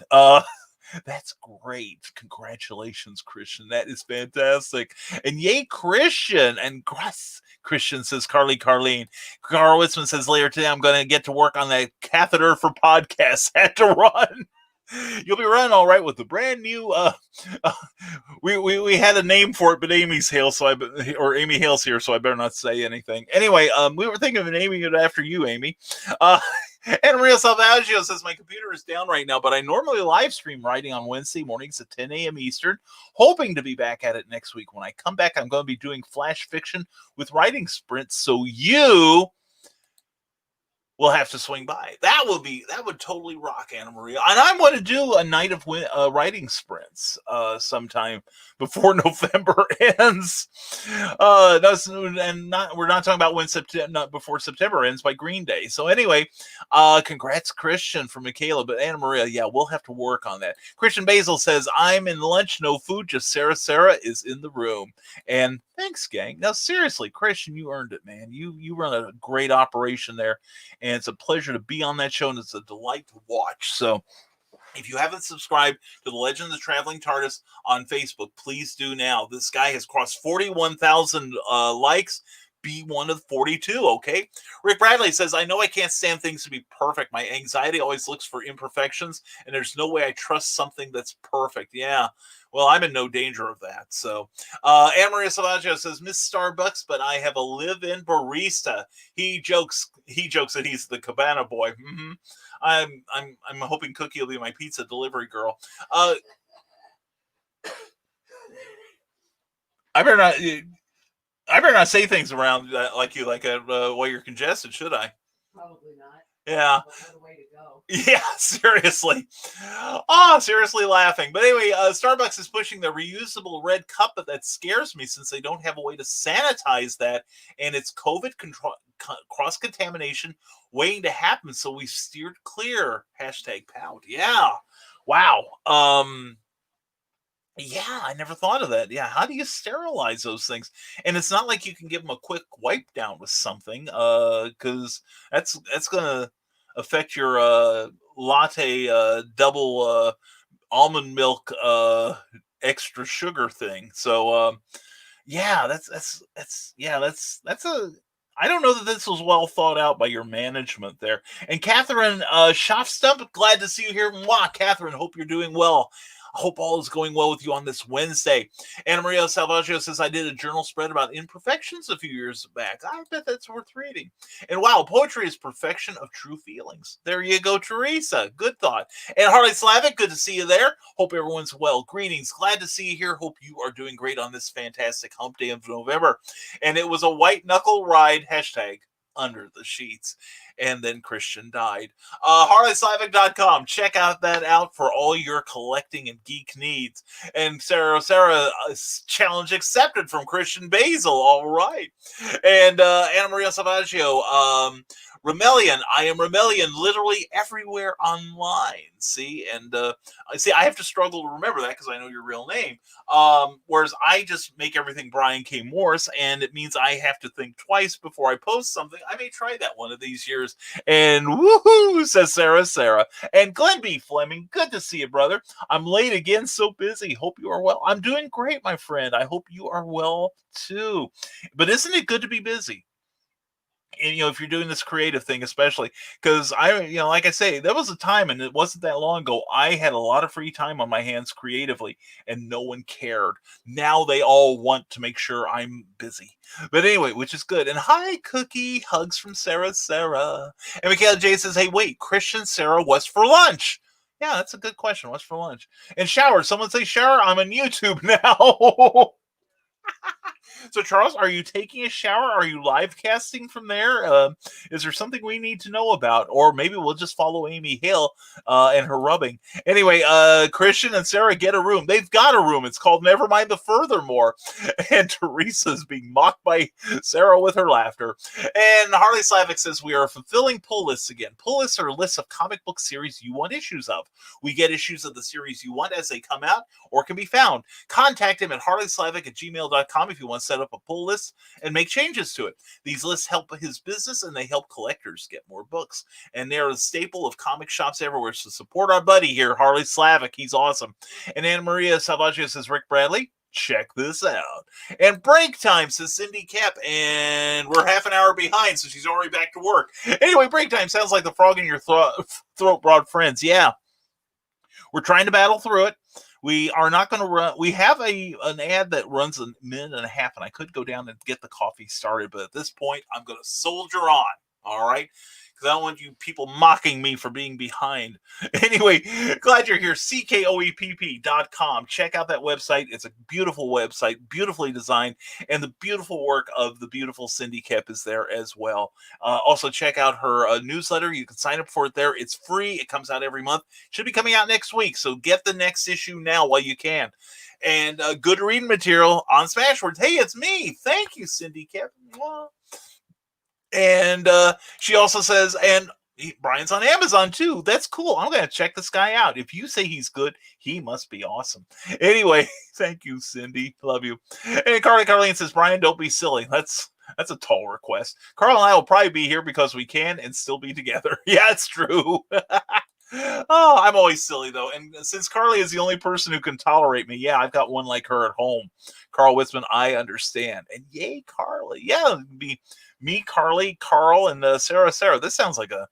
That's great. Congratulations, Christian. That is fantastic. And yay, Christian. And Christian, says Carleen. Carl Witzman says, later today, I'm going to get to work on that catheter for podcasts. Had to run. You'll be running all right with the brand new. We had a name for it, but Amy's Hale, Amy Hale's here, so I better not say anything. Anyway, we were thinking of naming it after you, Amy. And Maria Salvaggio says, my computer is down right now, but I normally live stream writing on Wednesday mornings at 10 a.m. Eastern, hoping to be back at it next week. When I come back, I'm going to be doing flash fiction with writing sprints, so you will have to swing by. That would totally rock, Anna Maria. And I want to do a night of writing sprints sometime before November ends. We're not talking about before September ends by Green Day. So anyway, congrats, Christian, for Michaela. But Anna Maria, yeah, we'll have to work on that. Christian Basil says, I'm in lunch, no food, just Sarah. Sarah is in the room. And thanks, gang. Now, seriously, Christian, you earned it, man. You run a great operation there. And it's a pleasure to be on that show, and it's a delight to watch. So if you haven't subscribed to the Legend of the Traveling TARDIS on Facebook, please do now. This guy has crossed 41,000 likes. Be one of 42, okay? Rick Bradley says, I know I can't stand things to be perfect. My anxiety always looks for imperfections, and there's no way I trust something that's perfect. Yeah, well, I'm in no danger of that. So, Anna Maria Salvaggio says, Miss Starbucks, but I have a live-in barista. He jokes that he's the cabana boy. Mm-hmm. I'm hoping Cookie will be my pizza delivery girl. I better not. I better not say things around like while you're congested, should I? Probably not. Yeah. But what a way to go. Yeah, seriously. Oh, seriously laughing. But anyway, Starbucks is pushing the reusable red cup, but that scares me since they don't have a way to sanitize that, and it's COVID cross-contamination waiting to happen, so we steered clear. #pout. Yeah. Wow. Yeah, I never thought of that. Yeah, how do you sterilize those things? And it's not like you can give them a quick wipe down with something, because that's gonna affect your latte double almond milk extra sugar thing. So yeah, that's a. I don't know that this was well thought out by your management there. And Catherine Schaffstump, glad to see you here. Mwah, Catherine, hope you're doing well. I hope all is going well with you on this Wednesday. Anna Maria Salvaggio says, I did a journal spread about imperfections a few years back. I bet that's worth reading. And wow, poetry is perfection of true feelings. There you go, Teresa. Good thought. And Harley Slavic, good to see you there. Hope everyone's well. Greetings. Glad to see you here. Hope you are doing great on this fantastic hump day of November. And it was a white knuckle ride, #under the sheets. And then Christian died. HarleySlavic.com. Check that out for all your collecting and geek needs. And Sarah, challenge accepted from Christian Basil. All right. And Anna Maria Salvaggio, Remelian. I am Remelian literally everywhere online. See, and I have to struggle to remember that because I know your real name. Whereas I just make everything Brian K. Morris, and it means I have to think twice before I post something. I may try that one of these years. And woohoo, says Sarah. And Glenn B. Fleming, good to see you, brother. I'm late again, so busy. Hope you are well. I'm doing great, my friend. I hope you are well too. But isn't it good to be busy? And, if you're doing this creative thing, especially because like I say, there was a time, and it wasn't that long ago, I had a lot of free time on my hands creatively, and no one cared. Now they all want to make sure I'm busy. But anyway, which is good. And hi, Cookie. Hugs from Sarah. And Michaela J says, hey, wait, Christian, Sarah, what's for lunch? Yeah, that's a good question. What's for lunch? And shower. Someone say shower. I'm on YouTube now. So, Charles, are you taking a shower? Are you live casting from there? Is there something we need to know about? Or maybe we'll just follow Amy Hill and her rubbing. Anyway, Christian and Sarah get a room. They've got a room. It's called Nevermind the Furthermore. And Teresa's being mocked by Sarah with her laughter. And Harley Slavic says, we are fulfilling pull lists again. Pull lists are lists of comic book series you want issues of. We get issues of the series you want as they come out or can be found. Contact him at harleyslavic@gmail.com if you want to set up a pull list and make changes to it. These lists help his business and they help collectors get more books. And they're a staple of comic shops everywhere. So support our buddy here, Harley Slavic. He's awesome. And Anna Maria Salvaggio says, Rick Bradley, check this out. And break time, says Cindy Kep. And we're half an hour behind, so she's already back to work. Anyway, break time sounds like the frog in your throat brought friends. Yeah. We're trying to battle through it. We are not going to run. We have an ad that runs a minute and a half, and I could go down and get the coffee started. But at this point, I'm going to soldier on. All right. Because I don't want you people mocking me for being behind. Anyway, glad you're here. CKOEPP.com. Check out that website. It's a beautiful website, beautifully designed, and the beautiful work of the beautiful Cindy Kep is there as well. Also, check out her newsletter. You can sign up for it there. It's free. It comes out every month. Should be coming out next week. So get the next issue now while you can. And good reading material on Smashwords. Hey, it's me. Thank you, Cindy Kep. And she also says, and Brian's on Amazon too. That's cool. I'm going to check this guy out. If you say he's good, he must be awesome. Anyway, thank you, Cindy. Love you. And Carlene says, Brian, don't be silly. That's a tall request. Carl and I will probably be here because we can and still be together. Yeah, it's true. Oh, I'm always silly, though. And since Carly is the only person who can tolerate me, yeah, I've got one like her at home. Carl Witzman, I understand. And yay, Carly. Yeah, it'd be me, Carly, Carl, and Sarah. This sounds like a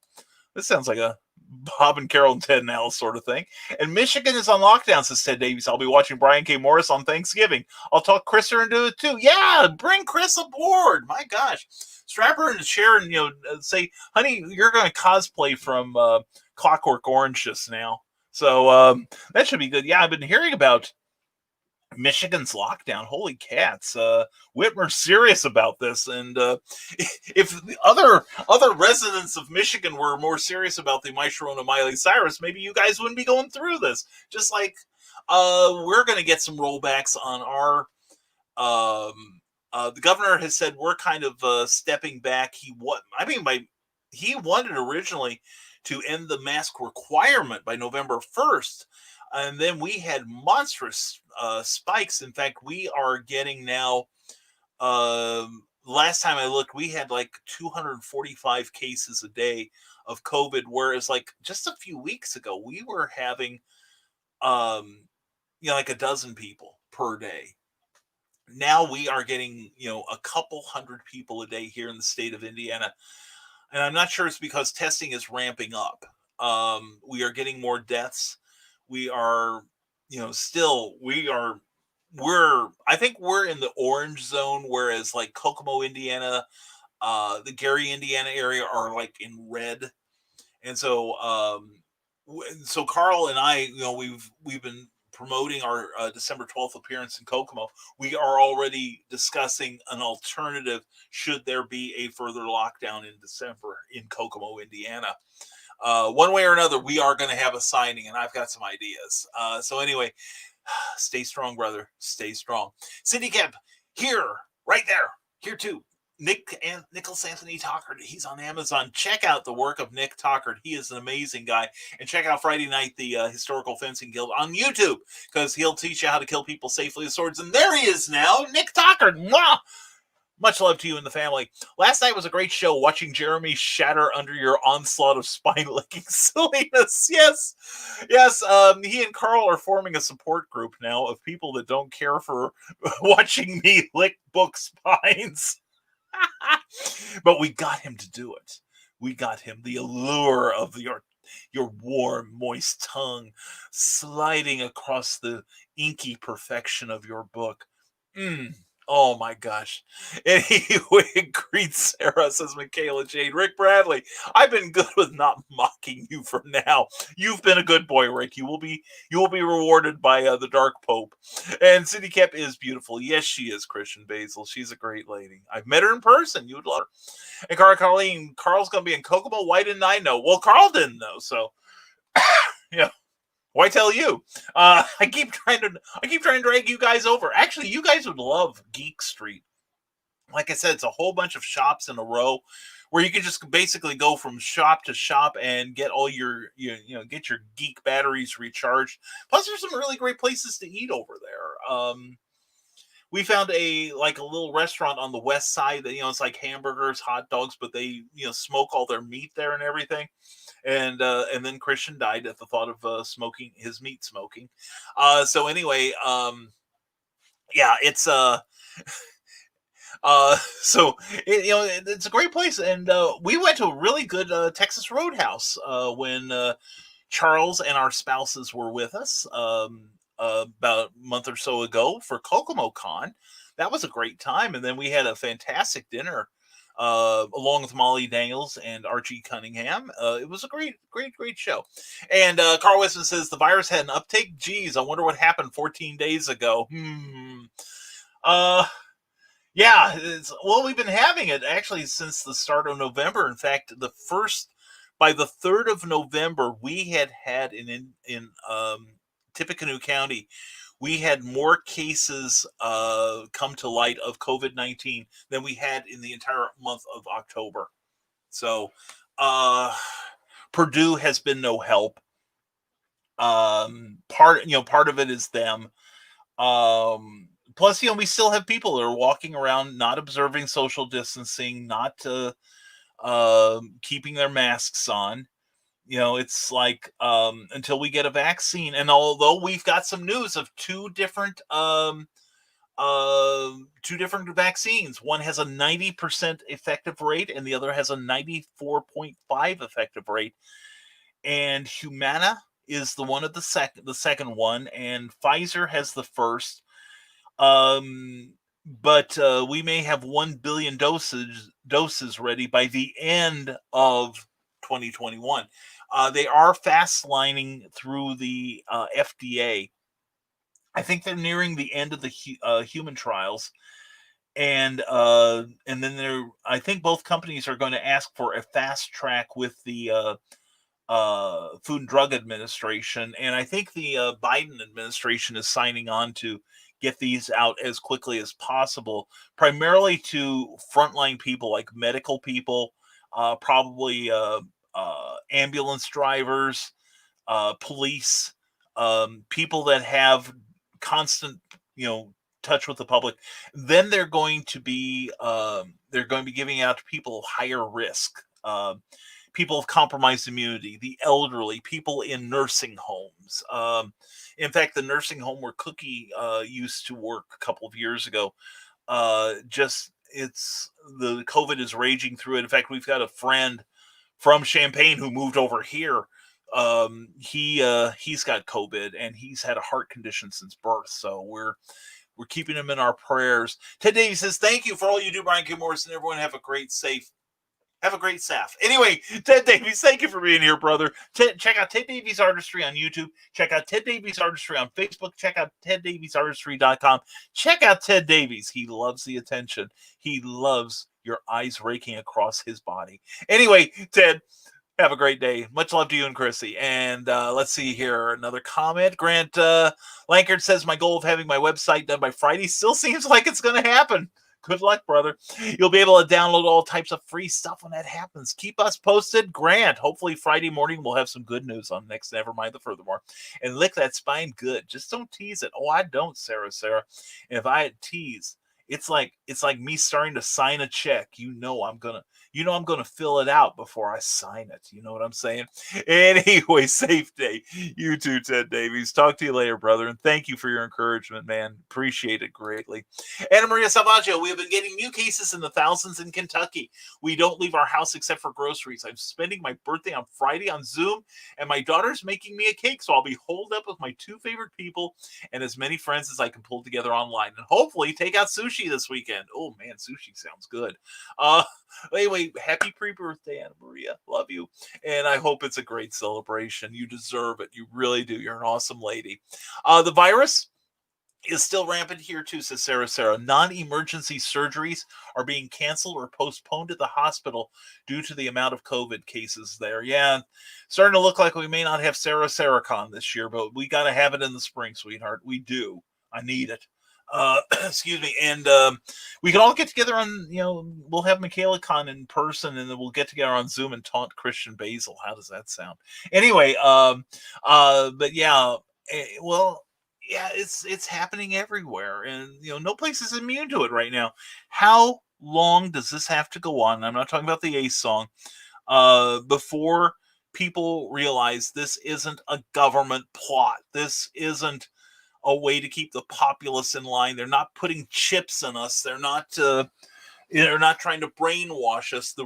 Bob and Carol and Ted and Alice sort of thing. And Michigan is on lockdown, says Ted Davies. I'll be watching Brian K. Morris on Thanksgiving. I'll talk Chris into it too. Yeah, bring Chris aboard. My gosh. Strap her in a chair and, say, honey, you're going to cosplay from Clockwork Orange just now. So that should be good. Yeah, I've been hearing about Michigan's lockdown. Holy cats! Whitmer's serious about this, and if the other residents of Michigan were more serious about the My Sharona Miley Cyrus, maybe you guys wouldn't be going through this. Just like we're going to get some rollbacks on our. The governor has said we're kind of stepping back. He wanted originally to end the mask requirement by November 1st. And then we had monstrous spikes. In fact, we are getting now, last time I looked, we had like 245 cases a day of COVID, whereas like just a few weeks ago, we were having, like a dozen people per day. Now we are getting, a couple hundred people a day here in the state of Indiana. And I'm not sure it's because testing is ramping up. We are getting more deaths. We are, I think we're in the orange zone, whereas like Kokomo, Indiana, the Gary, Indiana area are like in red. And so, so Carl and I, we've been promoting our December 12th appearance in Kokomo. We are already discussing an alternative should there be a further lockdown in December in Kokomo, Indiana. One way or another, we are going to have a signing, and I've got some ideas. So anyway, stay strong, brother. Stay strong. Cindy Kemp, here, right there, here too. Nicholas Anthony Tockard. He's on Amazon. Check out the work of Nick Tockard. He is an amazing guy. And check out Friday Night, the Historical Fencing Guild on YouTube, because he'll teach you how to kill people safely with swords. And there he is now, Nick Tockard. Mwah! Much love to you and the family. Last night was a great show, watching Jeremy shatter under your onslaught of spine-licking silliness. Yes. He and Carl are forming a support group now of people that don't care for watching me lick book spines. But we got him to do it. We got him. The allure of your warm, moist tongue sliding across the inky perfection of your book. Oh my gosh. Anyway, greet Sarah, says Michaela Jade. Rick Bradley, I've been good with not mocking you for now. You've been a good boy, Rick. You will be rewarded by the Dark Pope. And Cindy Kemp is beautiful. Yes, she is, Christian Basil. She's a great lady. I've met her in person. You would love her. And Carl's going to be in Kokomo. Why didn't I know? Well, Carl didn't know, so yeah. Why tell you? I keep trying to drag you guys over. Actually, you guys would love Geek Street. Like I said, it's a whole bunch of shops in a row where you can just basically go from shop to shop and get all your get your geek batteries recharged. Plus, there's some really great places to eat over there. We found a little restaurant on the west side that it's like hamburgers, hot dogs, but they smoke all their meat there and everything. And then Christian died at the thought of smoking his meat smoking. So anyway, it's so it's a great place, and we went to a really good Texas Roadhouse when Charles and our spouses were with us about a month or so ago for Kokomo Con. That was a great time, and then we had a fantastic dinner along with Molly Daniels and Archie Cunningham. It was a great show. And Carl Weston says the virus had an uptake. Geez, I wonder what happened 14 days ago. Yeah, we've been having it actually since the start of November. In fact, by the 3rd of November, we had in Tippecanoe County, we had more cases come to light of COVID-19 than we had in the entire month of October. So Purdue has been no help. Part of it is them. Plus, we still have people that are walking around not observing social distancing, not keeping their masks on. It's like until we get a vaccine. And although we've got some news of two different vaccines, one has a 90% effective rate and the other has a 94.5 effective rate. And Humana is the one at the second one, and Pfizer has the first. But we may have 1 billion doses ready by the end of 2021. They are fast lining through the FDA I think they're nearing the end of the human trials, and then I think both companies are going to ask for a fast track with the Food and Drug Administration, and I think the Biden administration is signing on to get these out as quickly as possible, primarily to frontline people like medical people, probably ambulance drivers, police, people that have constant, touch with the public. Then they're going to be giving out to people higher risk, people of compromised immunity, the elderly, people in nursing homes. In fact, the nursing home where Cookie used to work a couple of years ago, the COVID is raging through it. In fact, we've got a friend from Champaign who moved over here. He's got COVID and he's had a heart condition since birth. So we're keeping him in our prayers. Ted Davies says, thank you for all you do, Brian K. Morrison. Everyone have a great SAF. Anyway, Ted Davies, thank you for being here, brother. Check out Ted Davies Artistry on YouTube. Check out Ted Davies Artistry on Facebook. Check out TedDaviesArtistry.com. Check out Ted Davies. He loves the attention. He loves your eyes raking across his body. Anyway, Ted, have a great day. Much love to you and Chrissy. And let's see here. Another comment. Grant Lankard says, my goal of having my website done by Friday still seems like it's going to happen. Good luck, brother. You'll be able to download all types of free stuff when that happens. Keep us posted. Grant, hopefully Friday morning we'll have some good news on next Nevermind the Furthermore. And lick that spine good. Just don't tease it. Oh, I don't, Sarah. And if I had tease, it's like me starting to sign a check. I'm gonna fill it out before I sign it. You know what I'm saying? Anyway, safe day. You too, Ted Davies. Talk to you later, brother. And thank you for your encouragement, man. Appreciate it greatly. Anna Maria Salvaggio, we have been getting new cases in the thousands in Kentucky. We don't leave our house except for groceries. I'm spending my birthday on Friday on Zoom, and my daughter's making me a cake, so I'll be holed up with my two favorite people and as many friends as I can pull together online, and hopefully take out sushi this weekend. Oh man, sushi sounds good. Anyway, happy pre-birthday, Anna Maria. Love you. And I hope it's a great celebration. You deserve it. You really do. You're an awesome lady. The virus is still rampant here too, says Sarah. Non-emergency surgeries are being canceled or postponed at the hospital due to the amount of COVID cases there. Yeah, starting to look like we may not have SarahCon this year, but we got to have it in the spring, sweetheart. We do. I need it. Excuse me. And we can all get together on, we'll have MichaelaCon in person, and then we'll get together on Zoom and taunt Christian Basil. How does that sound? Anyway, but yeah, well, yeah, it's happening everywhere, and no place is immune to it right now. How long does this have to go on? I'm not talking about the Ace song. Before people realize this isn't a government plot. This isn't a way to keep the populace in line. They're not putting chips in us. They're not trying to brainwash us. The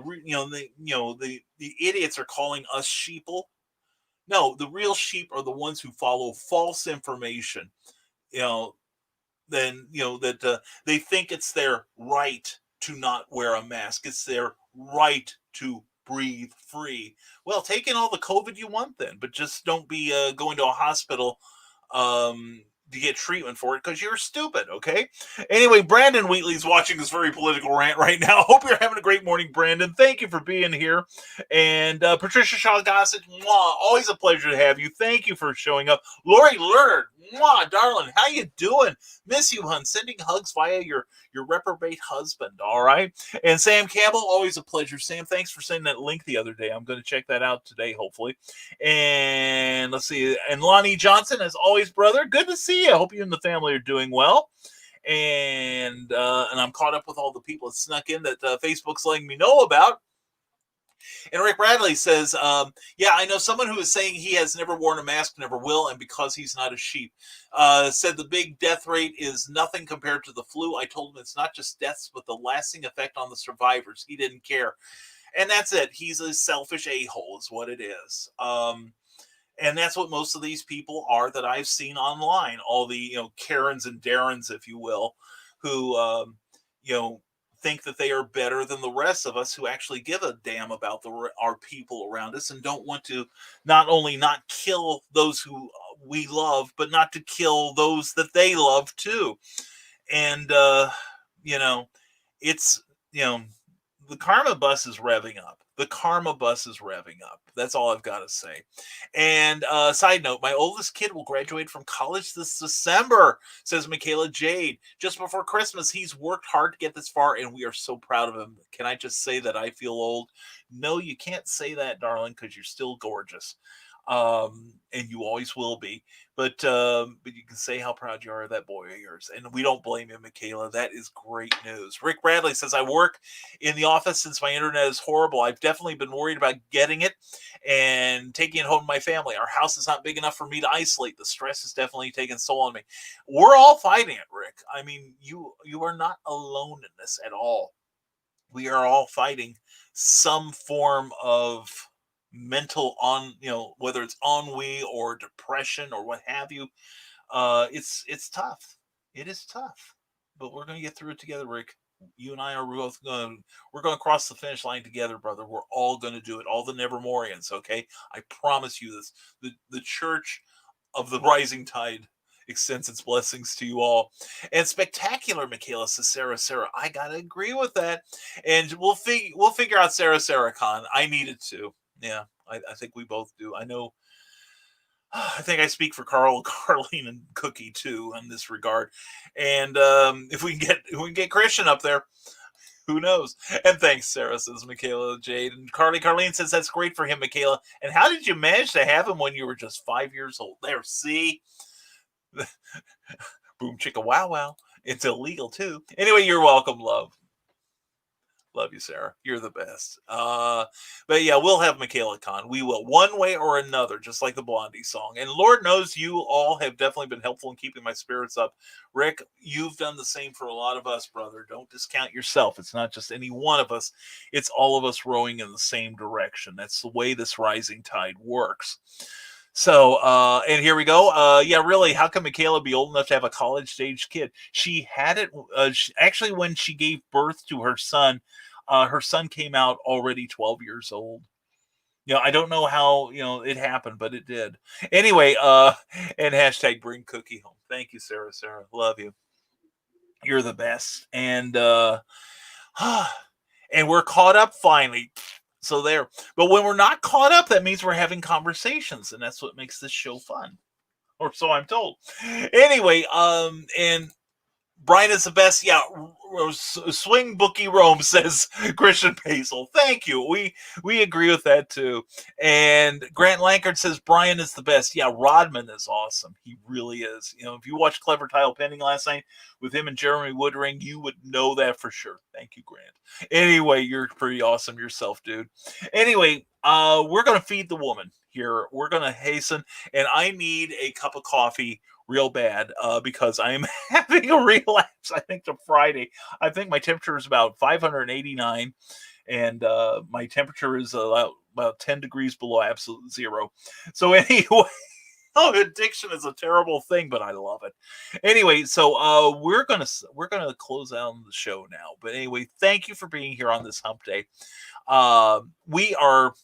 idiots are calling us sheeple. No, the real sheep are the ones who follow false information. That they think it's their right to not wear a mask. It's their right to breathe free. Well, take in all the COVID you want then, but just don't be going to a hospital to get treatment for it because you're stupid, okay? Anyway, Brandon Wheatley's watching this very political rant right now. Hope you're having a great morning, Brandon. Thank you for being here. And Patricia Shaw Gossett, always a pleasure to have you. Thank you for showing up. Lori Leonard, darling, how you doing? Miss you, hun. Sending hugs via your reprobate husband, all right? And Sam Campbell, always a pleasure. Sam, thanks for sending that link the other day. I'm going to check that out today, hopefully. And let's see. And Lonnie Johnson, as always, brother, good to see you. I hope you and the family are doing well. And I'm caught up with all the people that snuck in that Facebook's letting me know about. And Rick Bradley says, I know someone who is saying he has never worn a mask, never will, and because he's not a sheep. Said the big death rate is nothing compared to the flu. I told him it's not just deaths, but the lasting effect on the survivors. He didn't care. And that's it. He's a selfish a-hole is what it is. And that's what most of these people are that I've seen online. All the, Karens and Darrens, if you will, who, think that they are better than the rest of us who actually give a damn about our people around us and don't want to not only not kill those who we love, but not to kill those that they love too. And, it's, the karma bus is revving up. The karma bus is revving up. That's all I've got to say. And side note, my oldest kid will graduate from college this December, says Michaela Jade. Just before Christmas, he's worked hard to get this far, and we are so proud of him. Can I just say that I feel old? No, you can't say that, darling, because you're still gorgeous. And you always will be. But you can say how proud you are of that boy of yours. And we don't blame you, Michaela. That is great news. Rick Bradley says, I work in the office since my internet is horrible. I've definitely been worried about getting it and taking it home to my family. Our house is not big enough for me to isolate. The stress is definitely taking toll on me. We're all fighting it, Rick. I mean, you are not alone in this at all. We are all fighting some form of mental whether it's ennui or depression or what have you. It's tough. It is tough, but we're going to get through it together, Rick. You and I are both we're going to cross the finish line together, brother. We're all going to do it. All the Nevermorians. Okay. I promise you this. The church of the rising tide extends its blessings to you all. And spectacular, Michaela, says Sarah, I gotta agree with that. And we'll figure out Sarah Khan. I needed to. Yeah, I think we both do. I know. I think I speak for Carl, Carlene, and Cookie too in this regard. And if we can get Christian up there, who knows? And thanks, Sarah, says Michaela Jade. And Carlene says that's great for him, Michaela. And how did you manage to have him when you were just 5 years old? There, see. Boom chicka wow wow. It's illegal too. Anyway, you're welcome, love. Love you, Sarah. You're the best. But yeah, we'll have Michaela Khan. We will, one way or another, just like the Blondie song. And Lord knows you all have definitely been helpful in keeping my spirits up. Rick, you've done the same for a lot of us, brother. Don't discount yourself. It's not just any one of us. It's all of us rowing in the same direction. That's the way this rising tide works. So, and here we go. Yeah, really, how can Michaela be old enough to have a college-stage kid? She had it, actually, when she gave birth to her son came out already 12 years old. I don't know how, it happened, but it did. Anyway, and hashtag bring Cookie home. Thank you, Sarah. Love you. You're the best. And, and we're caught up finally. So there. But when we're not caught up, that means we're having conversations, and that's what makes this show fun. Or so I'm told. Anyway, and Brian is the best. Yeah, Swing Bookie Rome, says Christian Paisel. Thank you. We agree with that too. And Grant Lankard says Brian is the best. Yeah, Rodman is awesome. He really is. If you watched Clever Tile Pending last night with him and Jeremy Woodring, you would know that for sure. Thank you, Grant. Anyway, you're pretty awesome yourself, dude. Anyway, we're going to feed the woman here. We're going to hasten, and I need a cup of coffee real bad because I'm having a relapse. I think to Friday. I think my temperature is about 589, and my temperature is about 10 degrees below absolute zero. So anyway, addiction is a terrible thing, but I love it. Anyway, so we're gonna close out the show now. But anyway, thank you for being here on this hump day. We are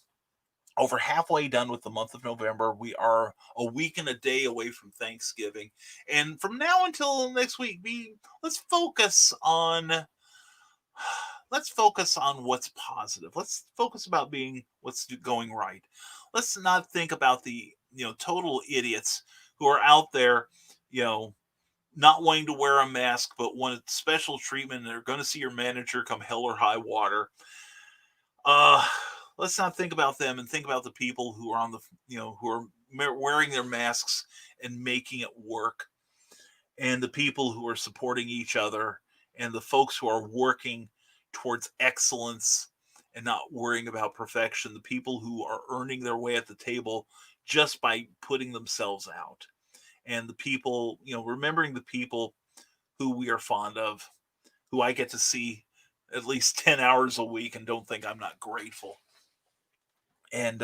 over halfway done with the month of November. We are a week and a day away from Thanksgiving. And from now until next week, let's focus on what's positive. Let's focus about what's going right. Let's not think about the, total idiots who are out there, not wanting to wear a mask, but want special treatment. They're going to see your manager come hell or high water. Let's not think about them and think about the people who are on the, who are wearing their masks and making it work, and the people who are supporting each other, and the folks who are working towards excellence and not worrying about perfection, the people who are earning their way at the table just by putting themselves out, and the people, remembering the people who we are fond of, who I get to see at least 10 hours a week and don't think I'm not grateful. And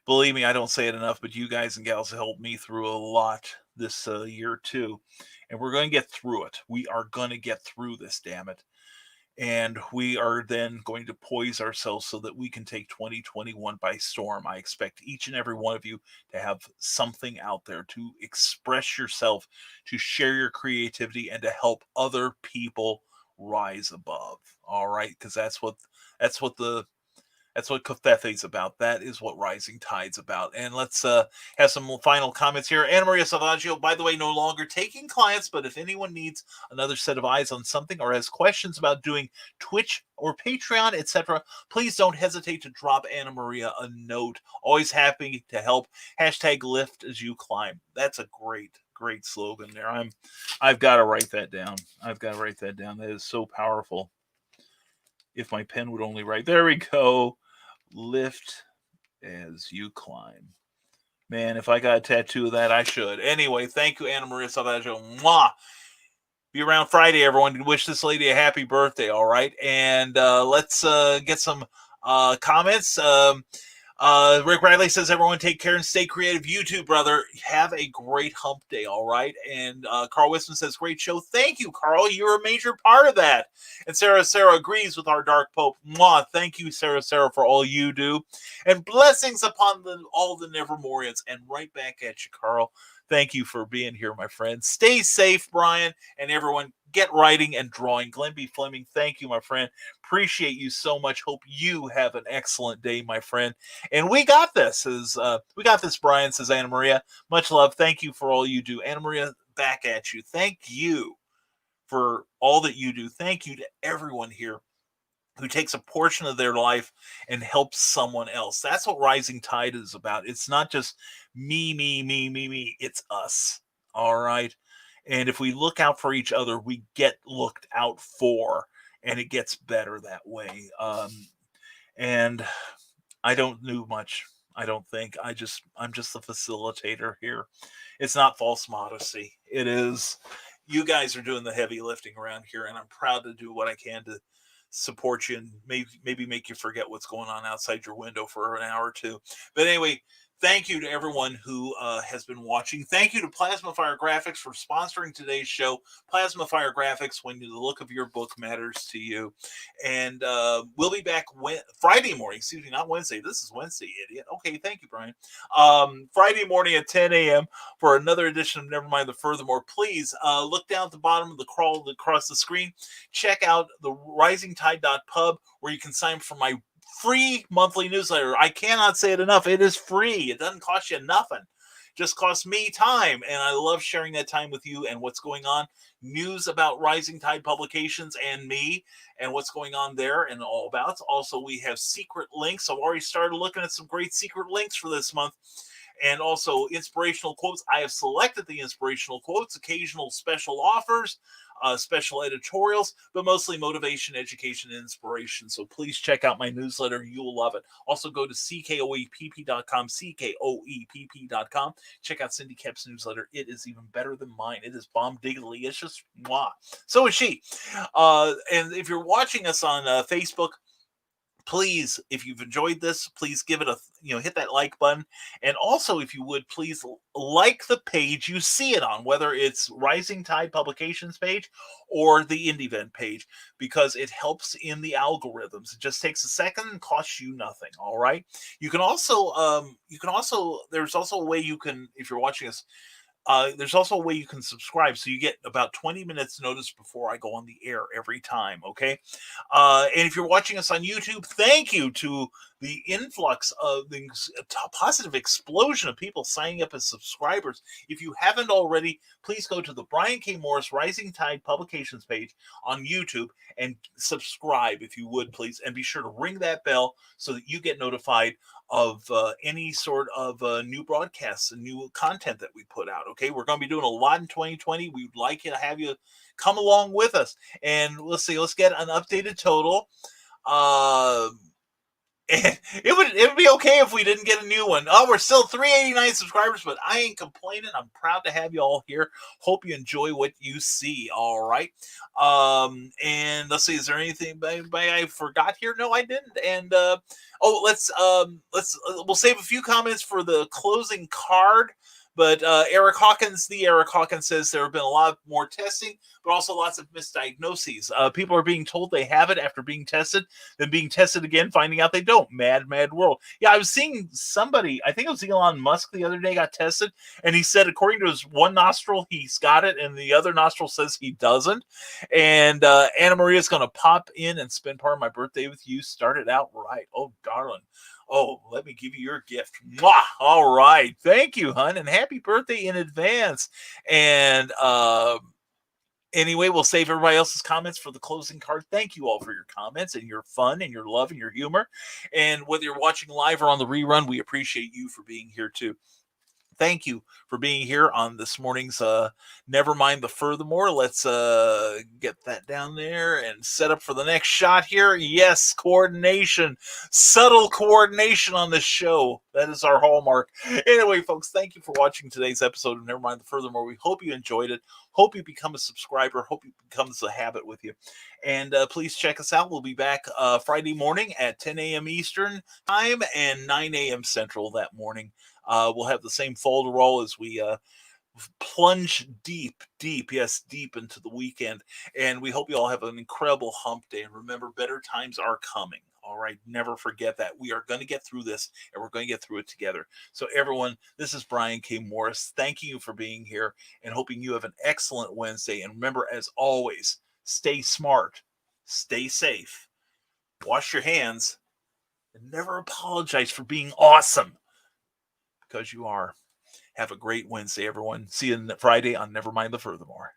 believe me, I don't say it enough, but you guys and gals helped me through a lot this year too. And we're going to get through it. We are going to get through this, damn it. And we are then going to poise ourselves so that we can take 2021 by storm. I expect each and every one of you to have something out there to express yourself, to share your creativity, and to help other people rise above. All right, because that's what Kofethe's about. That is what Rising Tide's about. And let's have some final comments here. Anna Maria Salvaggio, by the way, no longer taking clients, but if anyone needs another set of eyes on something or has questions about doing Twitch or Patreon, etc., please don't hesitate to drop Anna Maria a note. Always happy to help. # lift as you climb. That's a great slogan there. I've got to write that down. That is so powerful. If my pen would only write. There we go. Lift as you climb. Man, if I got a tattoo of that, I should. Anyway, thank you, Anna Maria Salvaggio. Mwah! Be around Friday, everyone. Wish this lady a happy birthday, all right? And let's get some comments. Rick Riley says, everyone take care and stay creative. You too, brother. Have a great hump day, all right? And Carl Wisman says, great show. Thank you, Carl. You're a major part of that. And Sarah agrees with our Dark Pope. Mwah. Thank you, Sarah, for all you do. And blessings upon all the Nevermorians. And right back at you, Carl. Thank you for being here, my friend. Stay safe, Brian, and everyone. Get writing and drawing. Glenn B. Fleming, thank you, my friend. Appreciate you so much. Hope you have an excellent day, my friend. And we got this. Brian, says Anna Maria. Much love. Thank you for all you do. Anna Maria, back at you. Thank you for all that you do. Thank you to everyone here who takes a portion of their life and helps someone else. That's what Rising Tide is about. It's not just me. It's us. All right. And if we look out for each other, we get looked out for, and it gets better that way. And I don't do much. I don't think. I'm just the facilitator here. It's not false modesty. It is. You guys are doing the heavy lifting around here, and I'm proud to do what I can to support you and maybe make you forget what's going on outside your window for an hour or two. But anyway, thank you to everyone who has been watching. Thank you to Plasma Fire Graphics for sponsoring today's show. Plasma Fire Graphics, when the look of your book matters to you. And we'll be back Friday morning. Excuse me, not Wednesday. This is Wednesday, idiot. Okay, thank you, Brian. Friday morning at 10 a.m. for another edition of Nevermind the Furthermore. Please look down at the bottom of the crawl across the screen. Check out the risingtide.pub where you can sign up for my free monthly newsletter. I cannot say it enough. It is free. It doesn't cost you nothing. It just costs me time, and I love sharing that time with you and what's going on. News about Rising Tide Publications and me and what's going on there and all about. Also, we have secret links. I've already started looking at some great secret links for this month. And also inspirational quotes. I have selected the inspirational quotes, occasional special offers, special editorials, but mostly motivation, education, and inspiration. So please check out my newsletter. You will love it. Also go to CKOEPP.com, CKOEPP.com. Check out Cindy Kep's newsletter. It is even better than mine. It is bomb-diggly-licious. Mwah. So is she. And if you're watching us on Facebook, please, if you've enjoyed this, please give it hit that like button. And also, if you would, please like the page you see it on, whether it's Rising Tide Publications page or the IndieVent page, because it helps in the algorithms. It just takes a second and costs you nothing. All right. You can also, there's also a way you can, if you're watching us, there's also a way you can subscribe, so you get about 20 minutes notice before I go on the air every time, okay? And if you're watching us on YouTube, thank you to the influx of the positive explosion of people signing up as subscribers. If you haven't already, please go to the Brian K. Morris Rising Tide Publications page on YouTube and subscribe, if you would, please. And be sure to ring that bell so that you get notified of any sort of new broadcasts and new content that we put out. Okay, we're going to be doing a lot in 2020. We'd like to have you come along with us. And let's get an updated total. It would be okay if we didn't get a new one. Oh, we're still 389 subscribers, but I ain't complaining. I'm proud to have you all here. Hope you enjoy what you see. All right. And let's see, is there anything I forgot here? No, I didn't. And we'll save a few comments for the closing card But Eric Hawkins says there have been a lot more testing, but also lots of misdiagnoses. People are being told they have it after being tested, then being tested again, finding out they don't. Mad world. Yeah, I was seeing somebody, I think it was Elon Musk the other day, got tested, and he said according to his one nostril, he's got it, and the other nostril says he doesn't. And Anna Maria's going to pop in and spend part of my birthday with you. Started out right. Oh, darling. Oh, let me give you your gift. Mwah! All right. Thank you, hon, and happy birthday in advance. And anyway, we'll save everybody else's comments for the closing card. Thank you all for your comments and your fun and your love and your humor. And whether you're watching live or on the rerun, we appreciate you for being here too. Thank you for being here on this morning's Nevermind the Furthermore. Let's get that down there and set up for the next shot here. Yes, coordination, subtle coordination on this show. That is our hallmark. Anyway, folks, thank you for watching today's episode of Nevermind the Furthermore. We hope you enjoyed it. Hope you become a subscriber. Hope it becomes a habit with you. And please check us out. We'll be back Friday morning at 10 a.m. Eastern time and 9 a.m. Central that morning. We'll have the same folderol as we plunge deep into the weekend. And we hope you all have an incredible hump day. And remember, better times are coming. All right. Never forget that. We are going to get through this, and we're going to get through it together. So everyone, this is Brian K. Morris. Thanking you for being here and hoping you have an excellent Wednesday. And remember, as always, stay smart, stay safe, wash your hands, and never apologize for being awesome. Because you are. Have a great Wednesday, everyone. See you Friday on Nevermind the Furthermore.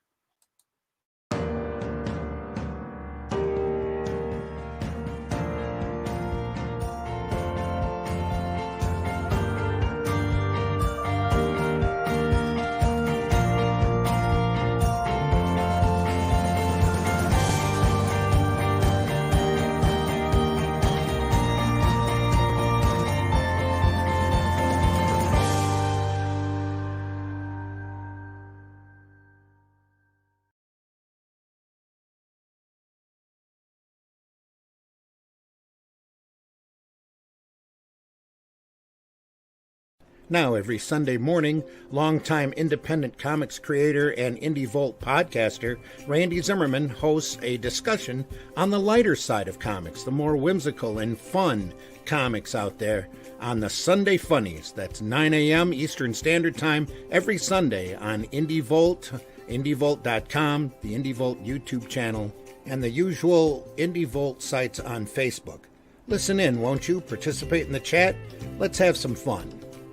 Now, every Sunday morning, longtime independent comics creator and Indie Volt podcaster Randy Zimmerman hosts a discussion on the lighter side of comics, the more whimsical and fun comics out there on the Sunday Funnies. That's 9 a.m. Eastern Standard Time every Sunday on Indie Volt, indievolt.com, the Indie Volt YouTube channel, and the usual Indie Volt sites on Facebook. Listen in, won't you? Participate in the chat. Let's have some fun.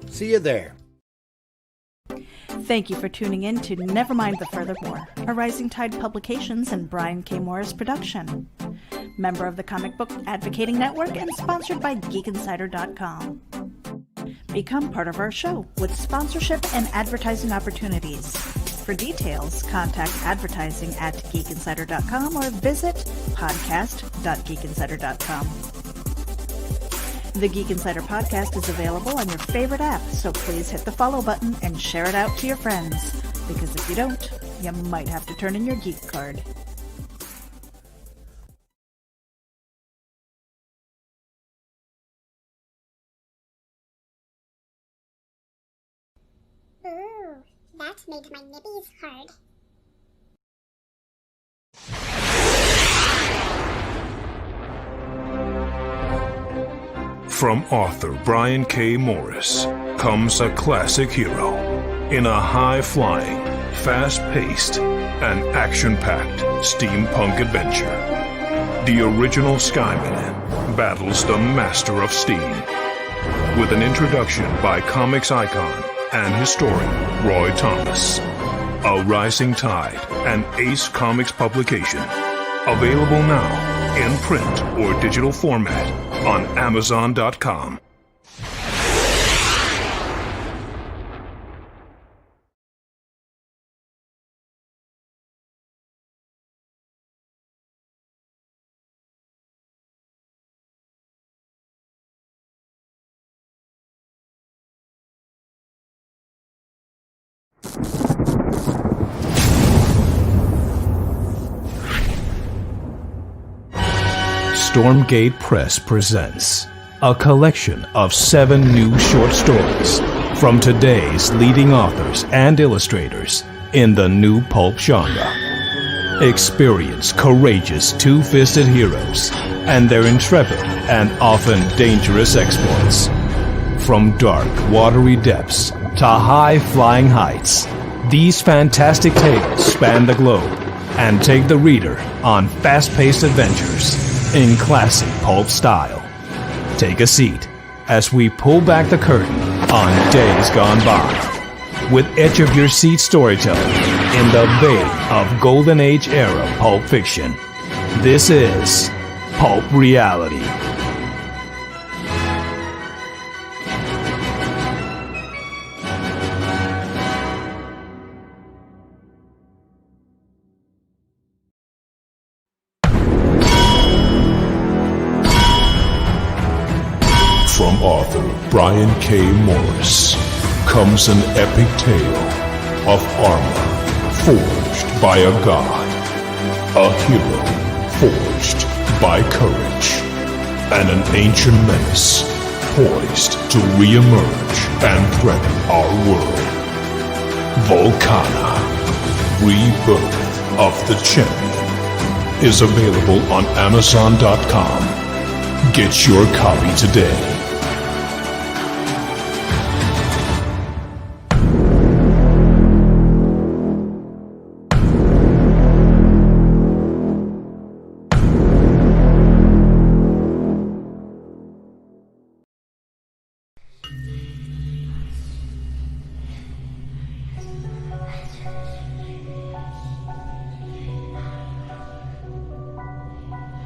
See you there. Thank you for tuning in to Nevermind the Furthermore, a Rising Tide Publications and Brian K. Morris production. Member of the Comic Book Advocating Network and sponsored by GeekInsider.com. Become part of our show with sponsorship and advertising opportunities. For details, contact advertising at GeekInsider.com or visit podcast.geekinsider.com. The Geek Insider podcast is available on your favorite app, so please hit the follow button and share it out to your friends. Because if you don't, you might have to turn in your geek card. Ooh, that made my nibbies hard. From author Brian K. Morris comes a classic hero in a high-flying, fast-paced, and action-packed steampunk adventure. The original Skyman battles the Master of Steam with an introduction by comics icon and historian Roy Thomas. A Rising Tide and Ace Comics publication. Available now in print or digital format on Amazon.com. Stormgate Press presents a collection of 7 new short stories from today's leading authors and illustrators in the new pulp genre. Experience courageous two-fisted heroes and their intrepid and often dangerous exploits. From dark, watery depths to high-flying heights, these fantastic tales span the globe and take the reader on fast-paced adventures in classic pulp style. Take a seat as we pull back the curtain on Days Gone By with edge-of-your-seat storytelling in the vein of Golden Age era pulp fiction. This is Pulp Reality. From author Brian K. Morris comes an epic tale of armor forged by a god, a hero forged by courage, and an ancient menace poised to re-emerge and threaten our world. Volcana, Rebirth of the Champion, is available on Amazon.com. Get your copy today.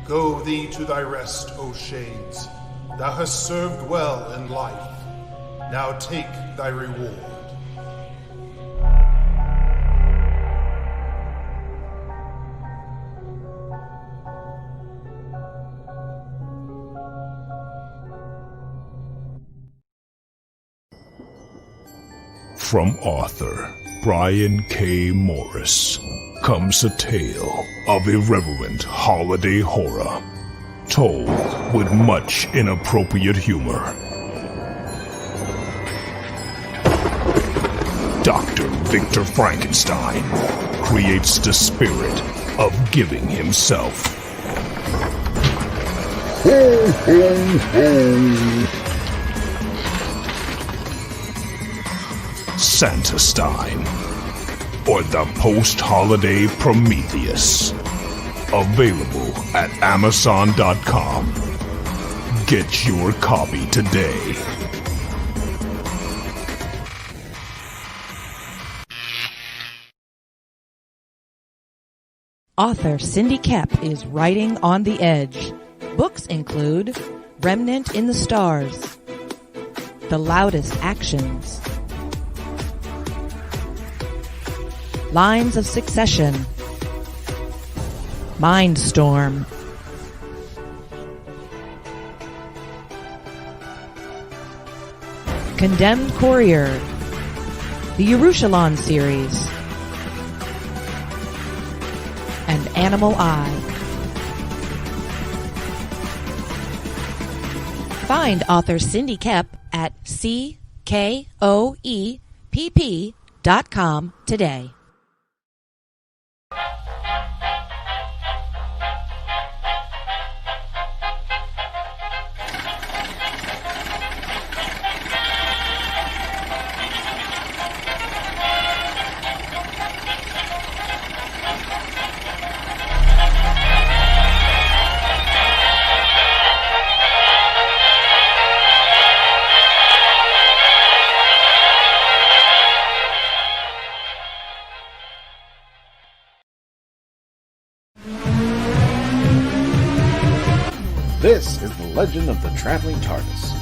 Go thee to thy rest, O Shades. Thou hast served well in life. Now take thy reward. From author Brian K. Morris comes a tale of irreverent holiday horror, told with much inappropriate humor. Dr. Victor Frankenstein creates the spirit of giving himself. Ho, ho, ho. Santa-Stein, or the post-holiday Prometheus. Available at Amazon.com. Get your copy today. Author Cindy Kep is writing on the edge. Books include Remnant in the Stars, The Loudest Actions, Lines of Succession, Mindstorm, Condemned Courier, the Yerushalayim series, and Animal Eye. Find author Cindy Kep at CKOEPP.com today. This is the Legend of the Traveling TARDIS.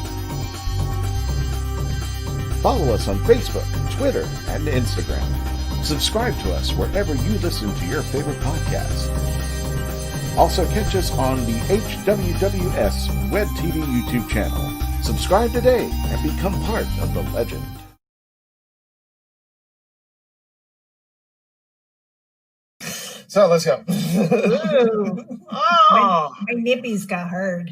Follow us on Facebook, Twitter, and Instagram. Subscribe to us wherever you listen to your favorite podcasts. Also catch us on the HWWS Web TV YouTube channel. Subscribe today and become part of the legend. So let's go. Ooh. Oh. My nippies got hurt.